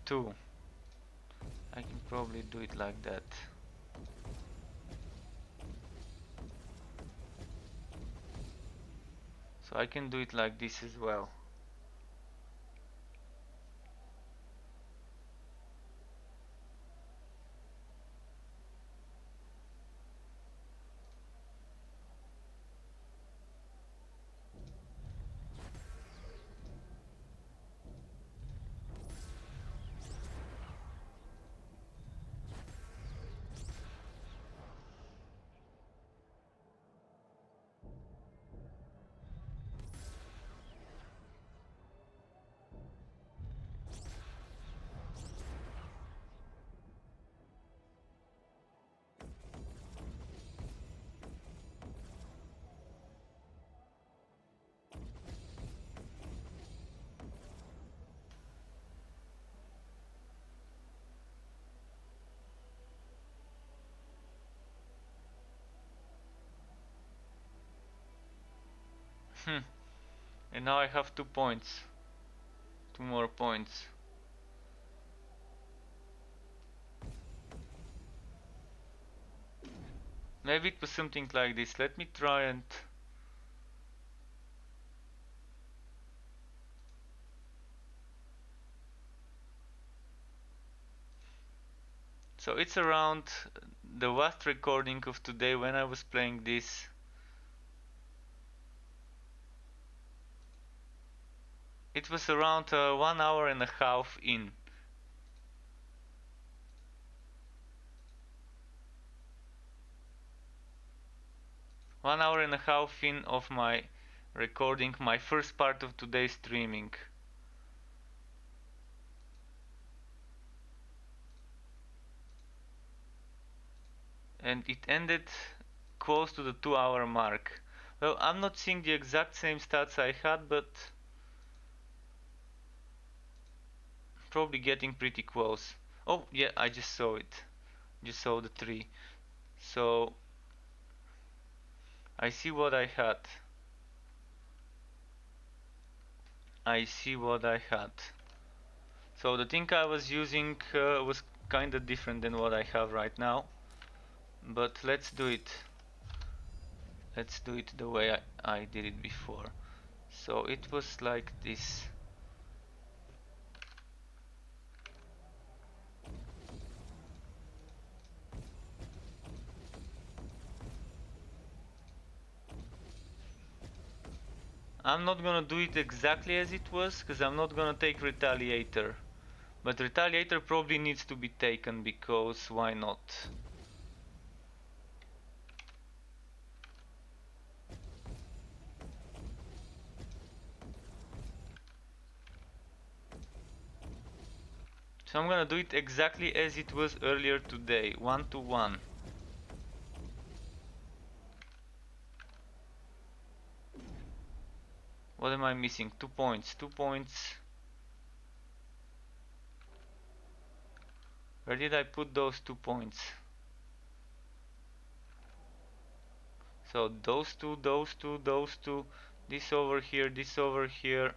two, I can probably do it like that. So I can do it like this as well. And now I have 2 points. 2 more points. Maybe it was something like this. Let me try and... So it's around the last recording of today when I was playing this. It was around 1 hour and a half in. One hour and a half in of my recording, my first part of today's streaming. And it ended close to the 2 hour mark. Well, I'm not seeing the exact same stats I had, but probably getting pretty close. Oh, yeah, I just saw it. Just saw the tree. So, I see what I had. I see what I had. So the thing I was using was kinda different than what I have right now. But let's do it. Let's do it the way I did it before. So it was like this. I'm not gonna do it exactly as it was, because I'm not gonna take Retaliator. But Retaliator probably needs to be taken, because why not? So I'm gonna do it exactly as it was earlier today, 1-to-1. What am I missing? 2 points, 2 points. Where did I put those 2 points? So those two, those two, those two, this over here, this over here.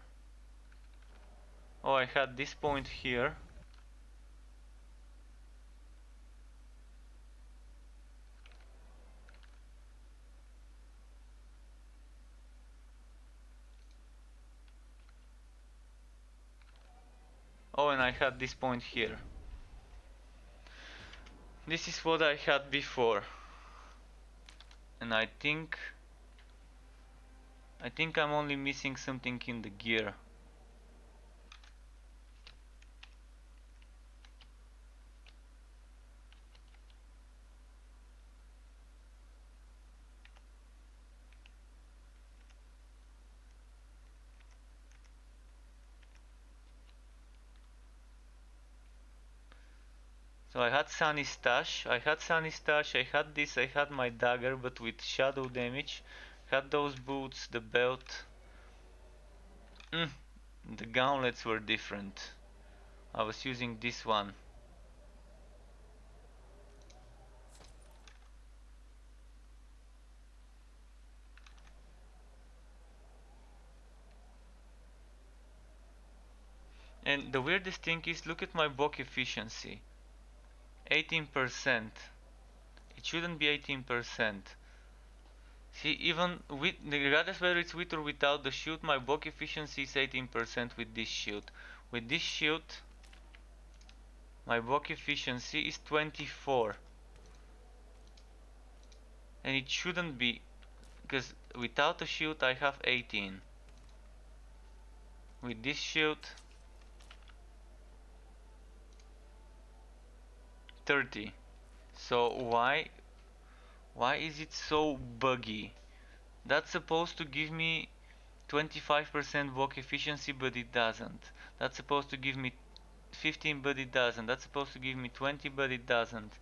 Oh, I had this point here. Oh, and I had this point here. This is what I had before. And I think I'm only missing something in the gear. So I had Sunny Stash, I had this, I had my dagger but with shadow damage, had those boots, the belt. The gauntlets were different. I was using this one. And the weirdest thing is, look at my block efficiency. 18%. It shouldn't be 18%. See, even with, regardless whether it's with or without the shield, my block efficiency is 18% with this shield. With this shield, my block efficiency is 24. And it shouldn't be, because without a shield I have 18. With this shield, 30. So why is it so buggy? That's supposed to give me 25% block efficiency, but it doesn't. That's supposed to give me 15, but it doesn't. That's supposed to give me 20, but it doesn't.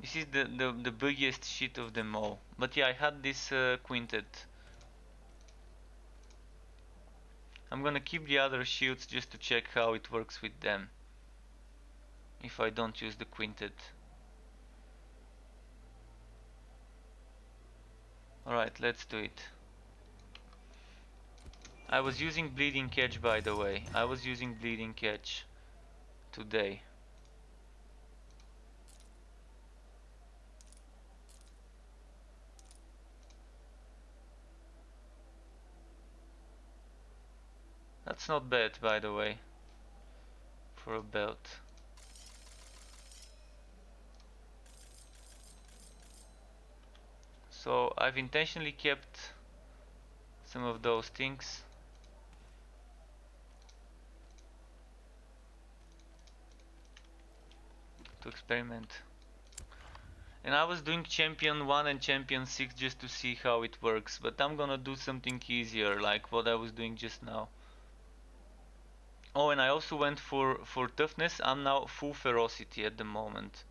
This is the biggest shit of them all. But yeah, I had this quintet. I'm gonna keep the other shields just to check how it works with them. If I don't use the quintet. Alright, let's do it. I was using bleeding catch, by the way. I was using bleeding catch today. That's not bad, by the way, for a belt. So I've intentionally kept some of those things. To experiment. And I was doing champion 1 and champion 6 just to see how it works, but I'm gonna do something easier, like what I was doing just now. Oh, and I also went for toughness. I'm now full ferocity at the moment.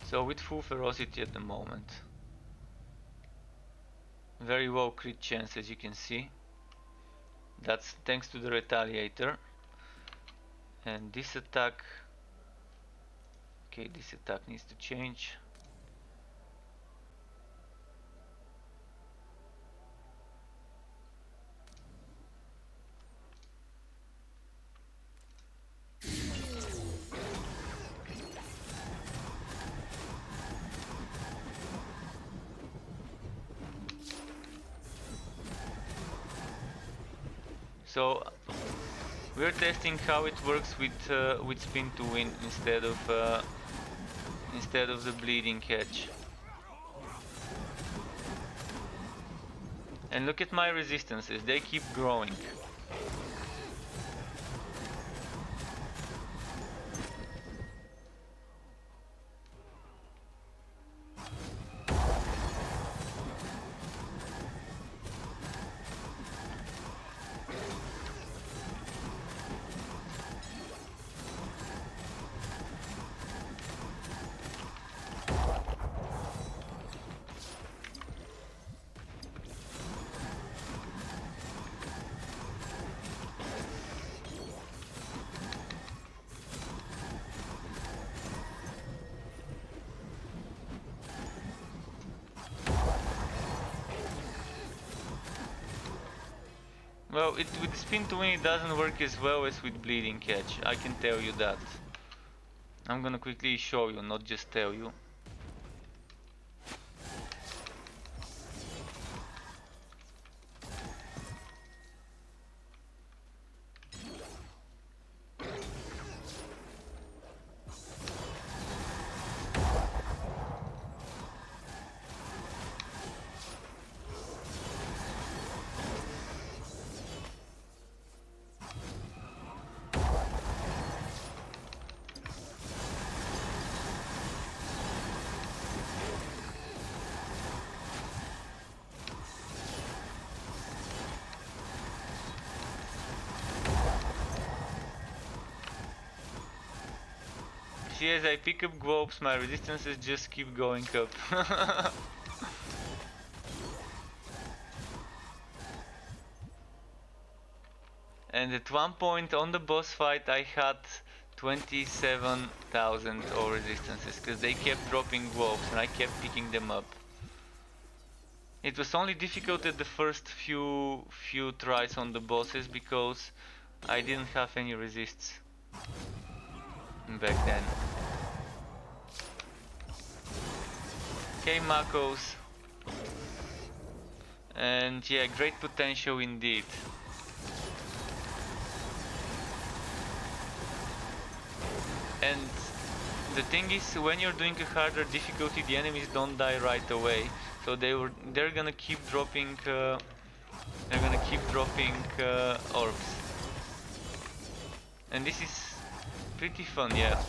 So with full ferocity at the moment. Very low crit chance, as you can see. That's thanks to the retaliator. And this attack, okay, this attack needs to change. So we're testing how it works with spin to win instead of the bleeding catch. And look at my resistances, they keep growing. Well, with spin to win it doesn't work as well as with bleeding catch, I can tell you that. I'm gonna quickly show you, not just tell you. See, as I pick up globes, my resistances just keep going up. And at one point on the boss fight I had 27,000 all resistances because they kept dropping globes and I kept picking them up. It was only difficult at the first few tries on the bosses because I didn't have any resists back then. Okay, Makos. And yeah, great potential indeed. And the thing is, when you're doing a harder difficulty, the enemies don't die right away. So they're gonna keep dropping orbs. And this is pretty fun, yeah.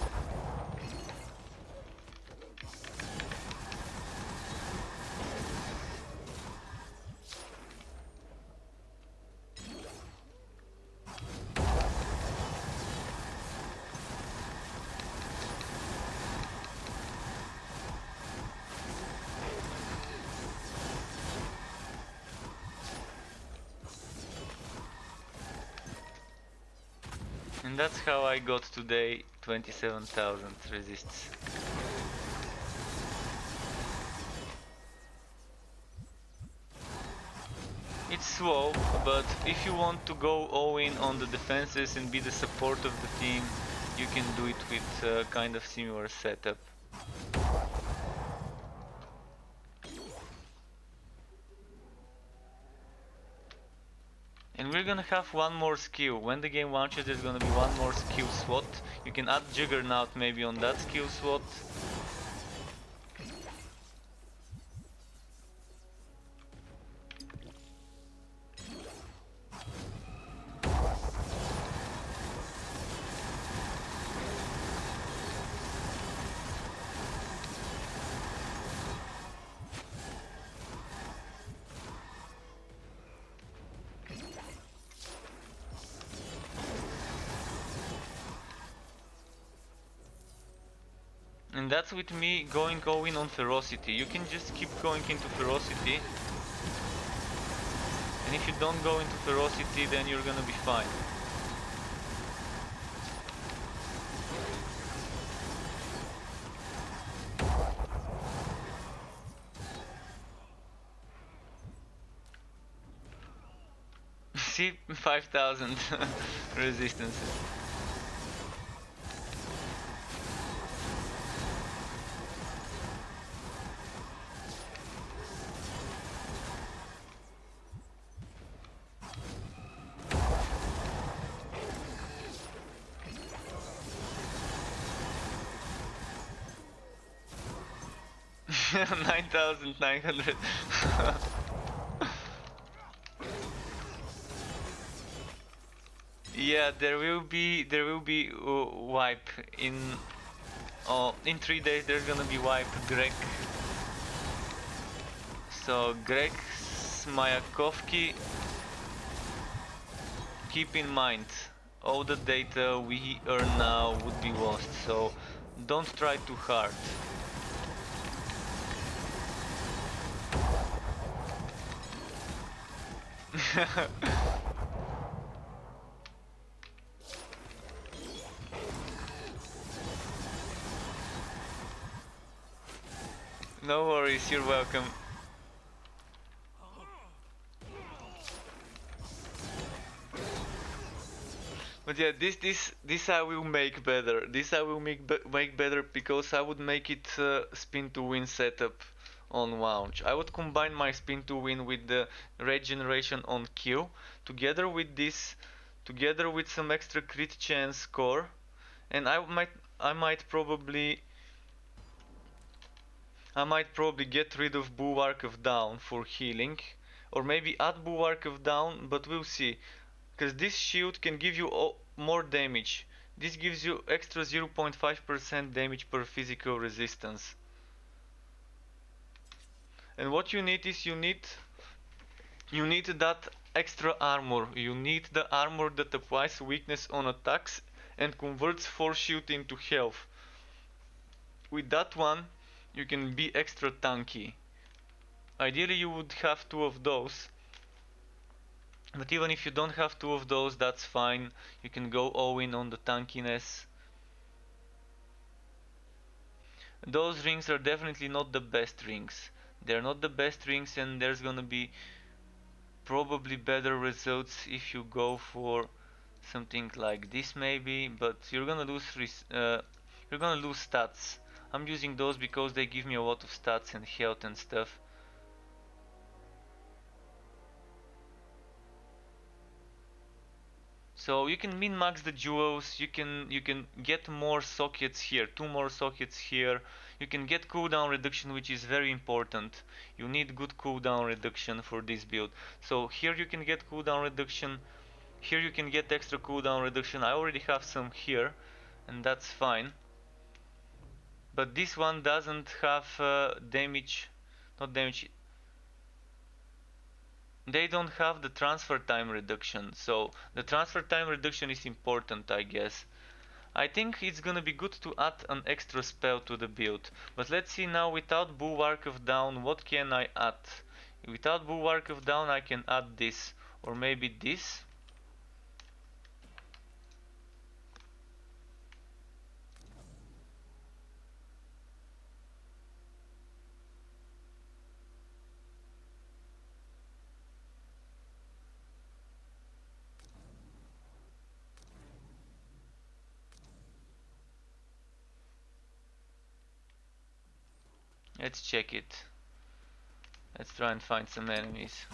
And that's how I got today 27,000 resists. It's slow, but if you want to go all in on the defenses and be the support of the team, you can do it with kind of similar setup. And we're gonna have one more skill. When the game launches, there's gonna be one more skill slot. You can add Juggernaut maybe on that skill slot. And that's with me going all in on Ferocity. You can just keep going into Ferocity. And if you don't go into Ferocity, then you're gonna be fine. See, 5,000 resistances. $9,900. Yeah, there will be wipe in 3 days. There's gonna be wipe Greg. So Greg Smayakovsky, keep in mind all the data we earn now would be lost. So don't try too hard. No worries, you're welcome. But yeah, this I will make better. This I will make better because I would make it spin to win setup on launch. I would combine my spin to win with the regeneration on kill, together with this, together with some extra crit chance score, and I might probably get rid of Bulwark of Down for healing, or maybe add Bulwark of Down, but we'll see. Because this shield can give you more damage. This gives you extra 0.5% damage per physical resistance. And what you need is you need that extra armor. You need the armor that applies weakness on attacks and converts force shield into health. With that one, you can be extra tanky. Ideally you would have two of those. But even if you don't have two of those, that's fine. You can go all in on the tankiness. Those rings are definitely not the best rings. They're not the best rings, and there's gonna be probably better results if you go for something like this maybe, but you're gonna lose stats. I'm using those because they give me a lot of stats and health and stuff. So you can min-max the jewels, you can get more sockets here, two more sockets here. You can get cooldown reduction, which is very important. You need good cooldown reduction for this build. So here you can get cooldown reduction, here you can get extra cooldown reduction. I already have some here, and that's fine. But this one doesn't have damage, not damage. They don't have the transfer time reduction, so the transfer time reduction is important, I guess. I think it's gonna be good to add an extra spell to the build. But let's see now, without Bulwark of Down, what can I add? Without Bulwark of Down, I can add this, or maybe this. Let's check it. Let's try and find some enemies.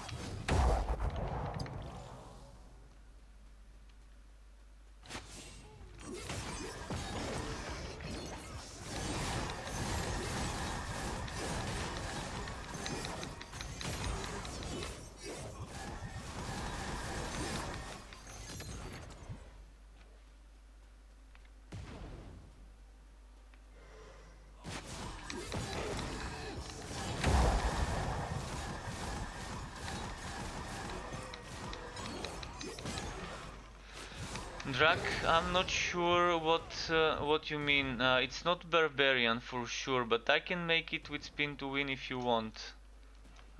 Drak, I'm not sure what you mean. It's not barbarian for sure, but I can make it with spin to win if you want.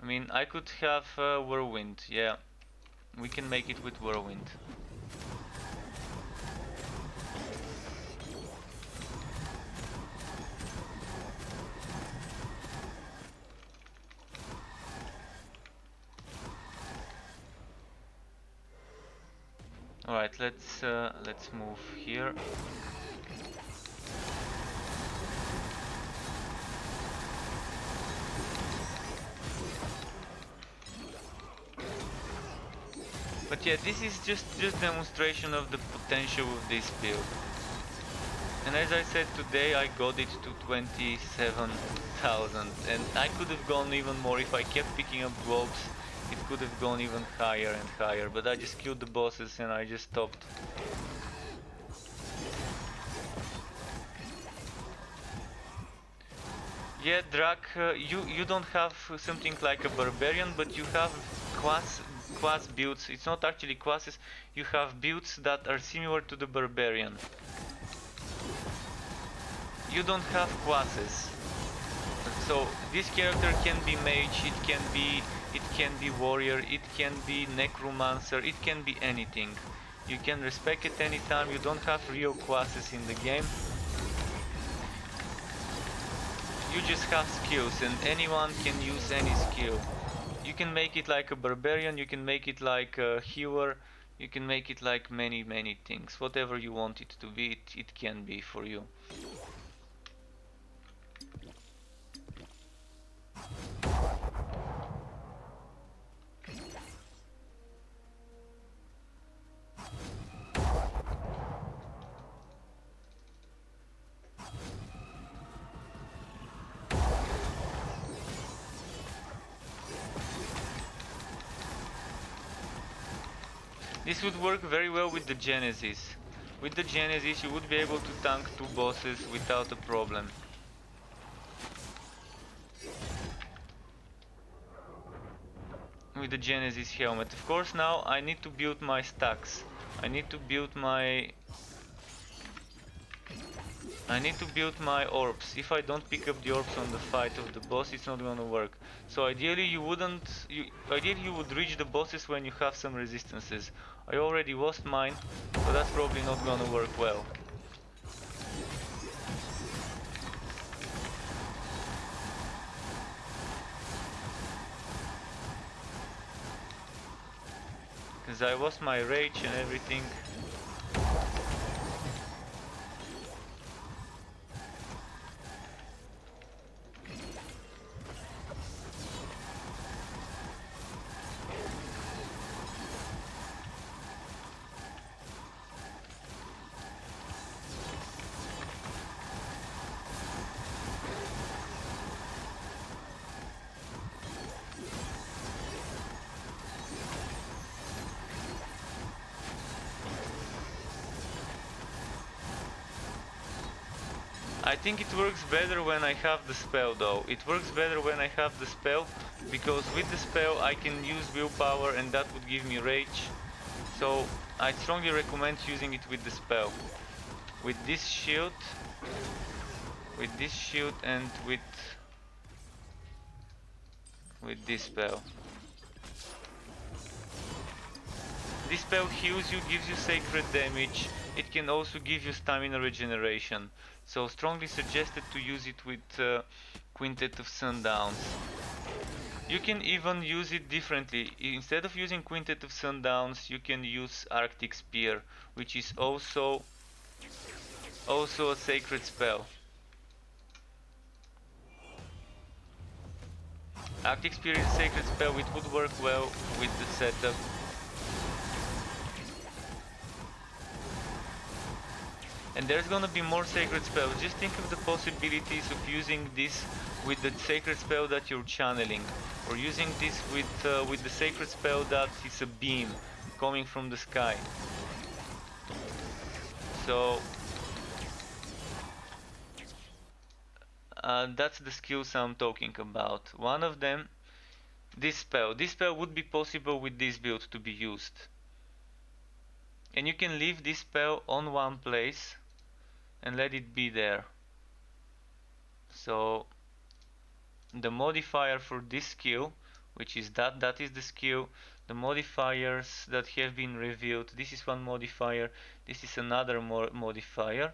I mean, I could have whirlwind. Yeah, we can make it with whirlwind. All right, let's move here. But yeah, this is just demonstration of the potential of this build. And as I said today, I got it to 27,000, and I could have gone even more if I kept picking up globes. It could have gone even higher and higher, but I just killed the bosses and I just stopped. Yeah, Drak, you don't have something like a barbarian, but you have class builds. It's not actually classes. You have builds that are similar to the barbarian. You don't have classes. So this character can be mage, it can be warrior, it can be necromancer, it can be anything. You can respec it anytime. You don't have real classes in the game. You just have skills and anyone can use any skill. You can make it like a barbarian, you can make it like a healer, you can make it like many things. Whatever you want it to be, it can be for you. This would work very well with the Genesis. With the Genesis you would be able to tank two bosses without a problem. With the Genesis helmet. Of course now I need to build my stacks. I need to build my orbs. If I don't pick up the orbs on the fight of the boss, it's not gonna work. So ideally ideally you would reach the bosses when you have some resistances. I already lost mine, so that's probably not gonna work well. Because I lost my rage and everything. I think it works better when I have the spell though. It works better when I have the spell, because with the spell I can use willpower and that would give me rage. So I strongly recommend using it with the spell. With this shield and with this spell. This spell heals you, gives you sacred damage. It can also give you stamina regeneration. So strongly suggested to use it with Quintet of Sundowns. You can even use it differently. Instead of using Quintet of Sundowns, you can use Arctic Spear, which is also a sacred spell. Arctic Spear is a sacred spell, it would work well with the setup. And there's gonna be more sacred spells. Just think of the possibilities of using this with the sacred spell that you're channeling, or using this with the sacred spell that is a beam coming from the sky. So that's the skills I'm talking about. One of them, this spell. This spell would be possible with this build to be used. And you can leave this spell on one place and let it be there. So the modifier for this skill, which is that is the skill. The modifiers that have been revealed, this is one modifier, this is another modifier,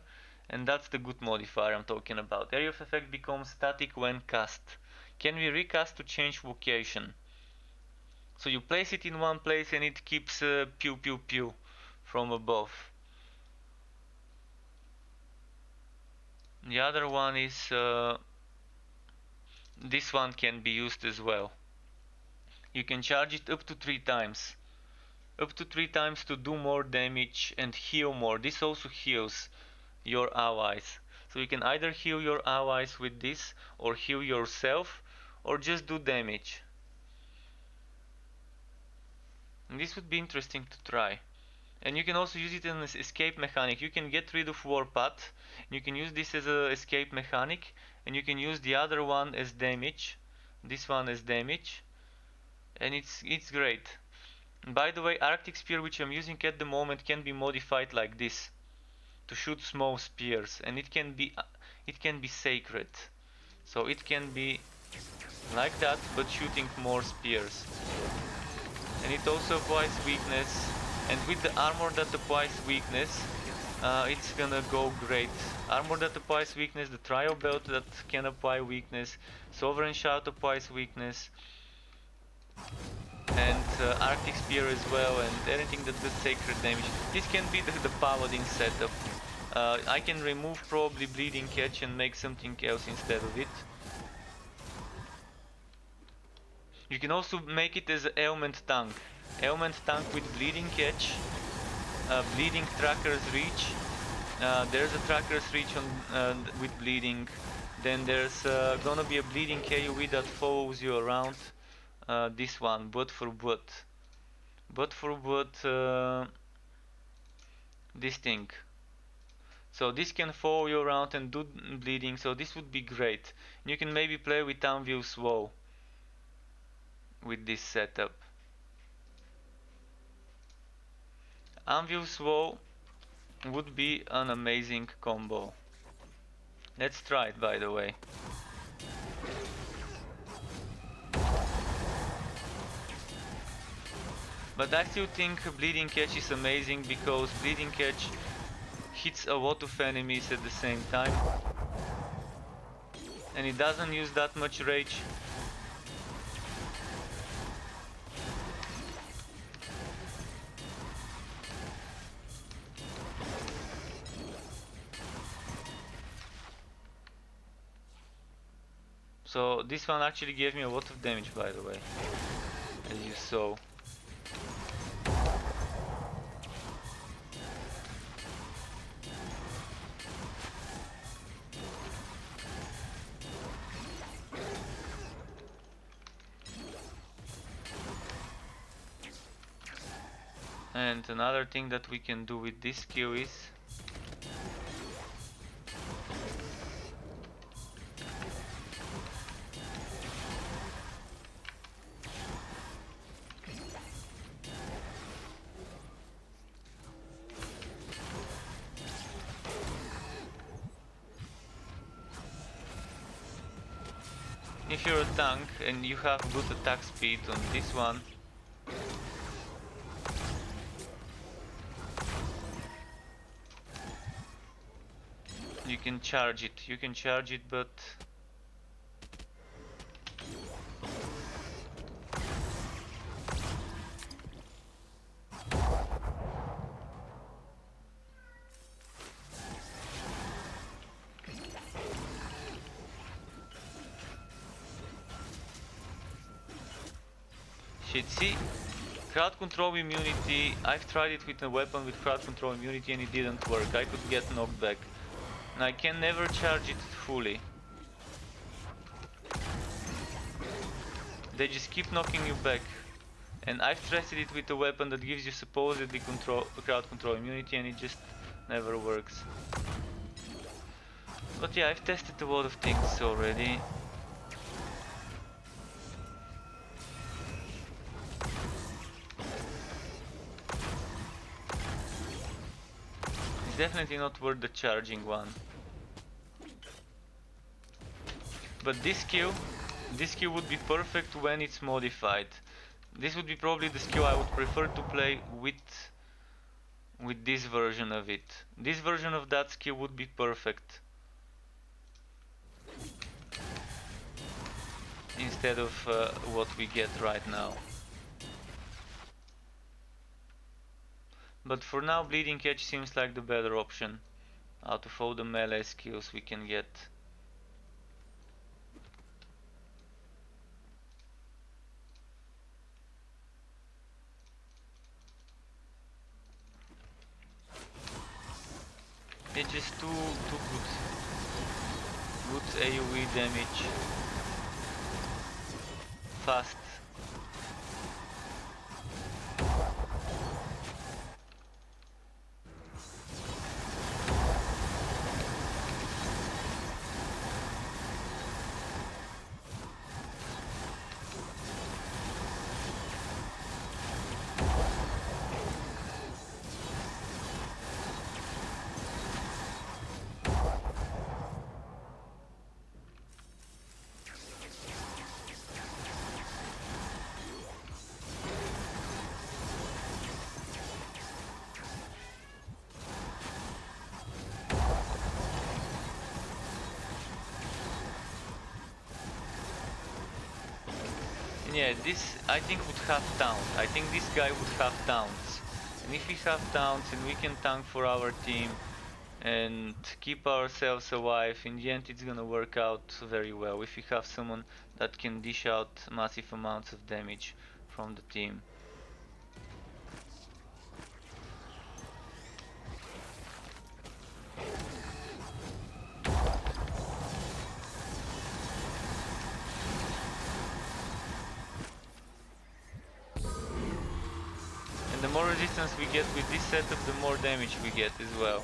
and that's the good modifier I'm talking about. Area of effect becomes static when cast. Can we recast to change location? So you place it in one place and it keeps pew pew pew from above. The other one is this one can be used as well. You can charge it up to 3 times. Up to 3 times to do more damage and heal more. This also heals your allies. So you can either heal your allies with this, or heal yourself, or just do damage. And this would be interesting to try. And you can also use it as an escape mechanic. You can get rid of Warpath. You can use this as an escape mechanic, and you can use the other one as damage. This one as damage, and it's great. And by the way, Arctic Spear, which I'm using at the moment, can be modified like this to shoot small spears, and it can be sacred. So it can be like that, but shooting more spears. And it also applies weakness, and with the armor that applies weakness, it's gonna go great. Armor that applies weakness, the trial belt that can apply weakness, sovereign shout applies weakness, and Arctic Spear as well, and anything that does sacred damage. This can be the paladin setup. I can remove probably bleeding catch and make something else instead of it. You can also make it as an ailment tank. Ailment tank with bleeding catch, bleeding tracker's reach. There's a tracker's reach on with bleeding. Then there's gonna be a bleeding AoE that follows you around. This one, but for what? But for what? This thing. So this can follow you around and do bleeding. So this would be great. You can maybe play with Anvil's Woe with this setup. Anvil's Woe would be an amazing combo. Let's try it, by the way. But I still think Bleeding Catch is amazing, because Bleeding Catch hits a lot of enemies at the same time. And it doesn't use that much rage. So this one actually gave me a lot of damage, by the way, as you saw. And another thing that we can do with this skill is if you're a tank and you have good attack speed on this one, you can charge it, but Shit, see? Crowd control immunity, I've tried it with a weapon with crowd control immunity and it didn't work. I could get knocked back. And I can never charge it fully. They just keep knocking you back. And I've tested it with a weapon that gives you supposedly crowd control immunity and it just never works. But yeah, I've tested a lot of things already. It's definitely not worth the charging one. But this skill would be perfect when it's modified. This would be probably the skill I would prefer to play with this version of it. This version of that skill would be perfect. Instead of what we get right now. But for now, Bleeding Edge seems like the better option out of all the melee skills we can get. It's just too good AoE damage. Fast. Yeah, this I think would have taunt. I think this guy would have taunts. And if we have taunts and we can tank for our team and keep ourselves alive, in the end it's gonna work out very well if we have someone that can dish out massive amounts of damage from the team. And the more resistance we get with this setup, the more damage we get as well.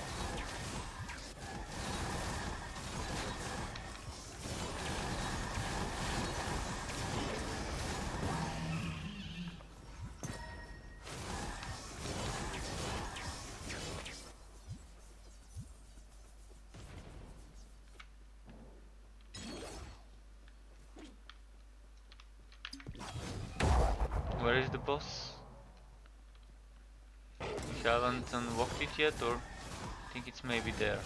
Where is the boss? We haven't unlocked it yet, or I think it's maybe there.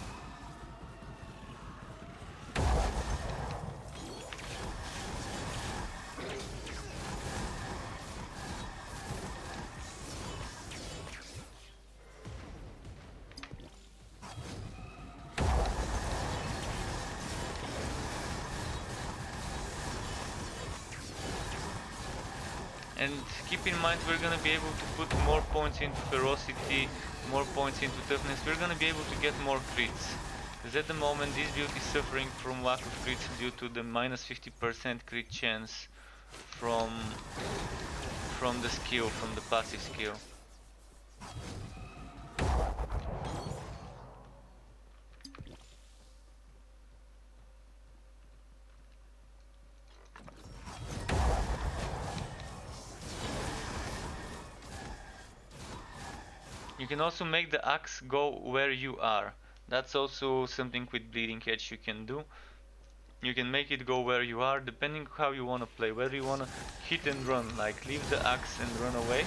And keep in mind, we're gonna be able to put more points into ferocity, more points into toughness. We're gonna be able to get more crits. Because at the moment this build is suffering from lack of crits due to the minus 50% crit chance from the skill, from the passive skill. You can also make the axe go where you are. That's also something with Bleeding Edge you can do. You can make it go where you are, depending how you wanna play. Whether you wanna hit and run, like leave the axe and run away.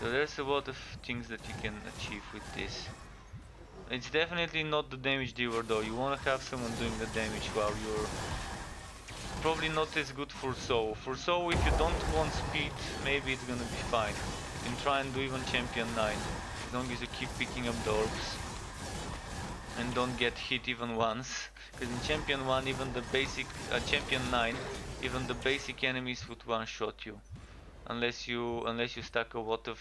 So there's a lot of things that you can achieve with this. It's definitely not the damage dealer though. You wanna have someone doing the damage while you're probably not as good for Soul. For Soul, if you don't want speed, maybe it's gonna be fine. You can try and do even Champion 9, as long as you keep picking up the orbs and don't get hit even once. Because in Champion 1, even the basic Champion 9, even the basic enemies would one-shot you, unless you stack a lot of.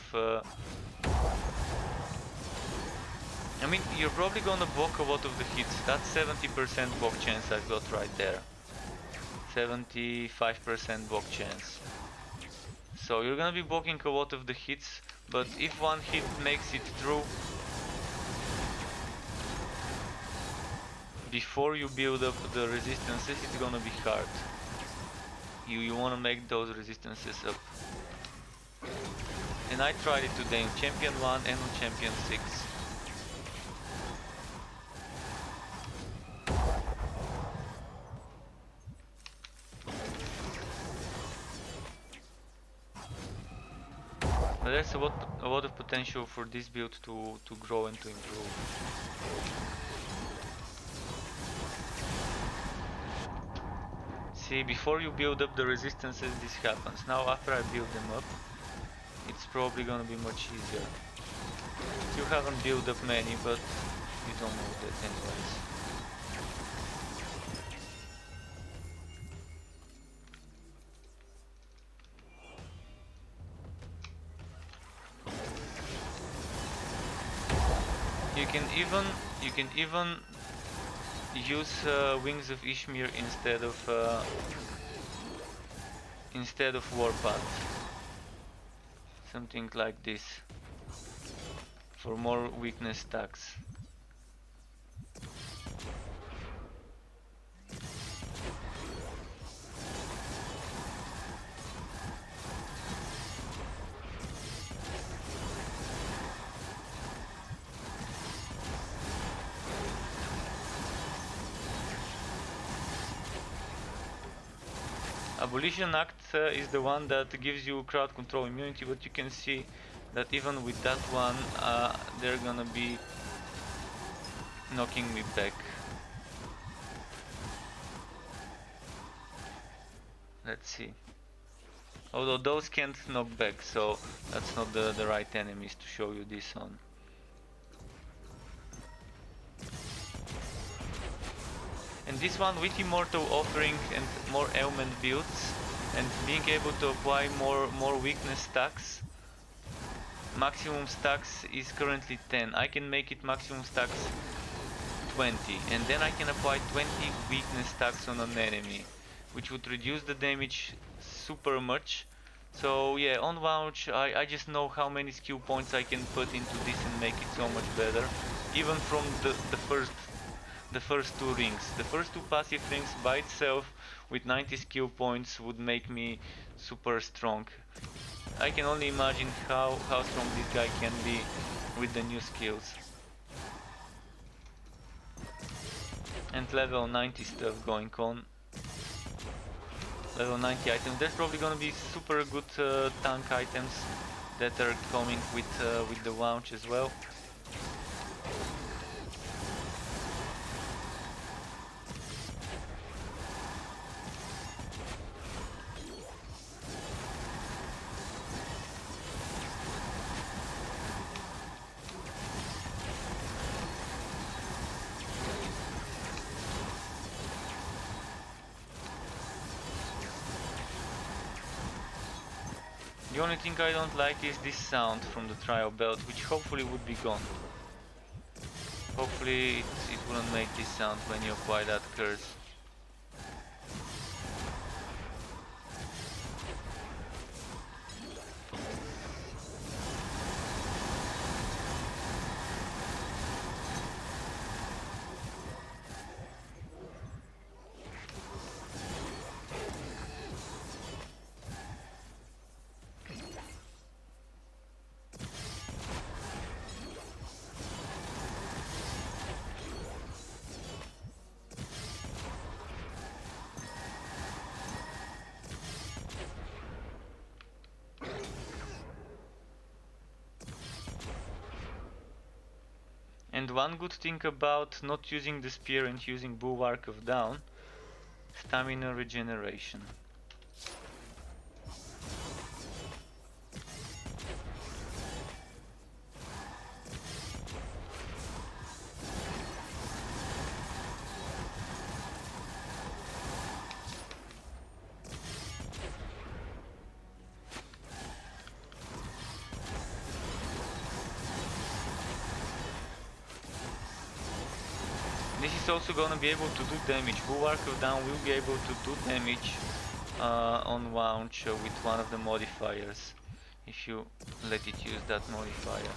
I mean, you're probably gonna block a lot of the hits. That's 70% block chance I've got right there. 75% block chance. So you're gonna be blocking a lot of the hits, but if one hit makes it through before you build up the resistances, it's gonna be hard. You wanna make those resistances up. And I tried it today on Champion 1 and on Champion 6. But there's a lot of potential for this build to grow and to improve. See, before you build up the resistances, this happens. Now after I build them up, it's probably gonna be much easier. You haven't built up many, but you don't know that anyways. You can even use Wings of Ishmir instead of Warpath. Something like this for more weakness stacks. Abolition Act is the one that gives you crowd control immunity, but you can see that even with that one, they're gonna be knocking me back. Let's see. Although those can't knock back, so that's not the right enemies to show you this on. And this one with Immortal offering and more ailment builds and being able to apply more weakness stacks. Maximum stacks is currently 10. I can make it maximum stacks 20, and then I can apply 20 weakness stacks on an enemy, which would reduce the damage super much. So yeah, on launch I just know how many skill points I can put into this and make it so much better, even from the first two rings. The first two passive rings by itself with 90 skill points would make me super strong. I can only imagine how strong this guy can be with the new skills. And level 90 stuff going on. Level 90 items. There's probably gonna be super good tank items that are coming with the launch as well. The only thing I don't like is this sound from the trial belt, which hopefully would be gone. Hopefully it wouldn't make this sound when you apply that curse. And one good thing about not using the spear and using Bulwark of Down, stamina regeneration. This is also gonna be able to do damage. Bulwark of Down will be able to do damage on launch with one of the modifiers, if you let it use that modifier.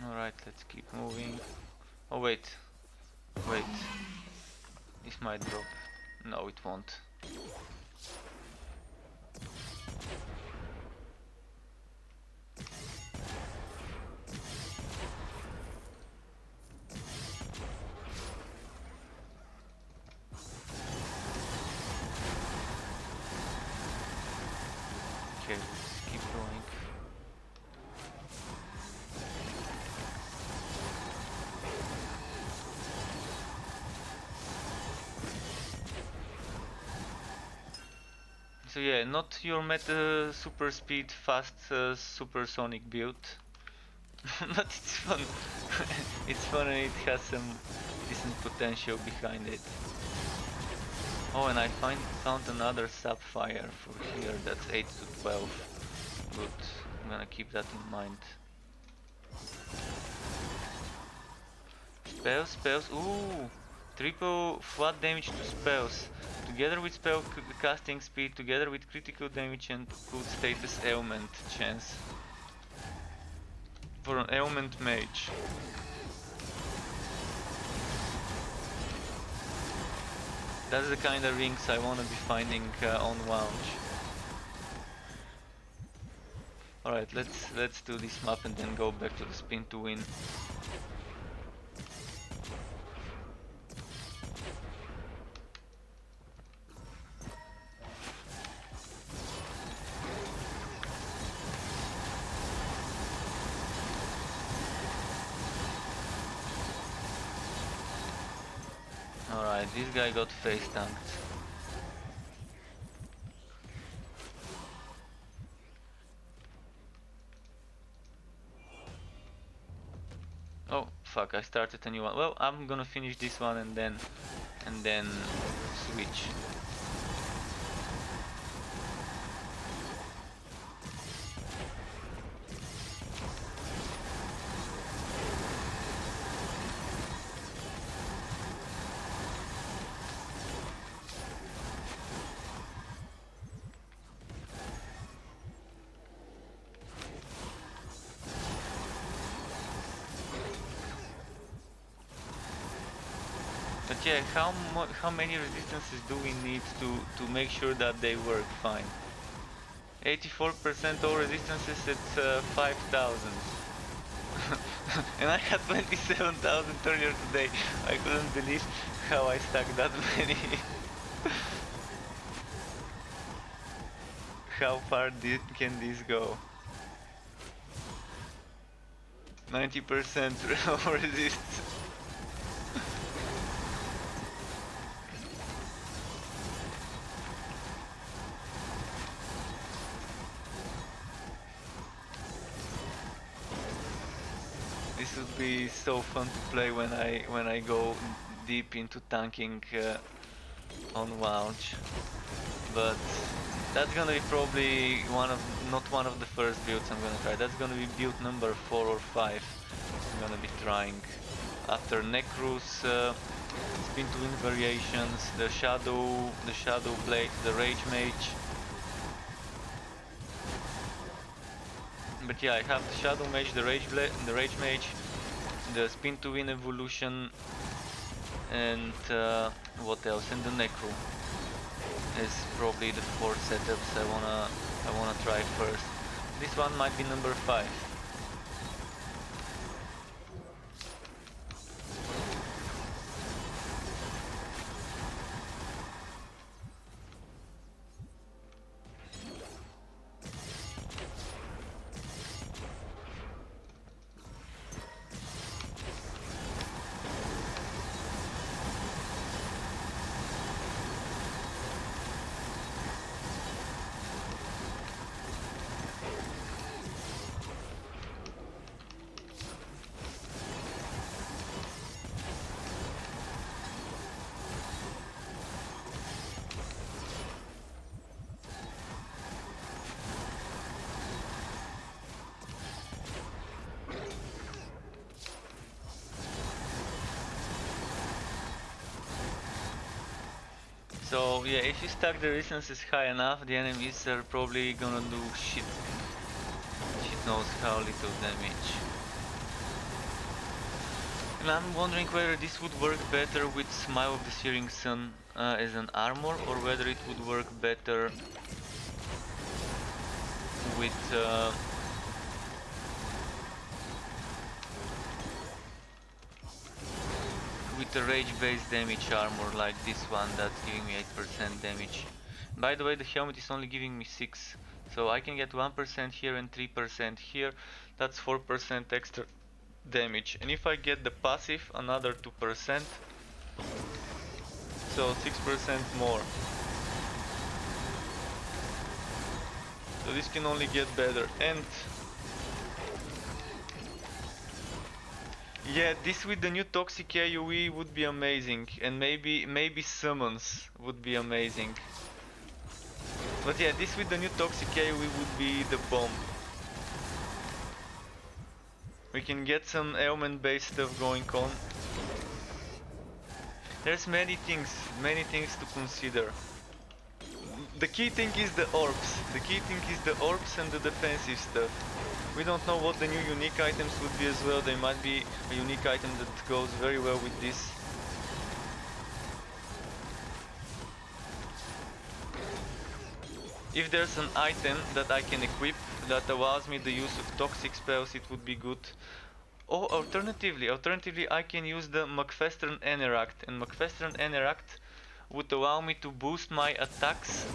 Alright, let's keep moving. Oh wait, wait. This might drop. No, it won't. Okay, let's keep going. So yeah, not your meta super speed fast supersonic build, but it's fun. It's fun and it has some decent potential behind it. Oh, and I found another sapphire for here. That's 8 to 12. Good. I'm gonna keep that in mind. Spells. Ooh, triple flat damage to spells. Together with spell casting speed, together with critical damage and good status ailment chance. For an ailment mage. That's the kind of rings I wanna be finding on launch. Alright, let's do this map and then go back to the spin to win. Alright, this guy got face tanked. Oh fuck, I started a new one. Well, I'm gonna finish this one and then switch. But yeah, how many resistances do we need to make sure that they work fine? 84% all resistances at 5000. And I had 27,000 earlier today. I couldn't believe how I stacked that many. How far can this go? 90% resist. This would be so fun to play when I go deep into tanking on Wolcen. But that's gonna be probably not one of the first builds I'm gonna try. That's gonna be build number 4 or 5 I'm gonna be trying. After Necrus, spin to win variations, the Shadow Blade, the Rage Mage. But yeah, I have the Shadow Mage, the Rage Mage, the spin to win evolution, and what else? And the Necro is probably the 4 setups I wanna try first. This one might be number 5. So yeah, if you stack the resources high enough, the enemies are probably gonna do shit knows how little damage. And I'm wondering whether this would work better with Smile of the Searing Sun as an armor, or whether it would work better with the rage-based damage armor like this one that's giving me 8% damage. By the way, the helmet is only giving me 6, so I can get 1% here and 3% here. That's 4% extra damage. And if I get the passive, another 2%, so 6% more. So this can only get better. And yeah, this with the new toxic AoE would be amazing, and maybe summons would be amazing. But yeah, this with the new toxic AoE would be the bomb. We can get some ailment based stuff going on. There's many things to consider. The key thing is the orbs. The key thing is the orbs and the defensive stuff. We don't know what the new unique items would be as well. There might be a unique item that goes very well with this. If there's an item that I can equip that allows me the use of toxic spells, it would be good. Or alternatively I can use the McFestern Eneract, and McFestern Eneract would allow me to boost my attacks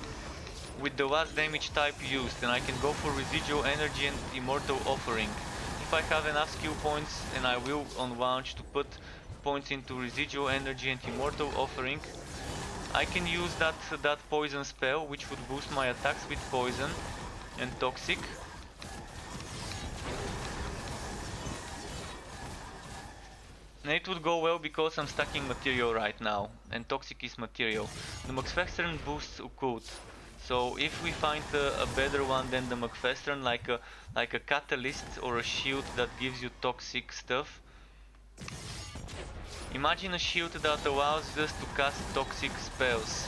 with the last damage type used, and I can go for Residual Energy and Immortal Offering. If I have enough skill points, and I will on launch to put points into Residual Energy and Immortal Offering, I can use that poison spell, which would boost my attacks with poison and toxic. And it would go well because I'm stacking material right now, and toxic is material. The McFestern boosts occult, so if we find a better one than the McFestern, like a catalyst or a shield that gives you toxic stuff. Imagine a shield that allows us to cast toxic spells.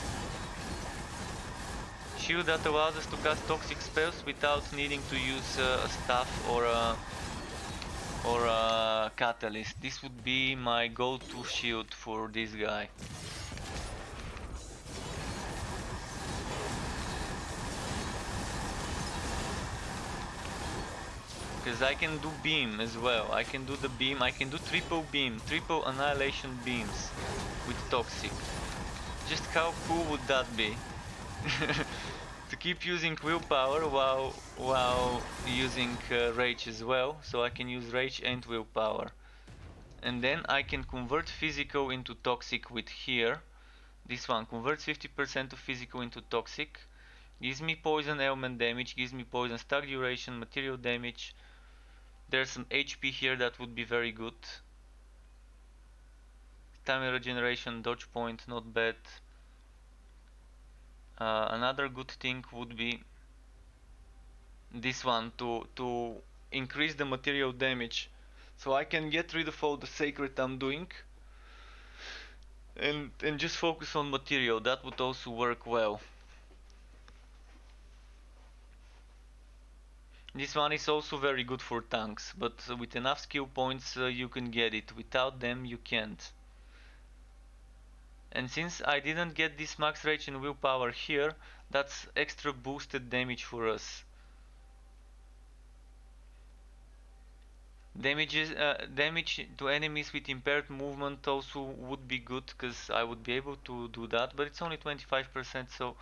Shield that allows us to cast toxic spells without needing to use a staff or a catalyst. This would be my go-to shield for this guy. Because I can do beam as well. I can do the beam. I can do triple beam, triple annihilation beams with toxic. Just how cool would that be? To keep using willpower while using rage as well. So I can use rage and willpower. And then I can convert physical into toxic with here. This one converts 50% of physical into toxic. Gives me poison element damage, gives me poison stack duration, material damage. There's some HP here that would be very good. Stamina regeneration, dodge point, not bad. Another good thing would be this one to increase the material damage. So I can get rid of all the sacred I'm doing and just focus on material. That would also work well. This one is also very good for tanks, but with enough skill points you can get it. Without them you can't. And since I didn't get this max rage and willpower here, that's extra boosted damage for us. Damage to enemies with impaired movement also would be good, because I would be able to do that, but it's only 25%, so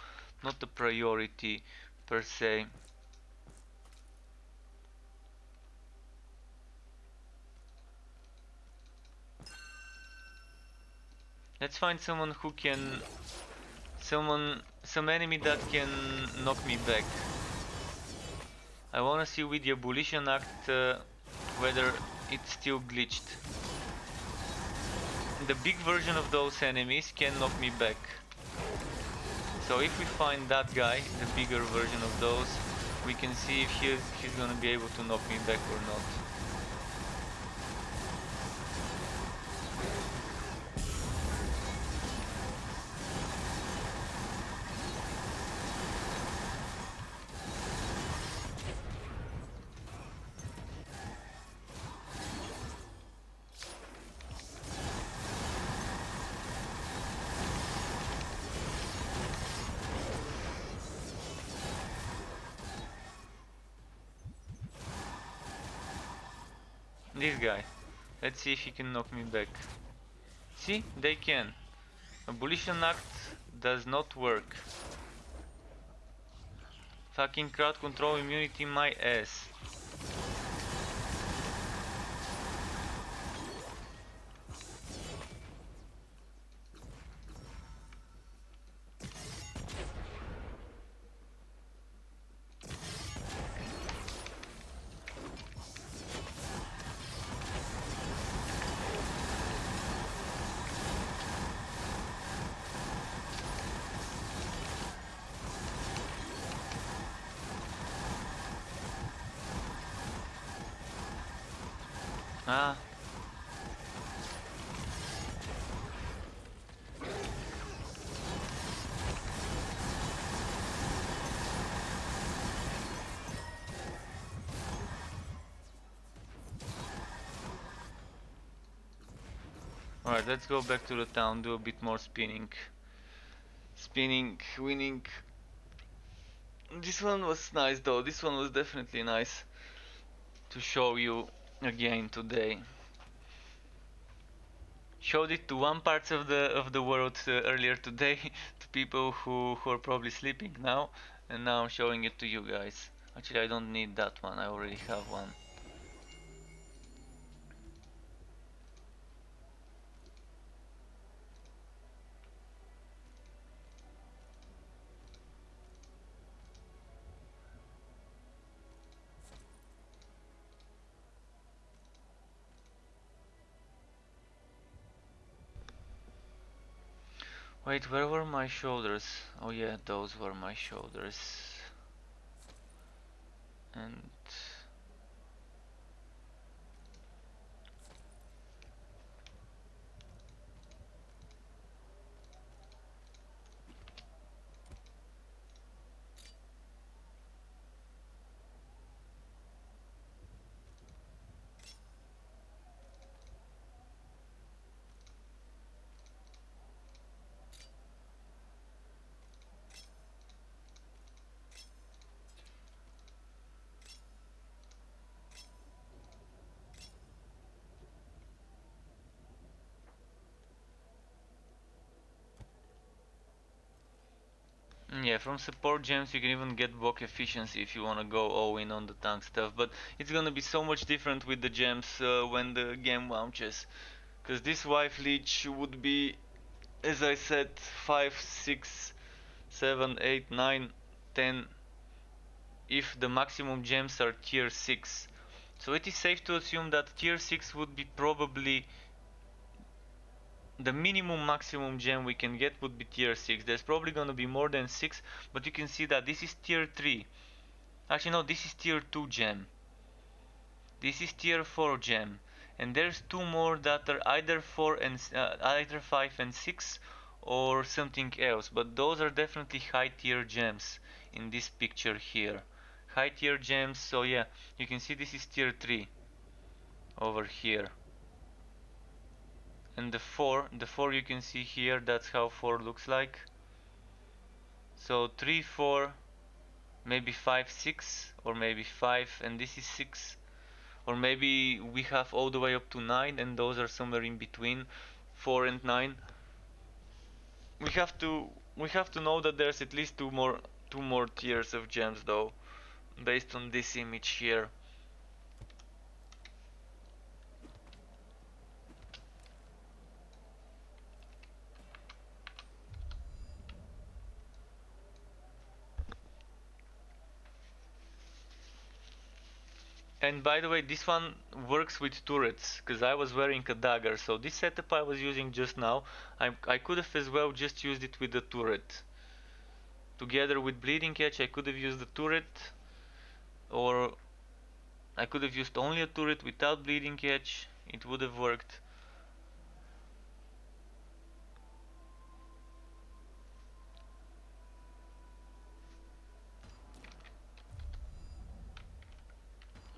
not a priority per se. Let's find someone who can... some enemy that can knock me back. I wanna see with the abolition act whether it's still glitched. The big version of those enemies can knock me back. So if we find that guy, the bigger version of those, we can see if he's gonna be able to knock me back or not. This guy. Let's see if he can knock me back. See? They can. Abolition Act does not work. Fucking crowd control immunity my ass. Ah. Alright, let's go back to the town, do a bit more spinning. Spinning, winning. This one was nice though, this one was definitely nice to show you again today. Showed it to one part of the world earlier today to people who are probably sleeping now, and now I'm showing it to you guys. Actually, I don't need that one, I already have one. Wait, where were my shoulders? Oh yeah, those were my shoulders. And Yeah, from support gems you can even get block efficiency if you wanna go all in on the tank stuff, but it's gonna be so much different with the gems when the game launches. Cause this wife leech would be, as I said, 5, 6, 7, 8, 9, 10 if the maximum gems are tier 6. So it is safe to assume that tier 6 would be probably the minimum maximum gem we can get would be tier 6. There's probably gonna be more than 6, but you can see that this is tier 3. Actually no, this is tier 2 gem. This is tier 4 gem. And there's two more that are either 4 and either 5 and 6 or something else, but those are definitely high tier gems in this picture here. High tier gems, so yeah, you can see this is tier 3 over here. And the 4 you can see here, that's how 4 looks like. So 3, 4, maybe 5, 6, or maybe 5 and this is 6. Or maybe we have all the way up to 9 and those are somewhere in between 4 and 9. We have to know that there's at least two more tiers of gems though, based on this image here. And by the way, this one works with turrets, because I was wearing a dagger, so this setup I was using just now, I could have as well just used it with the turret. Together with Bleeding Edge I could have used the turret, or I could have used only a turret without Bleeding Edge, it would have worked.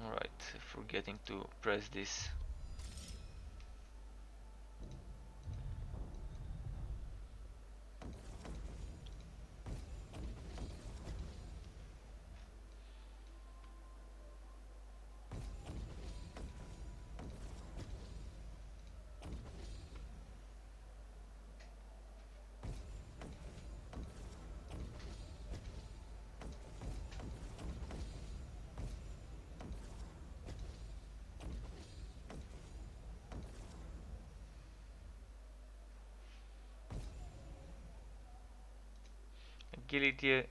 Alright, forgetting to press this. Agility,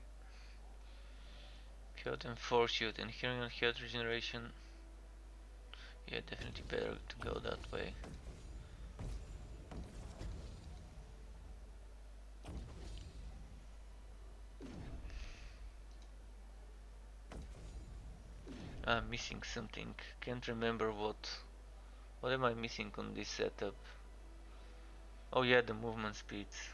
health and force shoot, and healing and health regeneration. Yeah, definitely better to go that way. I'm missing something. Can't remember what. What am I missing on this setup? Oh yeah, the movement speeds.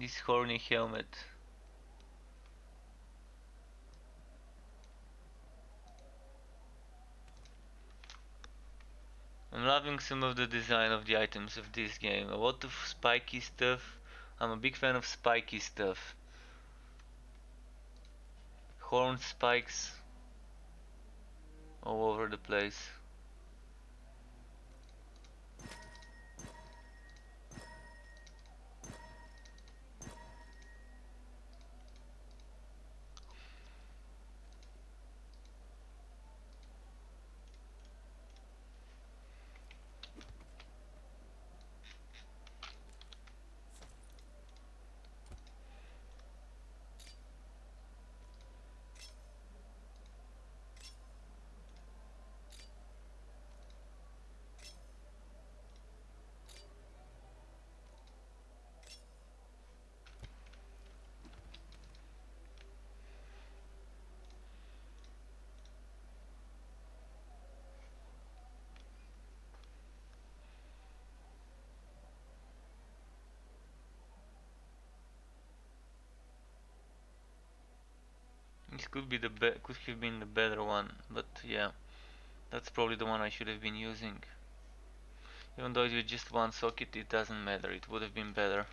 This horny helmet. I'm loving some of the design of the items of this game. A lot of spiky stuff. I'm a big fan of spiky stuff. Horn spikes all over the place. This could have been the better one, but yeah. That's probably the one I should have been using. Even though it's with just one socket, it doesn't matter. It would have been better.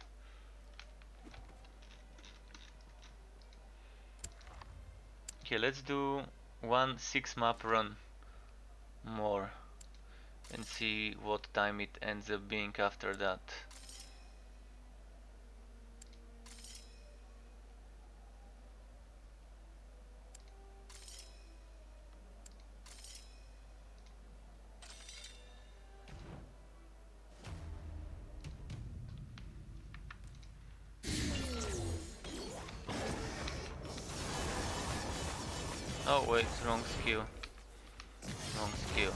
Okay, let's do one 6-map run more and see what time it ends up being after that. Oh wait, wrong skill. Wrong skill.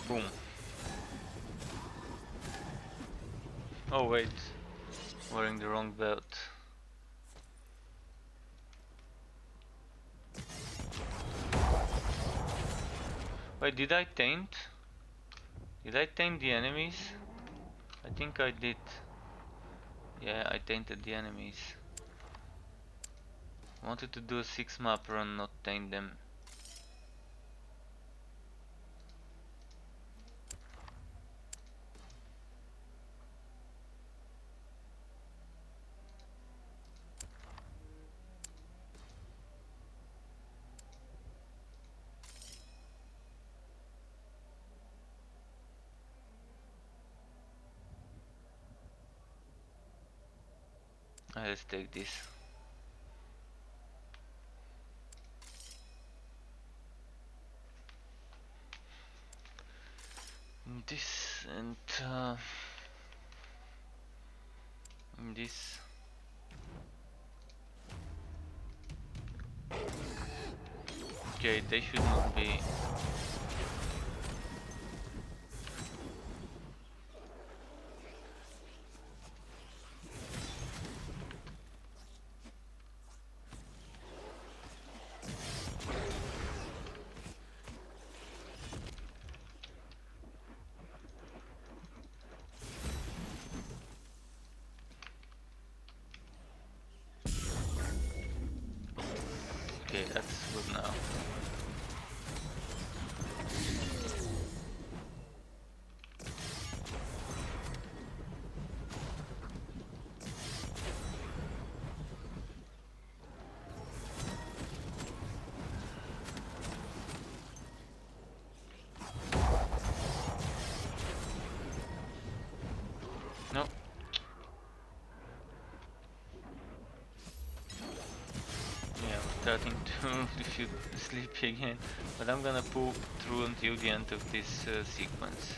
Boom. Oh wait, wearing the wrong belt. Wait, did I taint? Did I taint the enemies? I think I did. Yeah, I tainted the enemies. Wanted to do a 6-map run, not taint them. Let's take this. This and this. Okay, they should not be. Okay, that's good now. No. Yeah, I'm starting to feel sleepy again, but I'm gonna pull through until the end of this sequence.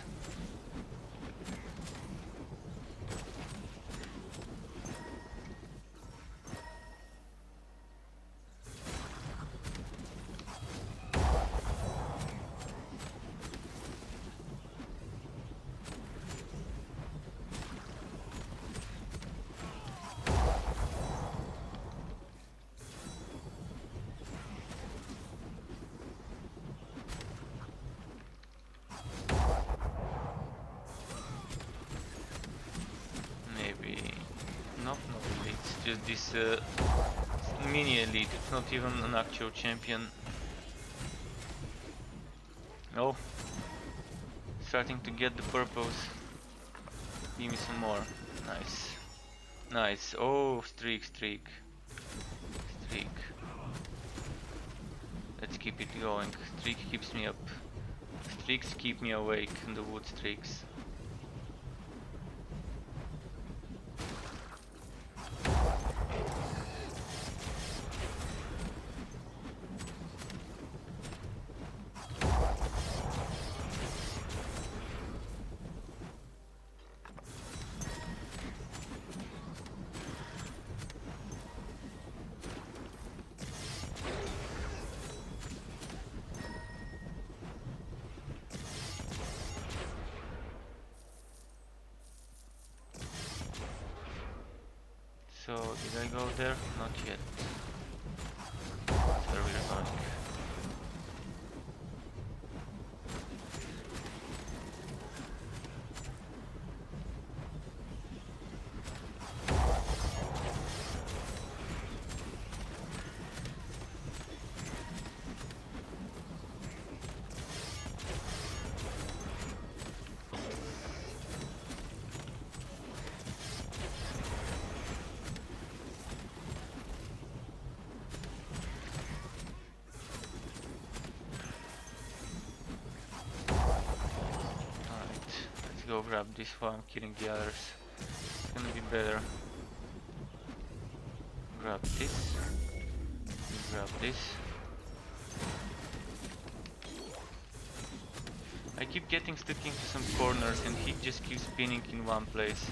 Maybe not really. It's just this mini elite. It's not even an actual champion. Oh, starting to get the purples. Give me some more. Nice. Nice. Oh, streak, streak. Streak. Let's keep it going. Streak keeps me up. Streaks keep me awake, the wood streaks. So, did I go there? Not yet. That's where we're going. Go grab this while I'm killing the others. It's gonna be better. Grab this. Grab this. I keep getting stuck into some corners and he just keeps spinning in one place.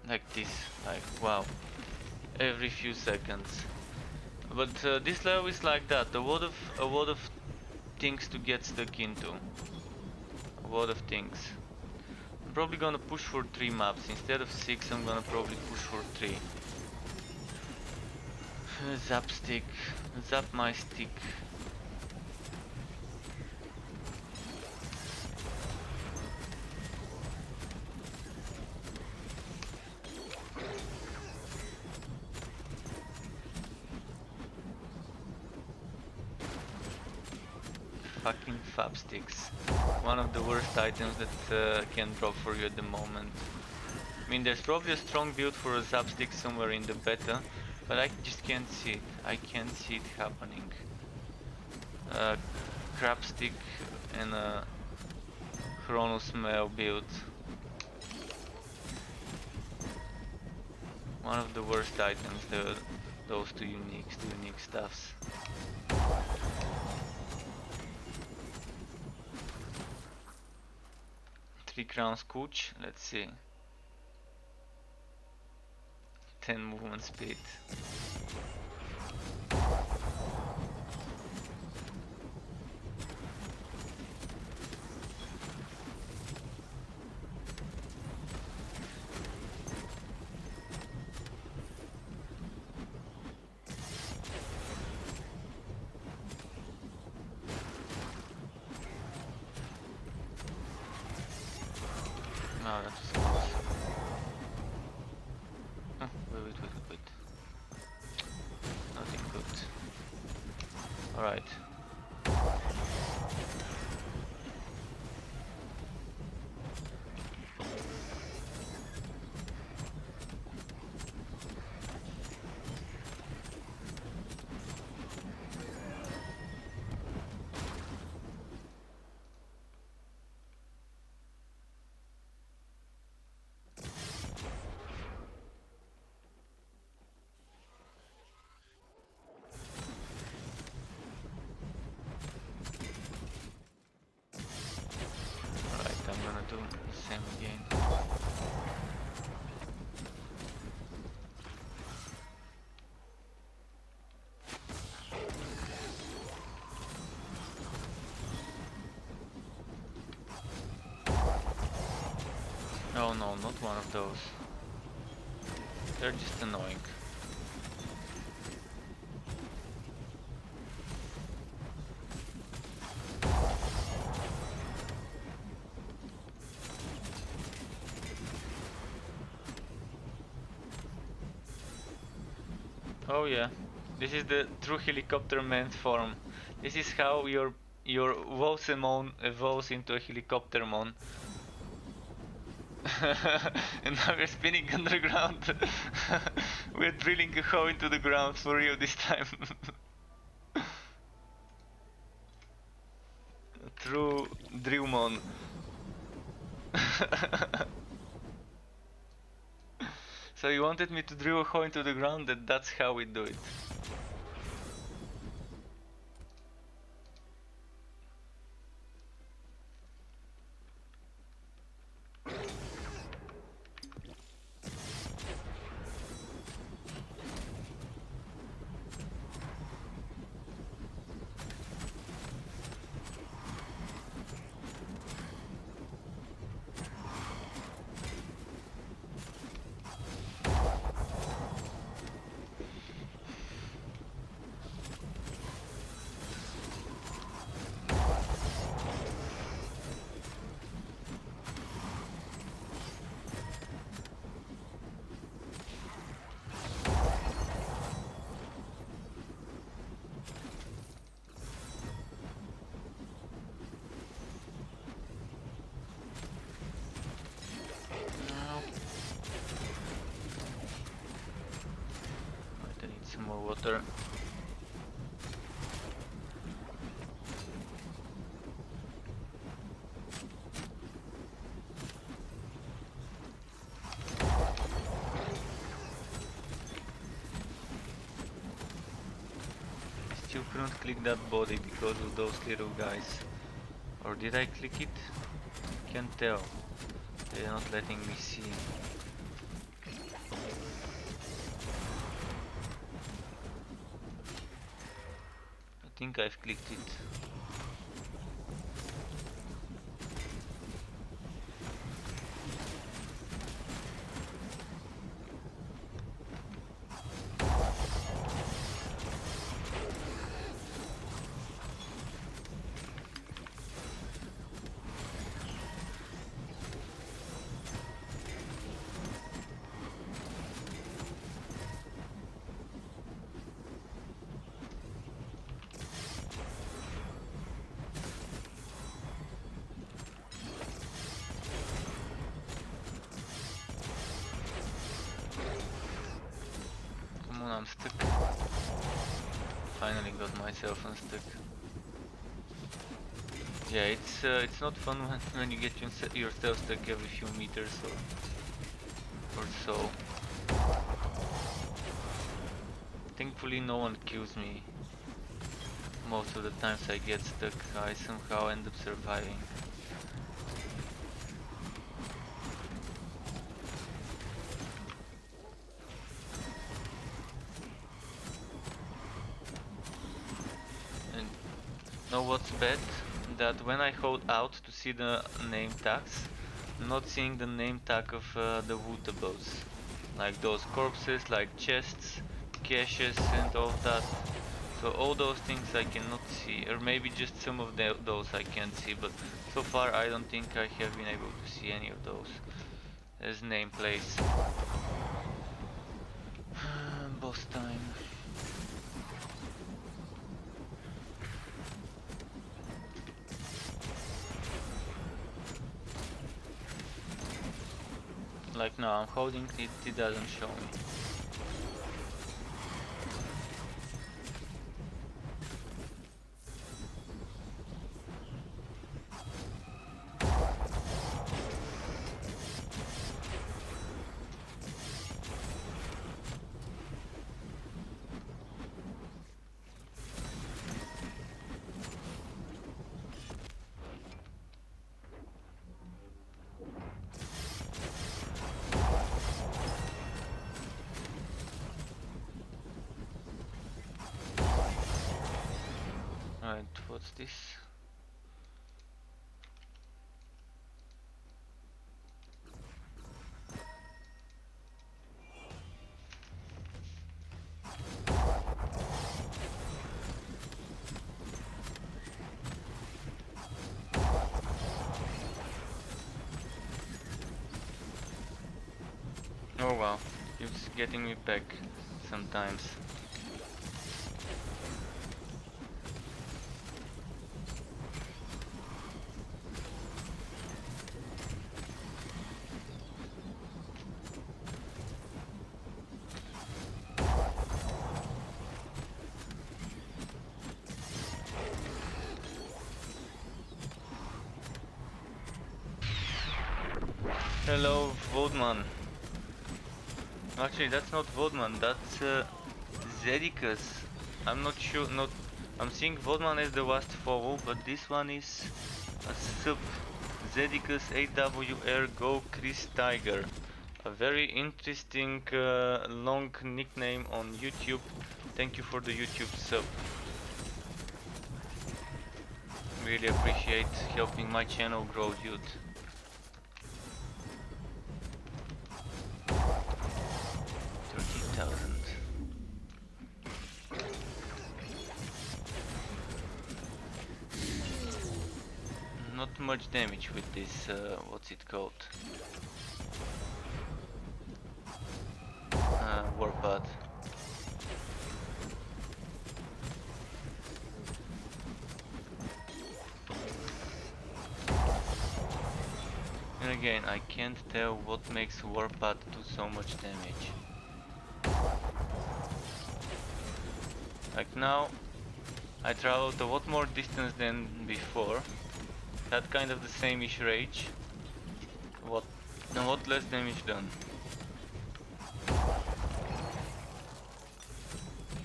Like this. Like, wow. Every few seconds. But this level is like that. A lot of things to get stuck into. A lot of things. I'm probably gonna push for 3 maps. Instead of 6, I'm gonna probably push for 3. Zap stick. Zap my stick. Fucking fab sticks. One of the worst items that can drop for you at the moment. I mean, there's probably a strong build for a zap stick somewhere in the beta, but I just can't see it. I can't see it happening. Crab stick and a Chronos Mail build. One of the worst items, those two unique stuffs. 3 crowns cooch, let's see. 10 movement speed. No, that was close. Oh, wait. Nothing good. Alright. I'm gonna do the same again. Oh no, not one of those. They're just annoying. Oh yeah, this is the true helicopter man form. This is how your Wolcen evolves into a helicopter mon. And now we're spinning underground. We're drilling a hole into the ground for you this time. True Drillmon. So you wanted me to drill a hole into the ground, that's how we do it. water. Still couldn't click that body because of those little guys. Or did I click it? Can't tell. They're not letting me see. I think I've clicked it. I'm stuck. Finally got myself unstuck. Yeah, it's not fun when you get yourself stuck every few meters or so. Thankfully no one kills me. Most of the times I get stuck, I somehow end up surviving. Know what's bad? That when I hold out to see the name tags, I'm not seeing the name tag of the wootables. Like those corpses, like chests, caches and all that. So all those things I cannot see, or maybe just some of those I can't see, but so far I don't think I have been able to see any of those as nameplates. Boss time. Like now I'm holding it, it doesn't show me. Alright, what's this? Oh wow, keeps getting me back sometimes. Hello, Vodman. Actually, that's not Vodman, that's Zedicus. I'm not sure, I'm seeing Vodman as the last follow, but this one is a sub. Zedicus AWR Go Chris Tiger. A very interesting long nickname on YouTube. Thank you for the YouTube sub. Really appreciate helping my channel grow, dude. Not much damage with this, what's it called? Warpath. And again, I can't tell what makes Warpath do so much damage. Like now, I traveled a lot more distance than before. Had kind of the same-ish rage. A lot less damage done.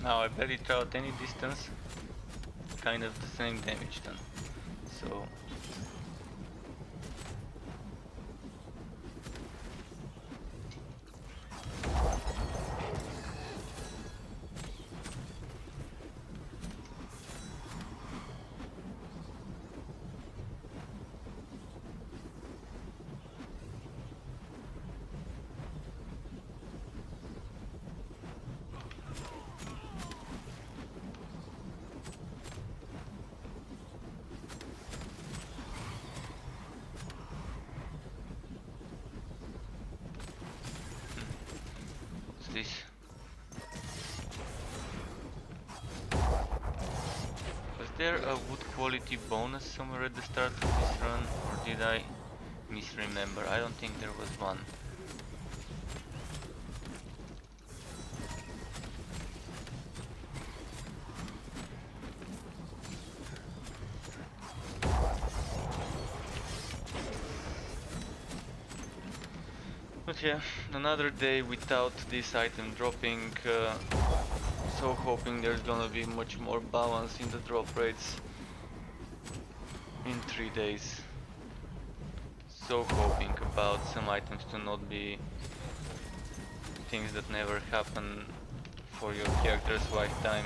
Now I barely traveled any distance. Kind of the same damage done. So what's this? Was there a wood quality bonus somewhere at the start of this run, or did I misremember? I don't think there was one. But yeah, another day without this item dropping, so hoping there's gonna be much more balance in the drop rates in 3 days. So hoping about some items to not be things that never happen for your character's lifetime.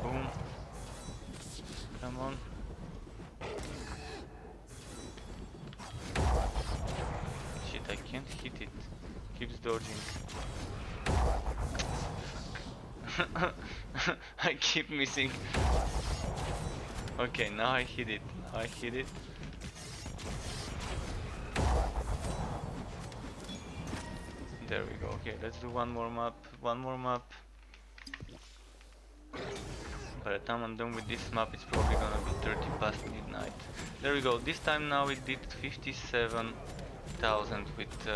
Boom. Come on. Shit, I can't hit it. Keeps dodging. I keep missing. Okay, now I hit it. Now I hit it. There we go. Okay, let's do one more map. One more map. By the time I'm done with this map, it's probably gonna be 30 past midnight. There we go. This time now it did 57,000 with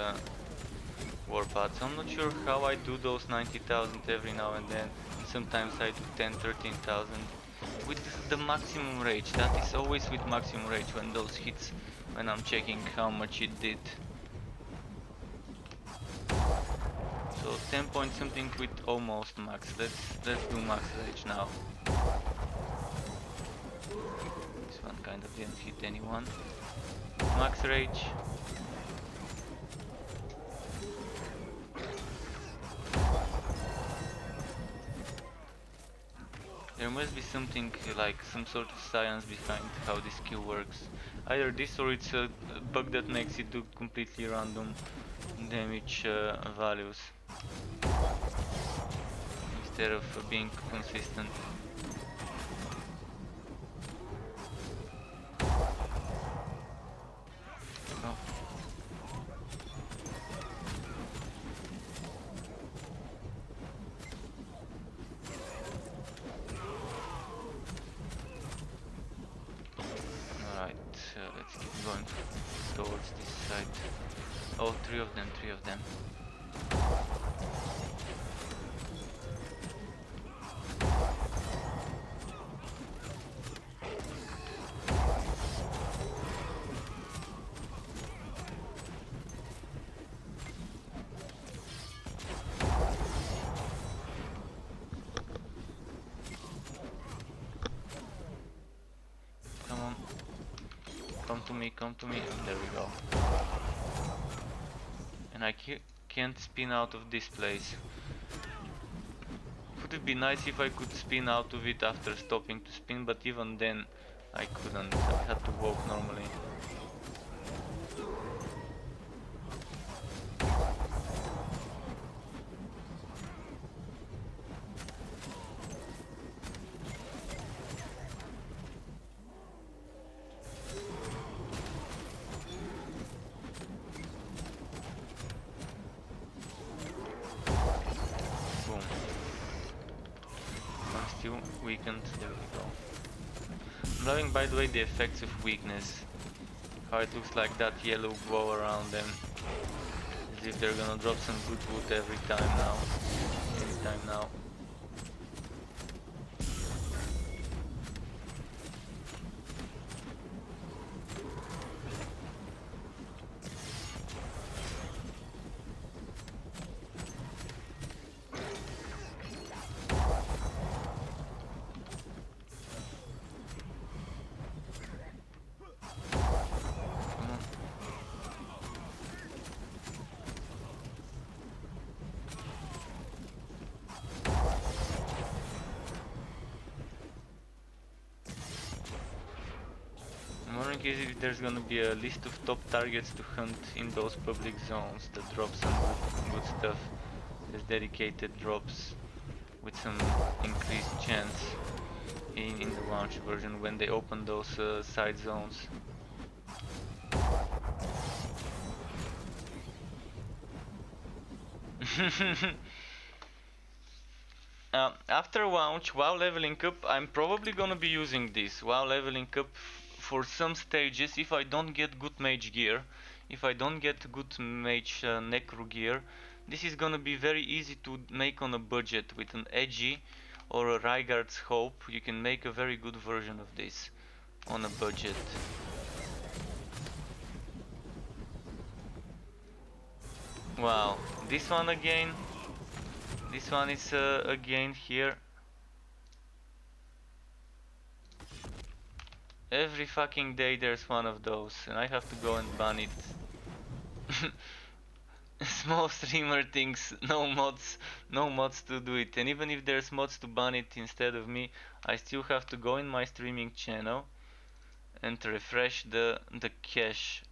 warpaths. I'm not sure how I do those 90,000 every now and then. Sometimes I do 10, 13,000. With the maximum rage. That is always with maximum rage when those hits, when I'm checking how much it did. So 10 point something with almost max. Let's do max rage now. This one kind of didn't hit anyone. Max rage. There must be something like some sort of science behind how this skill works. Either this or it's a bug that makes it do completely random damage values instead of being consistent. Oh. Alright, let's keep going towards this side. Oh, three of them. Come on. come to me, come to me. And there we go. And I can't spin out of this place. Would it be nice if I could spin out of it after stopping to spin, but even then I couldn't. I had to walk normally. Boom. I'm still weakened. There we go. I'm loving, by the way, the effects of weakness. How it looks like that yellow glow around them. As if they're gonna drop some good loot every time now. Anytime now. I'm wondering if there's gonna be a list of top targets to hunt in those public zones that drop some good stuff. There's dedicated drops with some increased chance in the launch version when they open those side zones. After launch, while leveling up, I'm probably gonna be using this while leveling up for some stages. If I don't get good mage gear, if I don't get good mage necro gear, this is gonna be very easy to make on a budget with an edgy or a Rygar's Hope. You can make a very good version of this on a budget. Wow, this one again. This one is again here. Every fucking day there's one of those, and I have to go and ban it. Small streamer thinks no mods to do it, and even if there's mods to ban it instead of me, I still have to go in my streaming channel and refresh the cache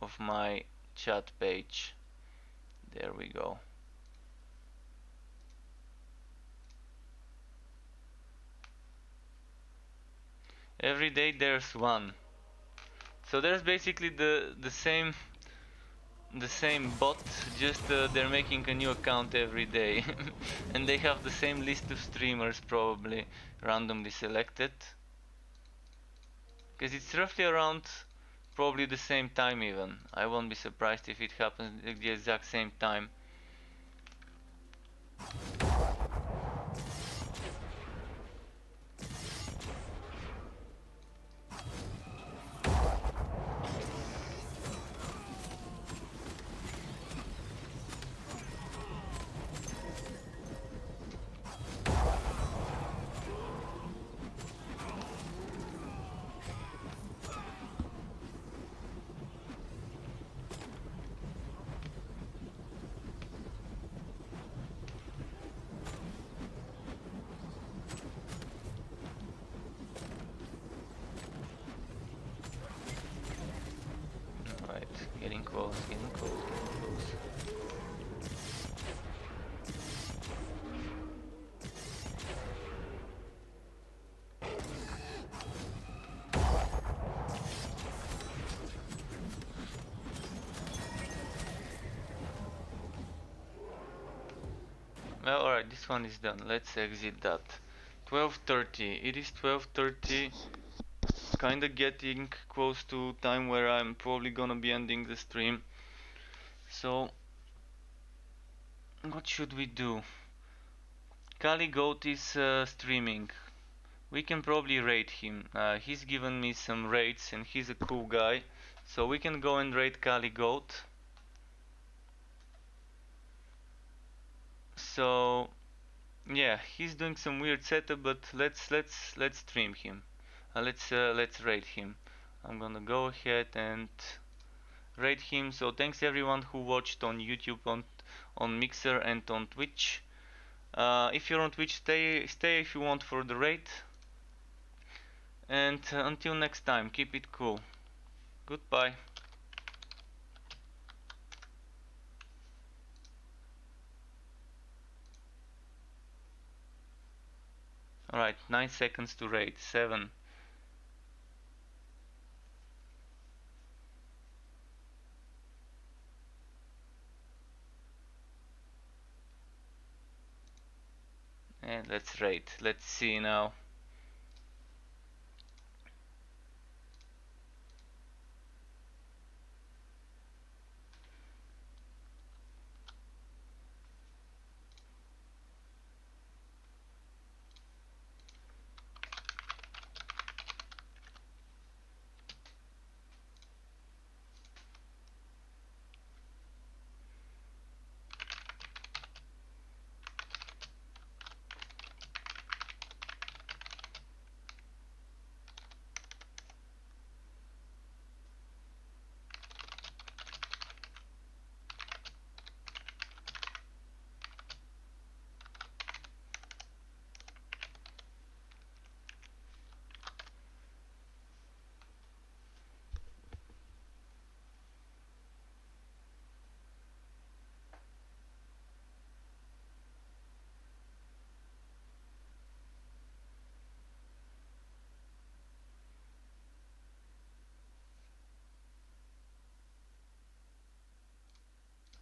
of my chat page. There we go. Every day there's one. So there's basically the same bot, just they're making a new account every day. And they have the same list of streamers probably randomly selected. Because it's roughly around probably the same time even. I won't be surprised if it happens at the exact same time. Alright, getting close, getting close, getting close. Well, alright, this one is done. Let's exit that. 12:30. It is 12:30. Kinda getting close to time where I'm probably gonna be ending the stream. So, what should we do? Kali Goat is streaming. We can probably raid him. He's given me some raids and he's a cool guy. So we can go and raid Kali Goat. So yeah, he's doing some weird setup, but let's stream him. Let's raid him. I'm gonna go ahead and rate him. So thanks everyone who watched on YouTube, on Mixer and on Twitch. If you're on Twitch, stay if you want for the raid. And until next time, keep it cool. Goodbye. Alright, 9 seconds to raid. 7. And let's raid. Let's see now.